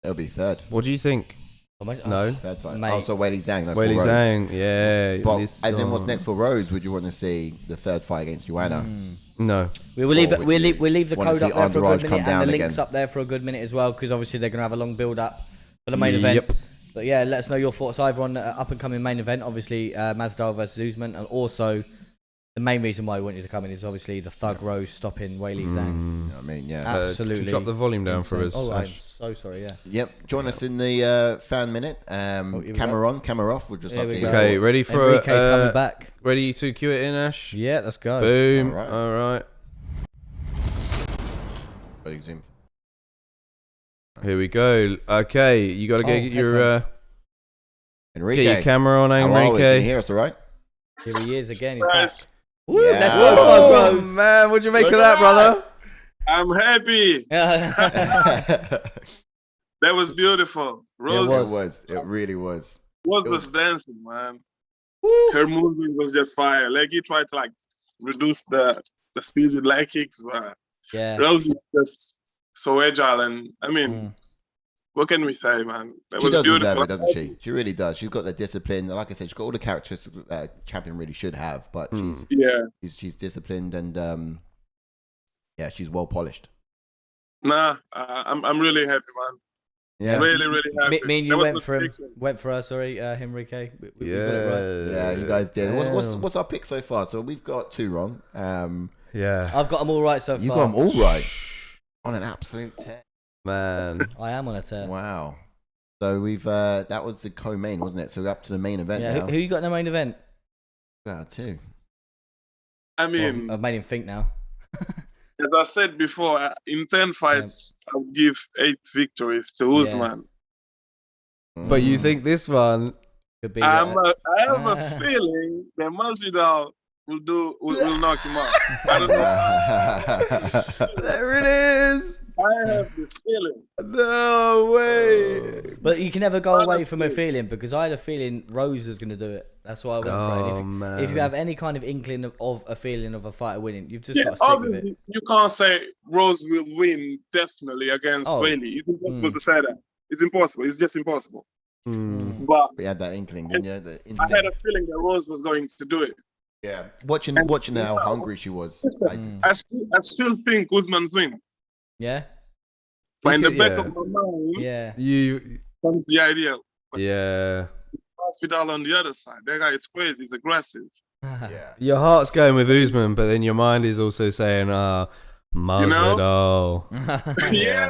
It'll be third. What do you think? No. Third fight. Mate. Oh, so Weili Zhang. No, Weili for Rose. Zhang, yeah. But as in, what's next for Rose? Would you want to see the third fight against Joanna? No. We'll leave Or it. would you We'll leave the wanna code see up there for a Andrade good come minute, and down the links again? up there for a good minute as well, because obviously they're going to have a long build up for the main event. Yep. But yeah, let us know your thoughts either on the up and coming main event, obviously Masvidal versus Usman, and also the main reason why we want you to come in is obviously the Thug Rose stopping Weili Zhang. You know what I mean, yeah. Absolutely. Drop the volume down for us. Oh, I'm Ash. so sorry. Yeah. Yep. Join us in the fan minute. here we Camera go. on, camera off. We'll just Here have to we hear go. Okay, yours. ready for Enrique's coming back. ready to cue it in, Ash? Yeah, let's go. Boom. Alright. All right. Big zoom. Here we go. Okay, you got to get your Enrique. get your camera on, How are we? Can you Enrique. hear us all right? Here he is again. He's Guys, back. Woo, Yeah. let's go, Thug Oh Rose. man, what'd you make Look of at that, brother? I'm happy. Yeah. That was beautiful. Rose It was. It really was. was dancing, man. Her movement was just fire. Like he tried to reduce the speed with leg kicks, but Yeah. Rose is just so agile, and I mean, what can we say, man? That She was does beautiful. deserve it, doesn't she? She really does. She's got the discipline. Like I said, she's got all the characteristics that a champion really should have. But Yeah. she's disciplined and she's well polished. Nah, I'm really happy, man. Yeah. Really, really happy. Me and you That was went for her. Sorry, Enrique. We got it right. Yeah, you guys did. Damn. What's our pick so far? So we've got 2 wrong. Yeah, I've got them all right so far. You got them all right on an absolute 10. man. I am on a tear. Wow. So we've that was the co-main, wasn't it? So we're up to the main event Yeah, now. who you got in the main event? Wow, 2. I mean, I've made him think now. As I said before, in 10 fights, I'll give 8 victories to Usman. But you think this one Could be. I have a feeling that Masvidal will knock him out. I don't know. there it is. I have this feeling. No way. But you can never go away from a feeling, because I had a feeling Rose was going to do it. That's why I went for it. Man. If you have any kind of inkling of a feeling of a fighter winning, you've just got to stick with it. You can't say Rose will win definitely against Weili. It's impossible to say that. It's impossible. It's just impossible. But we had that inkling, didn't you? I had a feeling that Rose was going to do it. Yeah. Watching how hungry she was. I still think Usman's win. Yeah. But in the back of my mind, comes the idea. Yeah. Masvidal on the other side. That guy is crazy. He's aggressive. Yeah. Your heart's going with Usman, but then your mind is also saying, Masvidal. Yeah.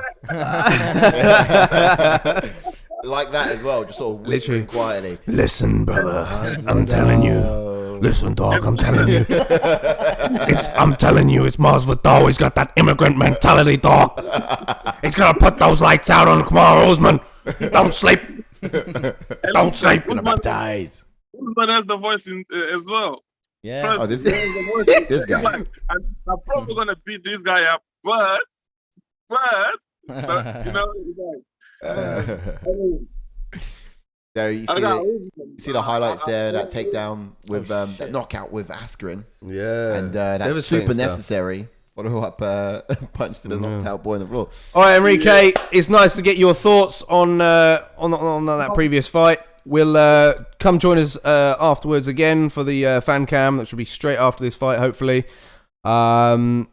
Like that as well, just sort of whispering quietly. Listen, brother, I'm telling you. Listen, dog, I'm telling you. I'm telling you, it's Masvidal. He's got that immigrant mentality, dog. He's gonna put those lights out on Kamaru Usman. Don't sleep. Don't sleep. Gonna baptize. Usman has the voice as well. Yeah. Oh, this guy. This guy. Like, I'm probably gonna beat this guy up, but so, you know, So you see the highlights there, that takedown with that knockout with Askren. Yeah. And that's super necessary. Follow up punch to the knocked out boy on the floor. All right, Enrique, it's nice to get your thoughts on that previous fight. We'll come join us afterwards again for the fan cam. That should be straight after this fight, hopefully. And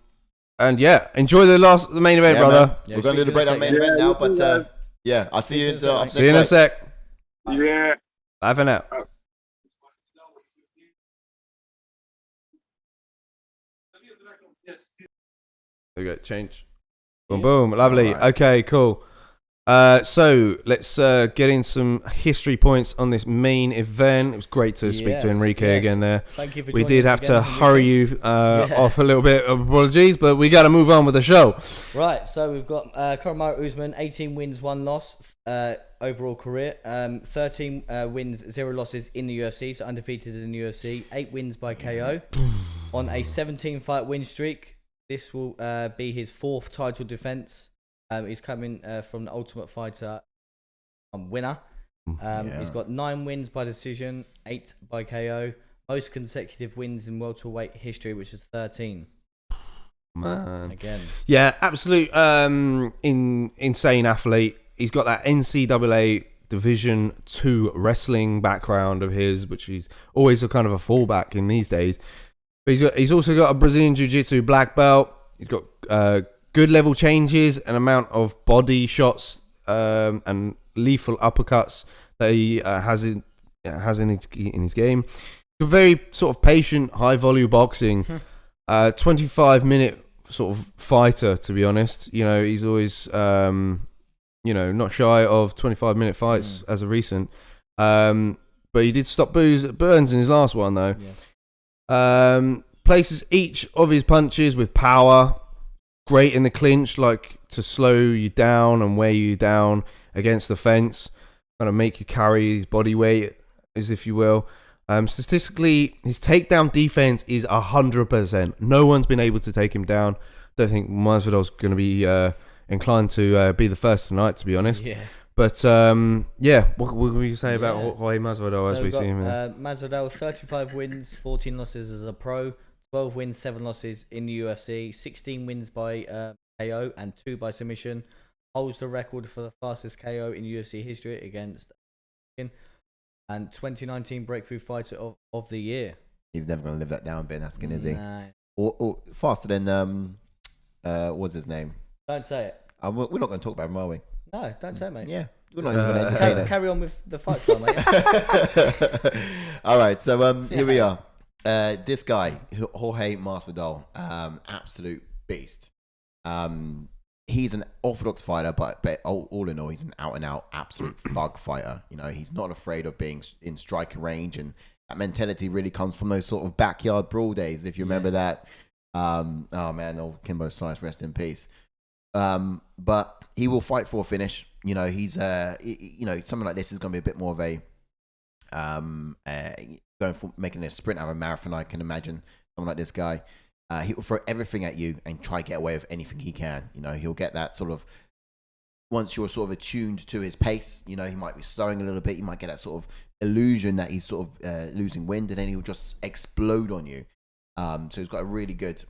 yeah, enjoy the main event, brother. We're going to do the breakdown main event now, but yeah, I'll see you in see you in a sec. Yeah. Bye for now. There we go, change. Boom, boom, lovely. Right. Okay, cool. So let's get in some history points on this main event. It was great to speak to Enrique again there. Thank you for we joining did us have again, to hurry you off a little bit. Apologies, but we got to move on with the show. Right, so we've got Kamaru Usman, 18 wins, 1 loss overall career. 13 wins, 0 losses in the UFC, so undefeated in the UFC. 8 wins by KO on a 17-fight win streak. This will be his 4th title defense. He's coming from the Ultimate Fighter winner. He's got 9 wins by decision, 8 by KO. Most consecutive wins in welterweight history, which is 13. Man. Again. Yeah, absolute insane athlete. He's got that NCAA Division 2 wrestling background of his, which he's always a kind of a fallback in these days. But he's also got a Brazilian Jiu-Jitsu black belt. He's got good level changes, an amount of body shots and lethal uppercuts that he has in his game. A very sort of patient, high volume boxing, 25-minute sort of fighter. To be honest, you know, he's always not shy of 25-minute fights as of recent. But he did stop Burns in his last one though. Yeah. Places each of his punches with power. Great in the clinch, like to slow you down and weigh you down against the fence, kind of make you carry his body weight, as if you will. Statistically, his takedown defense is 100%. No one's been able to take him down. Don't think Masvidal's going to be inclined to be the first tonight, to be honest. Yeah. But what will you say about Jorge Masvidal as we see him? Masvidal, 35 wins, 14 losses as a pro. 12 wins, 7 losses in the UFC, 16 wins by KO and 2 by submission. Holds the record for the fastest KO in UFC history against and 2019 Breakthrough Fighter of the Year. He's never going to live that down, Ben Askren, is he? No. Or faster than, what's his name? Don't say it. We're not going to talk about him, are we? No, don't say it, mate. Yeah. We're not even going to entertain it. Carry on with the fight style, mate. All right, so here we are. This guy, Jorge Masvidal, absolute beast. He's an orthodox fighter, but all in all, he's an out-and-out absolute thug fighter. You know, he's not afraid of being in striker range, and that mentality really comes from those sort of backyard brawl days, if you remember that. Oh man, old Kimbo Slice, rest in peace. But he will fight for a finish. You know, he's you know, something like this is going to be a bit more of a going for making a sprint out of a marathon. I can imagine someone like this guy. He will throw everything at you and try to get away with anything he can. You know, he'll get that sort of, once you're sort of attuned to his pace, you know, he might be slowing a little bit. You might get that sort of illusion that he's sort of losing wind, and then he'll just explode on you. So he's got a really good,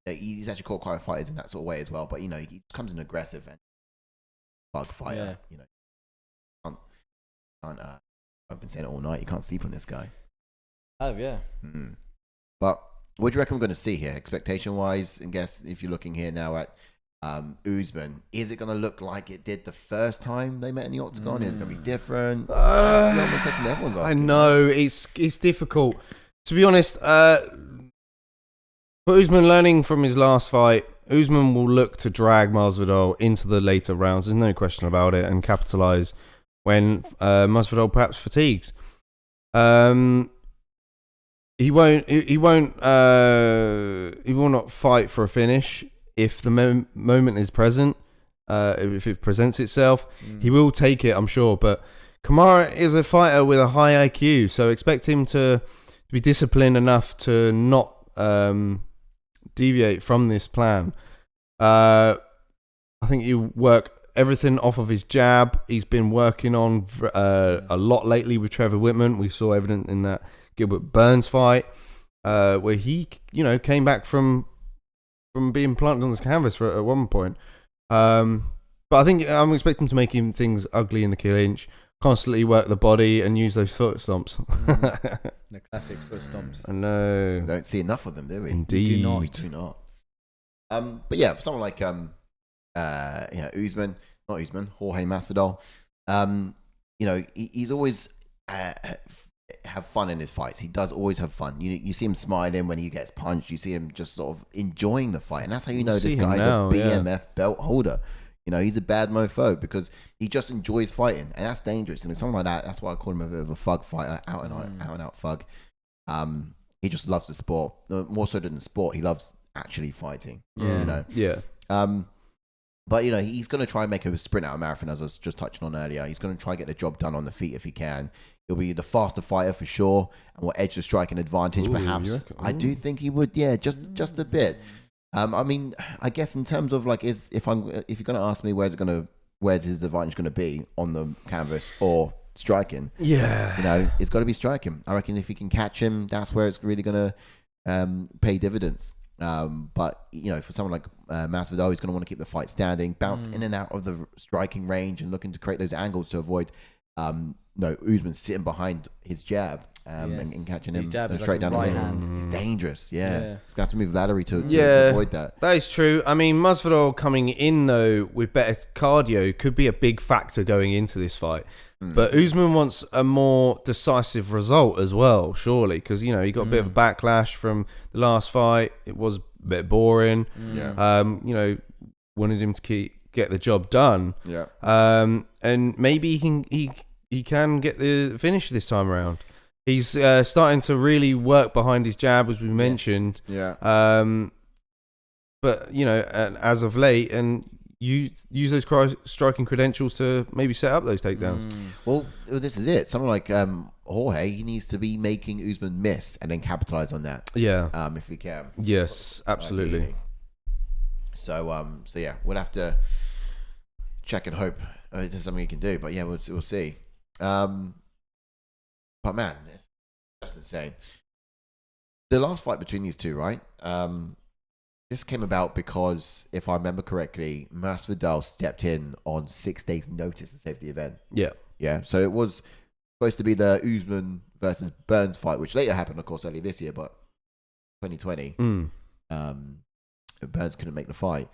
he's actually caught quite fighters in that sort of way as well. But, you know, he comes in aggressive and bug fighter. You know, I've been saying it all night. You can't sleep on this guy. Yeah. But what do you reckon we're going to see here, expectation-wise? And guess if you're looking here now at Usman, is it going to look like it did the first time they met in the octagon? Is it going to be different? That's the only question everyone's asking. I know it's difficult, to be honest. For Usman, learning from his last fight, Usman will look to drag Masvidal into the later rounds. There's no question about it, and capitalize when Masvidal perhaps fatigues. He will not fight for a finish if the moment is present. If it presents itself, he will take it, I'm sure. But Kamaru is a fighter with a high IQ, so expect him to be disciplined enough to not deviate from this plan. I think he'll work everything off of his jab. He's been working on a lot lately with Trevor Whitman. We saw evidence in that Gilbert Burns fight, where he, you know, came back from being planted on this canvas at one point. But I think I'm expecting to make him things ugly in the clinch, constantly work the body and use those foot stomps. The classic foot stomps. I know. We don't see enough of them, do we? Indeed. We do not. But yeah, for someone like Usman, not Usman, Jorge Masvidal, you know, he's always have fun in his fights. He does always have fun. You see him smiling when he gets punched. You see him just sort of enjoying the fight, and that's how you know this guy's a BMF belt holder. You know, he's a bad mofo because he just enjoys fighting, and that's dangerous. And something like that, that's why I call him a bit of a thug fighter, out and out thug. He just loves the sport more so than the sport. He loves actually fighting. You know. Yeah. But, you know, he's going to try and make a sprint out of marathon, as I was just touching on earlier. He's going to try and get the job done on the feet if he can. He'll be the faster fighter for sure, and will edge the striking advantage, perhaps. I do think he would, just a bit. I mean, I guess in terms of like, if you're going to ask me where's his advantage going to be, on the canvas or striking? Yeah, you know, it's got to be striking. I reckon if he can catch him, that's where it's really going to pay dividends. But you know, for someone like Masvidal, he's going to want to keep the fight standing, bounce in and out of the striking range, and looking to create those angles to avoid Usman sitting behind his jab and catching him straight down the middle. It's dangerous. He's going to have to move laterally to avoid that. That is true. I mean, Masvidal coming in though with better cardio could be a big factor going into this fight. But Usman wants a more decisive result as well, surely, because, you know, he got a bit of a backlash from the last fight. It was a bit boring. You know, wanted him to get the job done. And maybe he can get the finish this time around. He's starting to really work behind his jab, as we mentioned. But, you know, as of late, and you use those striking credentials to maybe set up those takedowns. Well, this is it. Someone like Jorge, he needs to be making Usman miss and then capitalize on that. If we can. Yes, absolutely. So yeah, we'll have to check and hope there's something he can do. But yeah, we'll see. But man, it's just insane. The last fight between these two, right? This came about because, if I remember correctly, Masvidal stepped in on 6 days' notice to save the event. Yeah. So it was supposed to be the Usman versus Burns fight, which later happened, of course, earlier this year, but 2020. Burns couldn't make the fight,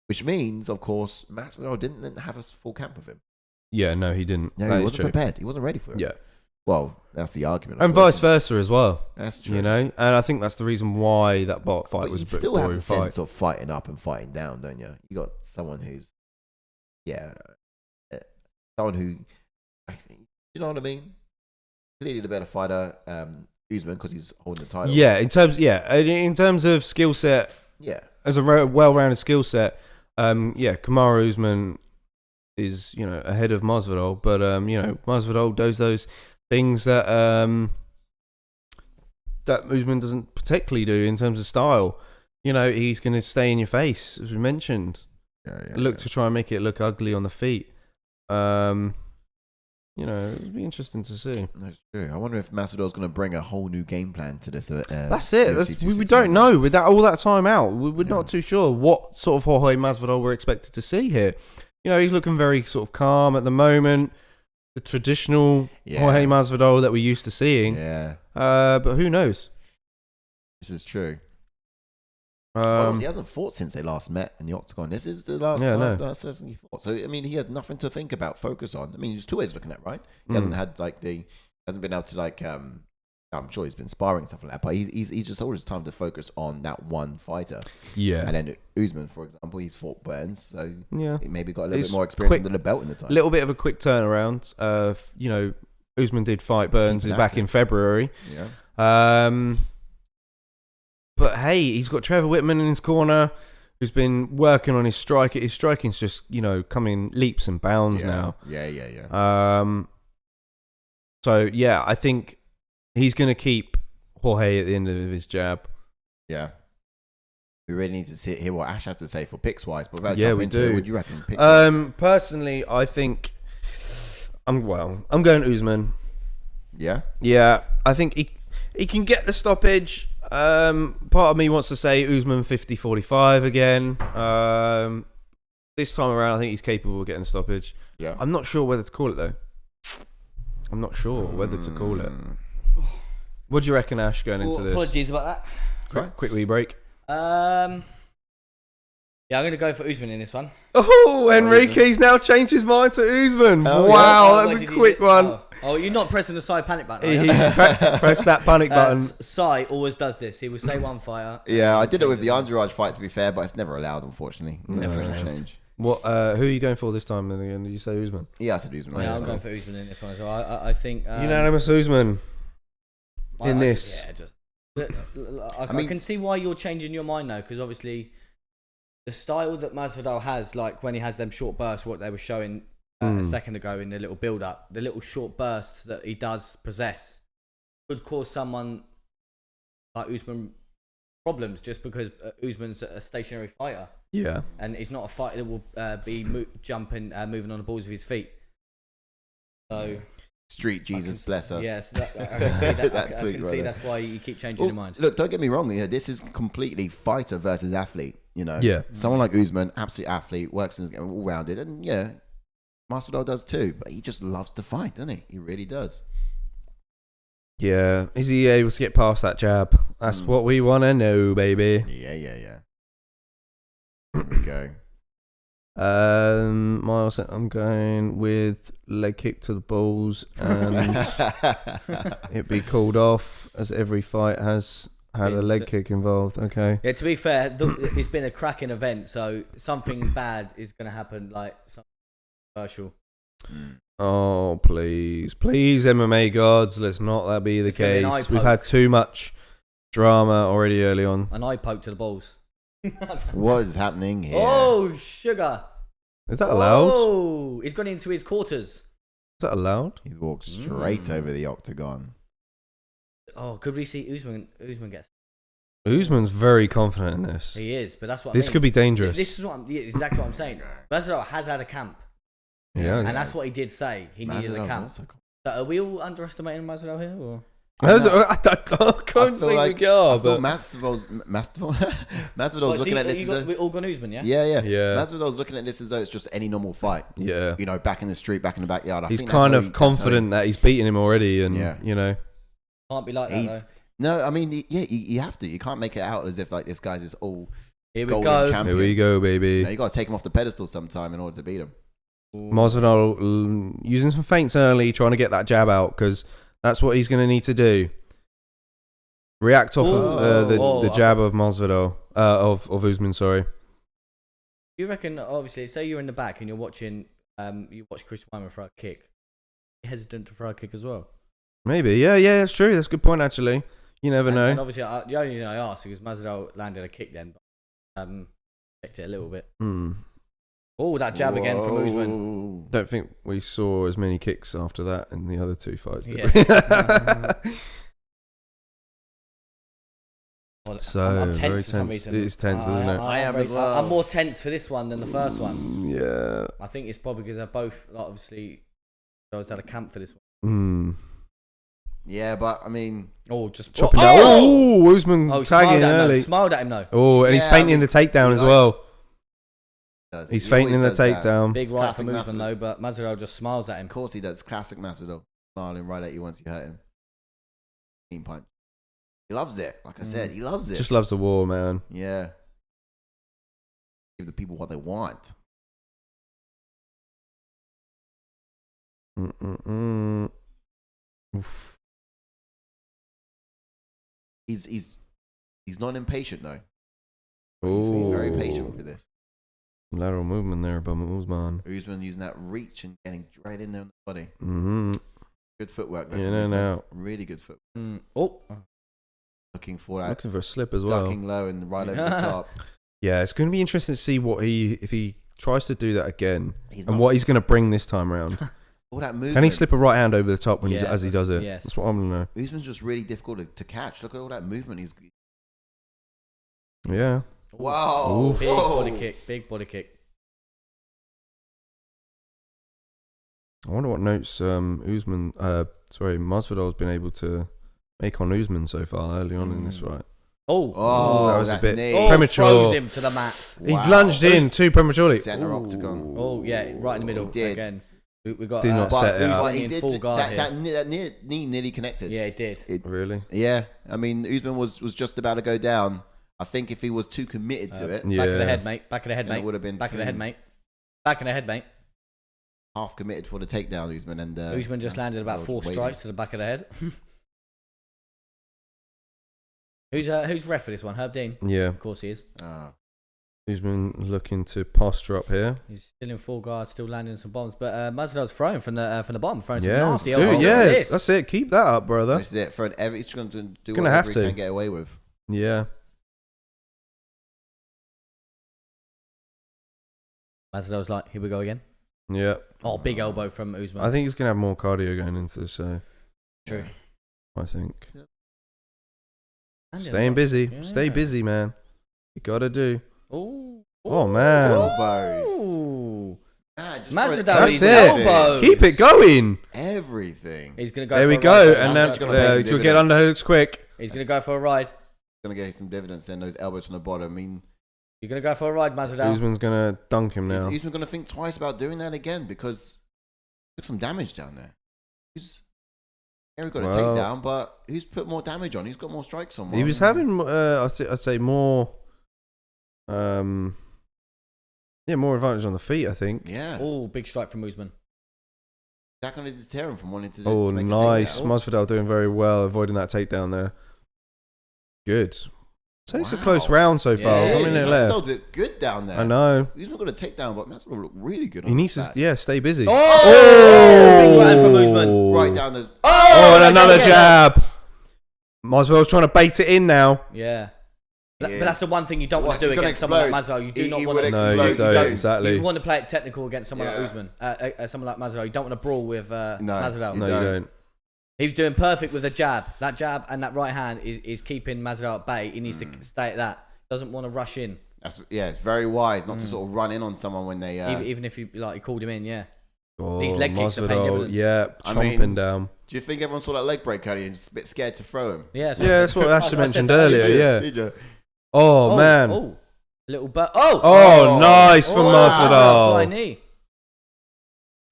which means, of course, Masvidal didn't have a full camp with him. Yeah, no, he didn't. No, he wasn't prepared. He wasn't ready for it. Yeah. Well, that's the argument. And vice versa as well. That's true. You know, and I think that's the reason why that fight was a bit boring. You still have the sense of fighting up and fighting down, don't you? You got someone who's, someone who, you know what I mean? Clearly the better fighter. Usman because he's holding the title. Yeah, in terms of skill set, Yeah. as a well-rounded skill set, Kamaru Usman is ahead of Masvidal, but Masvidal does those things that that Usman doesn't particularly do in terms of style. He's going to stay in your face, as we mentioned. To try and make it look ugly on the feet. It'd be interesting to see. That's true. I wonder if Masvidal's going to bring a whole new game plan to this. That's it. We don't know. With all that time out, we're not too sure what sort of Jorge Masvidal we're expected to see here. He's looking very sort of calm at the moment. The traditional Jorge Masvidal that we're used to seeing. Yeah. But who knows? This is true. He hasn't fought since they last met in the octagon. This is the last time he fought. So he has nothing to think about, focus on. He's 2 ways looking at, right? He hasn't had hasn't been able to I'm sure he's been sparring and stuff like that, but he's just all his time to focus on that one fighter. Yeah. And then Usman, for example, he's fought Burns, so he maybe got a little bit more experience under the belt in the time. A little bit of a quick turnaround. Usman did fight Burns back in February. Yeah. But hey, he's got Trevor Whitman in his corner, who's been working on his strike. His striking's just coming leaps and bounds now. Yeah. So I think he's going to keep Jorge at the end of his jab. Yeah. We really need to hear what Ash has to say for picks wise. But we do. What do you reckon? Picks-wise? Personally, I think I'm going Usman. Yeah. Yeah, I think he can get the stoppage. Part of me wants to say Usman 50-45 again. This time around, I think he's capable of getting a stoppage. Yeah. I'm not sure whether to call it though. What do you reckon, Ash, going into this? Apologies about that. Quick wee break. I'm going to go for Usman in this one. Oh, Enrique's now changed his mind to Usman. Wow, that's a quick one. Oh, you're not pressing the side panic button, are you? Press that panic button. Sai always does this. He will say one fighter. Yeah, I did it with the Andrade fight, to be fair, but it's never allowed, unfortunately. Never going to change. What? Who are you going for this time? Then again, did you say Usman? Yeah, I said Usman. Yeah, I'm going for Usman in this one as well. I think unanimous Usman in this. I can see why you're changing your mind now, because obviously the style that Masvidal has, like when he has them short bursts, what they were showing a second ago in the little build-up, the little short bursts that he does possess could cause someone like Usman problems, just because Usman's a stationary fighter. Yeah. And he's not a fighter that will be jumping, moving on the balls of his feet. So... Street Jesus, bless us. Yes, I can see that. I can see that's why you keep changing your mind. Look, don't get me wrong. This is completely fighter versus athlete. Yeah. Someone like Usman, absolute athlete, works in all rounded, and Masvidal does too. But he just loves to fight, doesn't he? He really does. Yeah. Is he able to get past that jab? That's what we want to know, baby. Yeah. Here we go. Miles, I'm going with leg kick to the balls, and it'd be called off, as every fight has had a leg kick involved. Okay. Yeah, to be fair, it's been a cracking event, so something bad is going to happen, like something controversial. Oh, please, MMA gods, let's not that be the case. We've had too much drama already early on. An eye poke to the balls. What is happening here? Oh, sugar. Is that allowed? Oh, he's gone into his quarters. Is that allowed? He's walked straight over the octagon. Oh, could we see Usman get... Usman's very confident in this. He is, but that's what this could be dangerous. This is exactly what I'm saying. Masvidal has had a camp. Yeah. And that's what he did say. He needed a camp. So are we all underestimating Masvidal here? Or? I can't think we are. But Masvidal's looking at this as we're all gone Usman, yeah? Yeah. Masvidal's looking at this as though it's just any normal fight. Yeah. Back in the street, back in the backyard. He's kind of confident that he's beaten him already, and can't be like that though. No, I mean, you have to. You can't make it out as if like this guy's this all golden champion. Here we go, baby. You got to take him off the pedestal sometime in order to beat him. Masvidal using some feints early, trying to get that jab out, because that's what he's going to need to do. React off of the jab of Masvidal, of Usman, sorry. You reckon, obviously, say you're in the back and you're watching, you watch Chris Weidman throw a kick. You're hesitant to throw a kick as well? Maybe. Yeah, that's true. That's a good point, actually. You never know. And obviously, the only reason I asked is because Masvidal landed a kick then, but checked it a little bit. Oh, that jab again from Usman. Don't think we saw as many kicks after that in the other 2 fights, did Yeah. we? Well, So, I'm very tense for some tense. reason. It is tense, isn't it? I am as well. I'm more tense for this one than the first one. Yeah. I think it's probably because they're both, like, obviously, I was at a camp for this one. Yeah, but I mean, Just chopping down. Oh, Usman tagging smiled at him, early. though. Smiled at him though. Oh, and he's fainting the takedown as well. He's fainting the takedown. Big right from Classic Usman though, but Masvidal just smiles at him. of course he does. Classic Masvidal, smiling right at you once you hurt him. Clean punch. He loves it. Like I said, he loves it. Just loves the war, man. Yeah. Give the people what they want. Oof. He's not impatient though. Oh, He's very patient for this. Lateral movement there by Usman. Usman using that reach and getting right in there on the body. Good footwork. In and out. Really good footwork. Looking for that. Looking for a slip as well. Ducking low and right over the top. Yeah, it's going to be interesting to see if he tries to do that again and Not what he's going to bring this time around. all that movement. Can he slip a right hand over the top when Yeah, as he does it? yes. That's what I'm going to know. Usman's just really difficult to catch. Look at all that movement. He's Yeah. wow. Big Whoa. body kick. Big body kick. I wonder what notes Masvidal's been able to make on Usman so far early on in this fight. Oh, that was a bit knee. premature. Throws him to the mat. He lunged in too prematurely. Center octagon. Oh yeah, right in the middle. He did. Again. We got Did not set it up. But he in did full guard that here. knee nearly connected. Yeah, it did. Really? Yeah, I mean, Usman was just about to go down. I think if he was too committed to it, Yeah. Back of the head, mate. Back of the head, then it mate. would have been Back of the head, clean. mate. Back of the head, mate. Half committed for the takedown, Usman, and Usman just landed about 4 waiting. strikes to the back of the head. Who's ref for this one? Herb Dean? Yeah. Of course he is. Usman looking to posture up here. He's still in full guard, still landing some bombs. But Masvidal's throwing from the bottom, throwing some Yeah, nasty dude, elbows. yeah, Look at this. that's it. Keep that up, brother. This is it. He's going to do Gonna whatever have he to. can get away with. Yeah. Masvidal's like, here we go again. Yeah. Oh, big elbow from Usman. I think he's gonna have more cardio going into this show. True. I think. And Staying busy. Yeah. Stay busy, man. You gotta do. Ooh. Oh man. Elbows. Ooh. Man, just Masvidal throw That's is it. elbows. Keep it going. everything. He's gonna go. There for we a go. ride. And That's then gonna pay some you'll get dividends. underhooks quick. He's gonna go for a ride. Going to get some dividends then, those elbows from the bottom. I mean, You're gonna go for a ride, Masvidal. Usman's gonna dunk him now. Usman going to think twice about doing that again because he took some damage down there. Eric got a Well- takedown, but who's put more damage on? Who's got more strikes on? He was having, I'd say more, more advantage on the feet. I think. Yeah. Oh, big strike from Usman. Is that going to deter him from wanting to? Oh, to make a nice. takedown? Masvidal doing very well, avoiding that takedown there. Good. So it's a Wow. close round so far. Yeah, 1 minute Masvidal left. did good down there. I know. He's not going to take down, but Masvidal looked really good. He on needs his to, back. yeah, stay busy. Oh! Big right from Usman. Right down the. Oh, and no, another no, no. jab. Masvidal's trying to bait it in now. Yeah. But Yes. that's the one thing you don't want What, to do he's gonna against someone like explode. Masvidal. You do He not would want to. No, you explode. don't. So- Exactly. You want to play it technical against someone like Yeah. Usman, someone like Masvidal. You don't want to brawl with Masvidal. No, you don't. He was doing perfect with the jab. That jab and that right hand is keeping Masvidal at bay. He needs to stay at that. Doesn't want to rush in, It's very wise not to sort of run in on someone when they. even if he called him in. Yeah. Oh, These leg kicks are paying Masvidal, dividends. yeah, I chomping mean- down. Do you think everyone saw that leg break earlier and just a bit scared to throw him? Yeah. Yeah, that's what I Ashley said mentioned that earlier. Yeah. Did you? Oh, man. Oh, little but. Oh, nice from wow. Fly Masvidal. knee.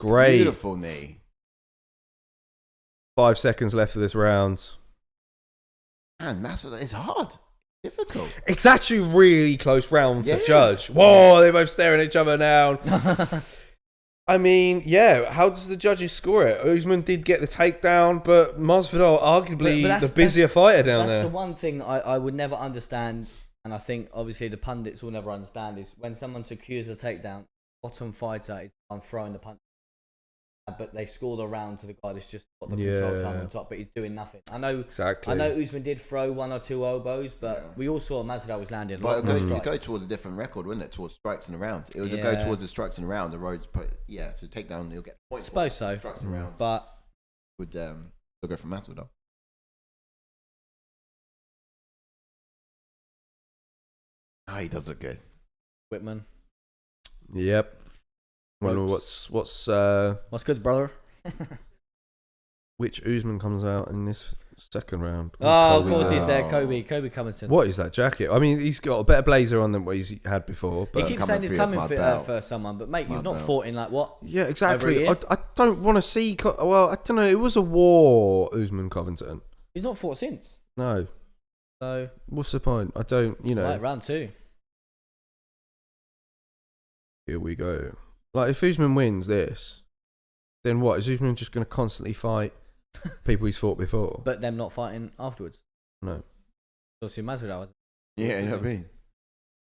Great. Beautiful knee. 5 seconds left of this round. Man, Masvidal is hard. Difficult. It's actually really close round to Yeah. judge. Whoa, they're both staring each other down. I mean, yeah, how does the judges score it? Usman did get the takedown, but Masvidal arguably But the busier fighter down That's there. the one thing I would never understand, and I think obviously the pundits will never understand, is when someone secures a takedown, bottom fighter is I'm throwing the punch. but they scored around to the guy that's just got the control time on top, but he's doing nothing. I know Usman did throw 1 or 2 elbows, but we all saw Masvidal was landing. But it would go towards a different record, wouldn't it? Towards strikes in a round. It would go towards the strikes in a round. The Rhodes, so takedown, he'll get points. Suppose so. Strikes in a round. But would still go for Masvidal. Oh, he does look good. Weidman. Yep. Wonder what's good, brother? which Usman comes out in this second round? Oh, of course he's there. Kobe Covington. What is that jacket? I mean, he's got a better blazer on than what he's had before. But he keeps saying he's coming for someone, but mate, you've not fought in like what? Yeah, exactly. I don't want to see. Well, I don't know. It was a war, Usman Covington. He's not fought since. No. So what's the point? I don't. Right, round 2. Here we go. Like, if Usman wins this, then what? Is Usman just going to constantly fight people he's fought before? But them not fighting afterwards? No. Obviously, Masvidal hasn't. Yeah, you know what I mean?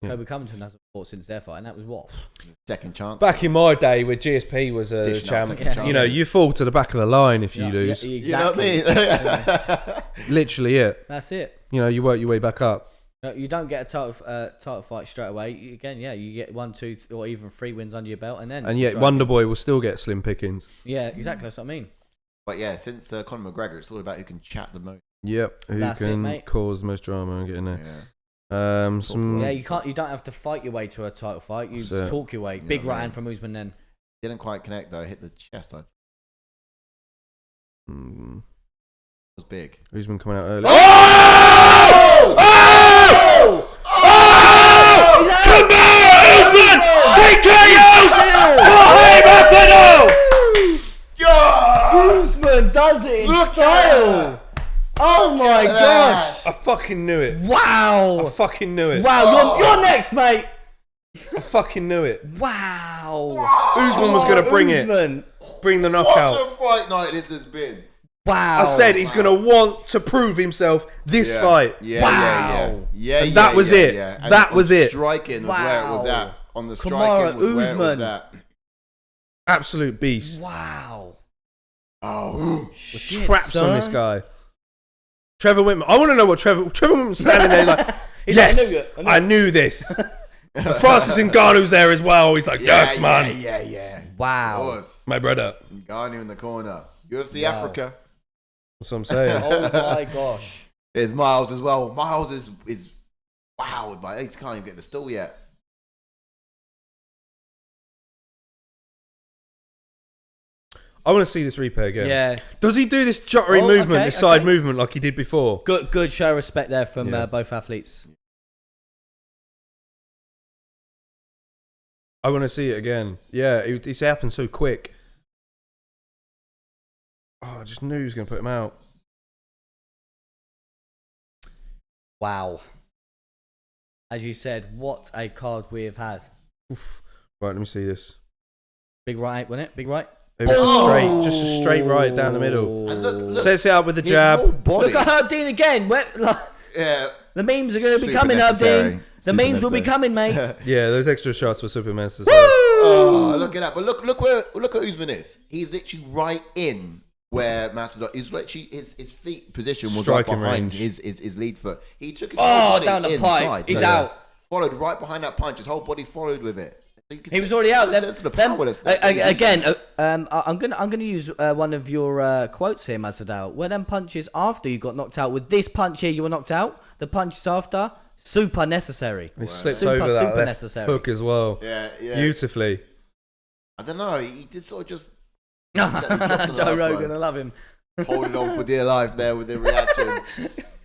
Kobe Covington hasn't fought since their fight, and that was what? Second chance. Back in my day, where GSP was a champ, you know, you fall to the back of the line if you lose. Yeah, exactly. You know what I mean? Literally it. That's it. You know, you work your way back up. No, you don't get a title fight straight away. You get 1, 2, or even 3 wins under your belt, and then. And yet, Wonder Boy will still get slim pickings. Yeah, exactly. That's what I mean. But yeah, since Conor McGregor, it's all about who can chat the most. Yep, who can cause the most drama and get in there. Yeah. You don't have to fight your way to a title fight. You talk your way. Big right hand from Usman then. Didn't quite connect though. Hit the chest. It was big. Usman coming out early. Oh! Oh! Oh! Come on, Usman! Take KO! Usman does it in style. Oh my gosh! I fucking knew it. Wow! I fucking knew it. Wow, you're next, mate. I fucking knew it. Wow! Usman was going to bring it. Bring the knockout. What a fight night this has been. Wow. I said he's going to want to prove himself this fight. Yeah. And that was it. And that was it. Striking was where it was at. On the striking was where it was at. Absolute beast. Wow. Oh. Shit, traps on this guy. Trevor Whitman. I want to know what Trevor Whitman's standing there like, yes, I knew this. Francis Ngannou's there as well. He's like, yes, man. Yeah. Wow. My brother. Ngannou in the corner. UFC Africa. That's what I'm saying. Oh my gosh. There's Miles as well. Miles is wowed by. He can't even get the stool yet. I want to see this replay again. Yeah. Does he do this jottery movement, this side movement like he did before? Good show of respect there from both athletes. I want to see it again. Yeah, it's happened so quick. Oh, I just knew he was going to put him out. Wow. As you said, what a card we have had. Oof. Right, let me see this. Big right, wasn't it? Big right? It was just a straight right down the middle. And look, sets it up with the jab. Look at Herb Dean again. Yeah. The memes are going to be coming, Herb Dean. The memes will be coming, mate. Yeah, those extra shots were super necessary. Oh, look at that! But look where Usman is. He's literally right in where Masvidal is. Literally his feet position was striking right behind range. his lead foot. He took his whole body down the inside. pipe. He's out. Followed right behind that punch. His whole body followed with it. He was already out. Again, I'm gonna use one of your quotes here, Masvidal. Were them punches after you got knocked out? With this punch here, you were knocked out. The punches after, super necessary. He slipped over that left necessary hook as well. Yeah. Beautifully. I don't know. He did sort of just. Joe Rogan, I love him. Holding on for dear life there with the reaction.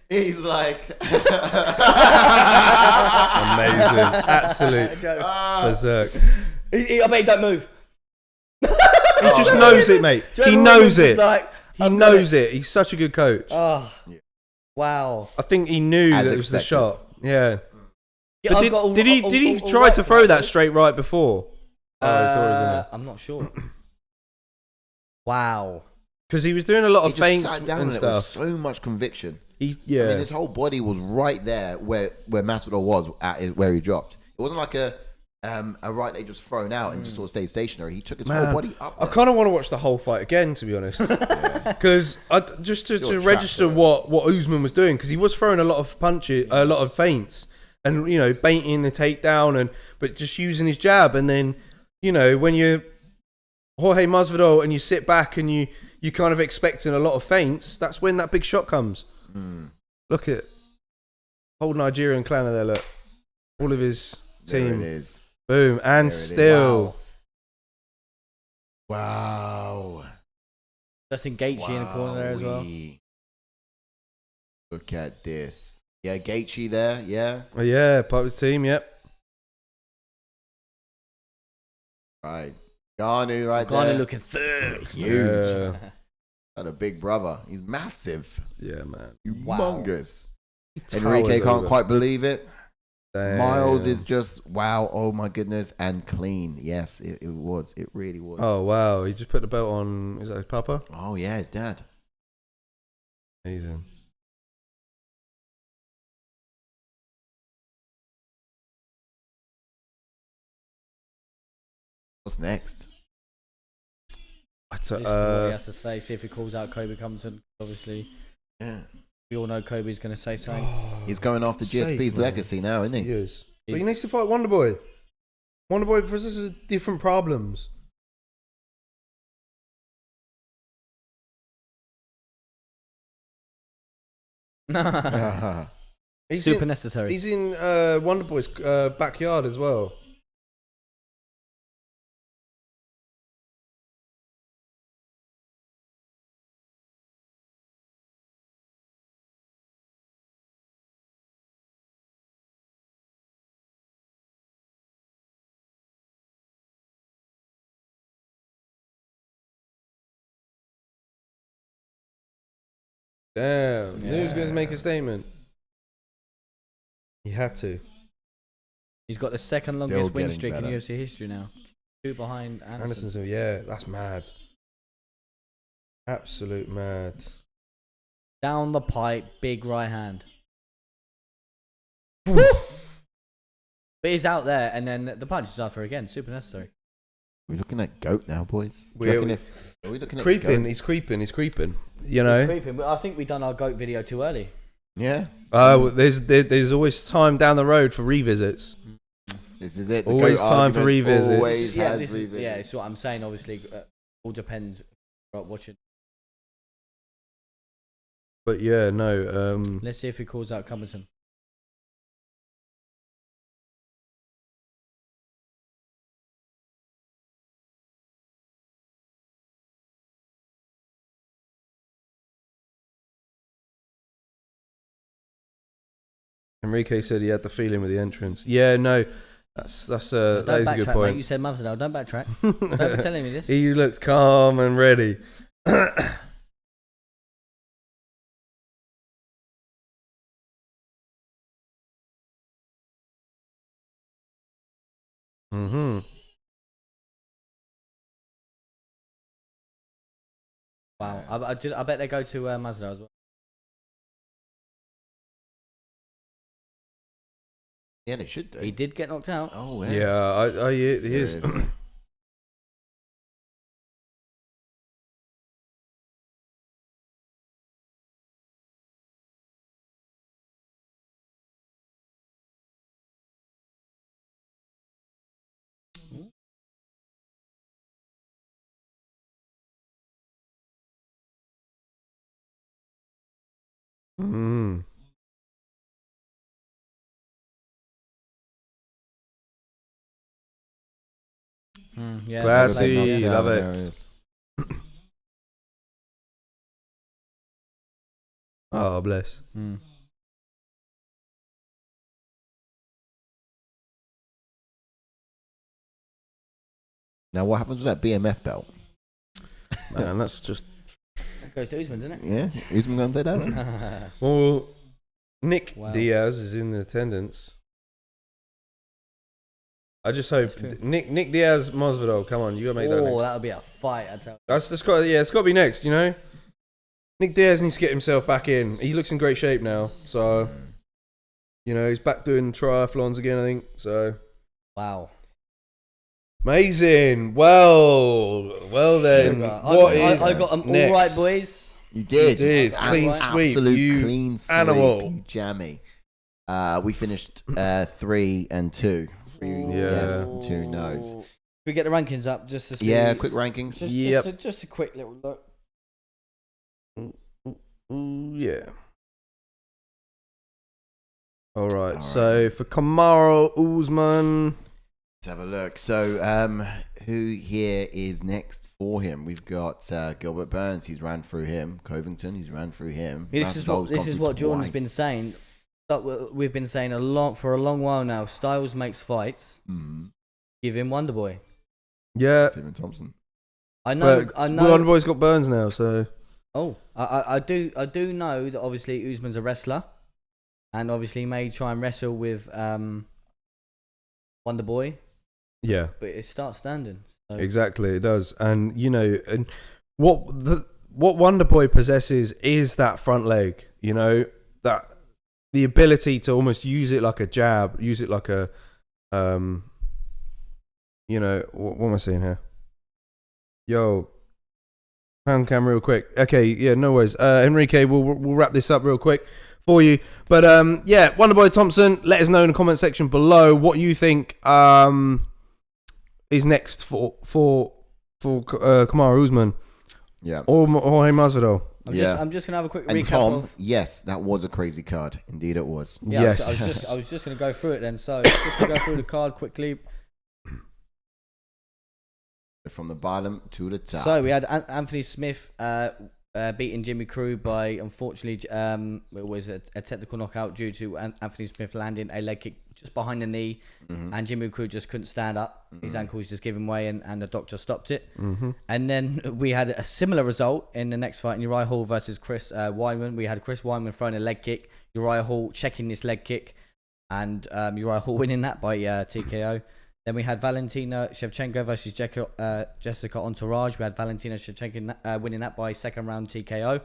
He's like amazing, absolute berserk. I bet he don't move. He just knows it, mate. He knows it. He knows it. He's such a good coach. Oh, wow! I think he knew that it was the shot. Yeah. But did he try right to throw that straight right before? I'm not sure. Wow. Because he was doing a lot of feints sat down and stuff. stuff. With so much conviction. I mean, his whole body was right there where Masvidal was at where he dropped. It wasn't like a a right leg just thrown out and just sort of stayed stationary. He took his whole Man, body up. I kind of want to watch the whole fight again, to be honest, because just to register what Usman was doing, because he was throwing a lot of punches, a lot of feints, and you know, baiting the takedown, but just using his jab, and then you know, when you're Jorge Masvidal and you sit back and you kind of expecting a lot of feints, that's when that big shot comes. Look at whole Nigerian clan there. Look, all of his team. There it is. Boom, and still. Wow. Justin Gaethje in the corner there as well. Look at this. Yeah, Gaethje there. Yeah. Oh, yeah, part of his team. Yep. Right. Garnu right there. Garnu looking third. Huge. And a big brother. He's massive. Yeah, man. Humongous. Wow. Enrique can't quite believe it. Damn. Miles is just wow, oh my goodness, and clean. Yes, it was. It really was. Oh wow, he just put the belt on. Is that his papa? Oh yeah, his dad. Amazing. What's next? Listen to what he has to say. See if he calls out Kobe Covington. Obviously, Yeah, we all know Kobe's going to say something. he's going after GSP's legacy now, isn't he? He is. But he needs to fight Wonderboy. Wonderboy possesses different problems. He's Super in, necessary. He's in Wonderboy's backyard as well. Damn. Knew he was going to make a statement. He had to. He's got the second Still longest win getting streak in better. UFC history now. 2 behind Anderson. Anderson, yeah, that's mad. Absolute mad. Down the pipe, big right hand. But he's out there, and then the punch is after again. Super necessary. We're looking at GOAT now, boys. Are we looking at creeping? GOAT? He's creeping. You know. He's creeping. But I think we done our GOAT video too early. Yeah. There's always time down the road for revisits. This is it. The Always GOAT time for argument revisits. Always Yeah, has this is, revisits. yeah, it's what I'm saying. Obviously, all depends. Watching. But yeah, no. Let's see if he calls out Covington. Enrique said he had the feeling with the entrance. Yeah, no, that is a good point. Mate. You said Masvidal. Don't backtrack. Don't be telling me this. He looked calm and ready. Wow. I bet they go to Masvidal as well. Yeah, they should do. He did get knocked out. Oh, Yeah, he is. Yeah, Classy, love it. Oh, bless. Now, what happens with that BMF belt? Man, that's just... That goes to Usman, doesn't it? Yeah, Usman going to take that one? Well, Nick Wow. Diaz is in attendance. I just hope Nick Diaz, Masvidal. Come on, you gotta make that next. that would be a fight. I tell. It's got to be next. You know, Nick Diaz needs to get himself back in. He looks in great shape now, so you know he's back doing triathlons again. I think so. Wow. Amazing. Well then. I got them all right, boys. You did. Clean sweep. Absolute clean sweep. Animal. You jammy. We finished 3 and 2. 3 yes and 2 no's. Can we get the rankings up just to see? Yeah, quick rankings. Just a quick little look. Yeah. All right. So for Kamaru Usman, let's have a look. So, who here is next for him? We've got Gilbert Burns. He's ran through him. Covington. He's ran through him. This is what Jordan's been saying. We've been saying for a long while now. Styles makes fights. Give him Wonderboy. Yeah. Stephen Thompson. I know. Wonderboy's got Burns now, so. Oh, I do know that obviously Usman's a wrestler, and obviously he may try and wrestle with Wonderboy. Yeah. But it starts standing. So. Exactly, it does, and and what Wonderboy possesses is that front leg. That the ability to almost use it like a jab, use it like a, what am I saying here? Yo. Pound cam real quick. Okay, yeah, no worries. Enrique, we'll wrap this up real quick for you. But yeah, Wonderboy Thompson, let us know in the comment section below what you think is next for Kamaru Usman. Yeah. Or Jorge Masvidal. I'm just gonna have a quick recap. Tom, yes, that was a crazy card. Indeed, it was. Yeah, yes. I was just gonna go through it then. So just gonna go through the card quickly. From the bottom to the top. So we had Anthony Smith beating Jimmy Crute by, unfortunately, it was a technical knockout due to Anthony Smith landing a leg kick just behind the knee, and Jimmy Crute just couldn't stand up. His ankle was just giving way, and the doctor stopped it. And then we had a similar result in the next fight in Uriah Hall versus Chris Weidman. We had Chris Weidman throwing a leg kick, Uriah Hall checking this leg kick, and Uriah Hall winning that by TKO. Then we had Valentina Shevchenko versus Jéssica Entourage. We had Valentina Shevchenko winning that by second round TKO.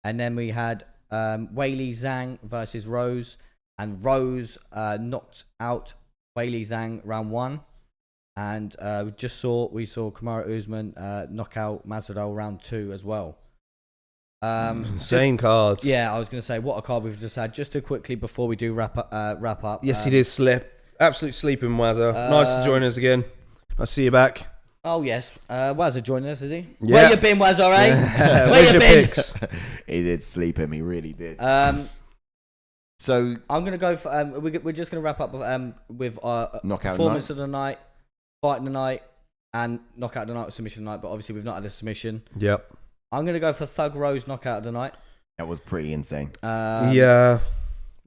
And then we had Weili Zhang versus Rose. And Rose knocked out Weili Zhang round 1. And we saw Kamaru Usman knock out Masvidal round 2 as well. Insane cards. Yeah, I was going to say, what a card we've just had. Just to quickly, before we do wrap up. Yes, he did slip. Absolute sleeping Wazza. Nice to join us again. I see you back. Oh yes, Wazza joining us, is he? Yeah. Where you been, Wazza? Eh? Where you been? Picks? He did sleep him. He really did. So I'm gonna go for. We're just gonna wrap up with knockout performance of the night, fight of the night, and knockout of the night, submission of the night. But obviously we've not had a submission. Yep. I'm gonna go for Thug Rose knockout of the night. That was pretty insane. Yeah,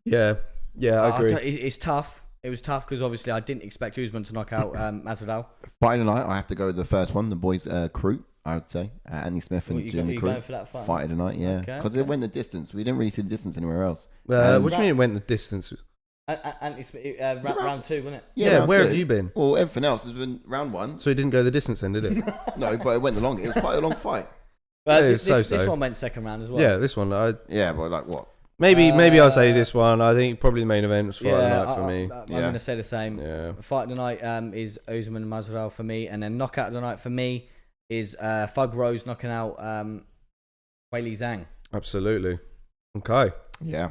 I agree. It's tough. It was tough because obviously I didn't expect Usman to knock out Masvidal. Fight of the night, I have to go with the first one. The boys, Crute, I would say. Andy Smith and Jimmy Crute. Going for that fight? Fight of the night, yeah. Because it went the distance. We didn't really see the distance anywhere else. What do you mean it went the distance? Round 2, wasn't it? Yeah, where have you been? Well, everything else has been round 1. So it didn't go the distance then, did it? No, but it went the long. It was quite a long fight. This one went second round as well. Yeah, this one. Yeah, but like what? Maybe I'll say this one. I think probably the main event was fight of the night for me. I'm going to say the same. Yeah. Fight of the night is Usman and Masvidal for me, and then knockout of the night for me is Thug Rose knocking out Weili Zhang. Absolutely. Okay. Yeah,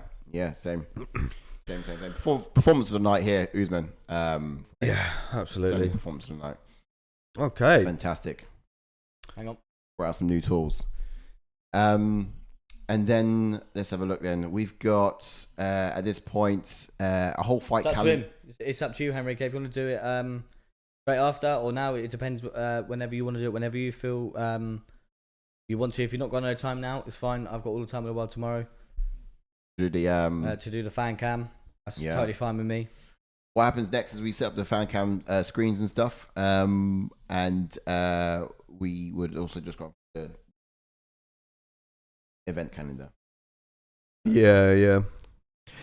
same. Same. Performance of the night here, Usman. Yeah, absolutely. Performance of the night. Okay. Fantastic. Hang on. Brought out some new tools. And then let's have a look. Then we've got at this point a whole fight. It's up to you, Henry. If you want to do it straight after or now, it depends. Whenever you want to do it, whenever you feel you want to. If you're not got no time now, it's fine. I've got all the time in the world tomorrow. To do the fan cam. That's totally fine with me. What happens next is we set up the fan cam screens and stuff, and we would also just go the event calendar. Yeah.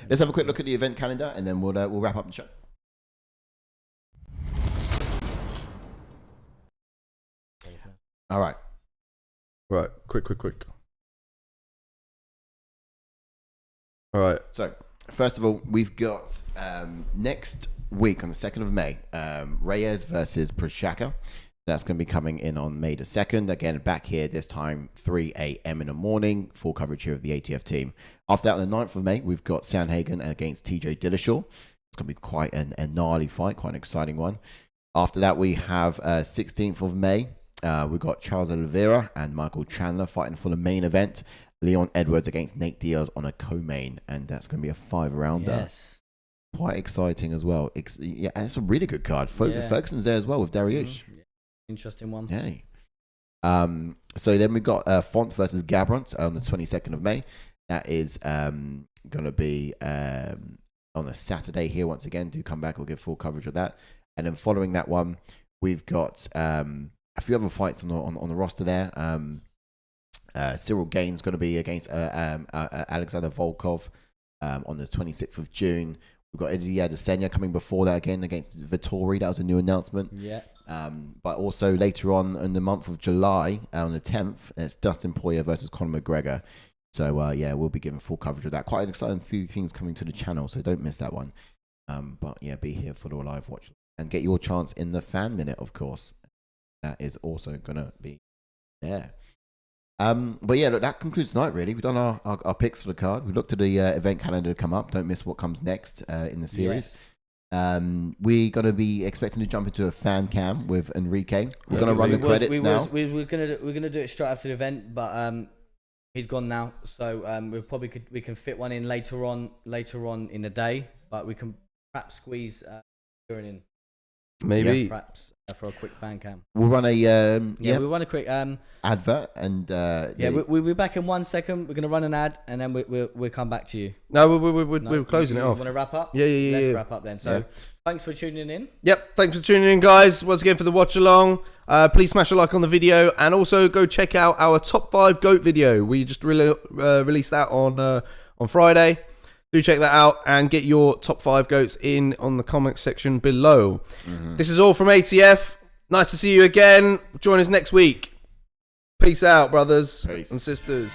Let's have a quick look at the event calendar, and then we'll wrap up the show. All right. Right. Quick. All right. So, first of all, we've got next week on the 2nd of May, Reyes versus Prochazka. That's going to be coming in on May the 2nd. Again, back here this time, 3 a.m. in the morning. Full coverage here of the ATF team. After that, on the 9th of May, we've got Sandhagen against TJ Dillashaw. It's going to be quite a gnarly fight, quite an exciting one. After that, we have 16th of May. We've got Charles Oliveira and Michael Chandler fighting for the main event. Leon Edwards against Nate Diaz on a co-main. And that's going to be a 5-rounder. Yes. Quite exciting as well. Yeah, it's a really good card. Ferguson's there as well with Dariush. Yeah. Interesting one. Yeah. So then we've got Font versus Gabront on the 22nd of May. That is going to be on a Saturday here once again. Do come back. We'll give full coverage of that. And then following that one, we've got a few other fights on the roster there. Cyril Gaines going to be against Alexander Volkov on the 26th of June. We've got Eddie Adesanya coming before that again against Vittori. That was a new announcement. Yeah. But also later on in the month of July, on the 10th, it's Dustin Poirier versus Conor McGregor. So, yeah, we'll be giving full coverage of that. Quite an exciting few things coming to the channel, so don't miss that one. But, yeah, be here for the live watch. And get your chance in the fan minute, of course. That is also going to be there. But yeah, look, that concludes tonight, really. We've done our picks for the card. We looked at the event calendar to come up. Don't miss what comes next in the series. Yes. We're going to be expecting to jump into a fan cam with Enrique. We're going to run the credits now. We're going to do it straight after the event, but he's gone now. So we can fit one in later on in the day, but we can perhaps squeeze Kieran in. Maybe perhaps for a quick fan cam. We'll run a we'll run a quick advert and we'll be back in 1 second. We're gonna run an ad and then we'll come back to you. No, we're closing it off. Want to wrap up? Yeah. Let's wrap up then. So thanks for tuning in. Yep, thanks for tuning in, guys. Once again for the watch along. Please smash a like on the video and also go check out our top 5 GOAT video. We just released that on Friday. Do check that out and get your top 5 GOATs in on the comments section below. Mm-hmm. This is all from ATF. Nice to see you again. Join us next week. Peace out, brothers and sisters.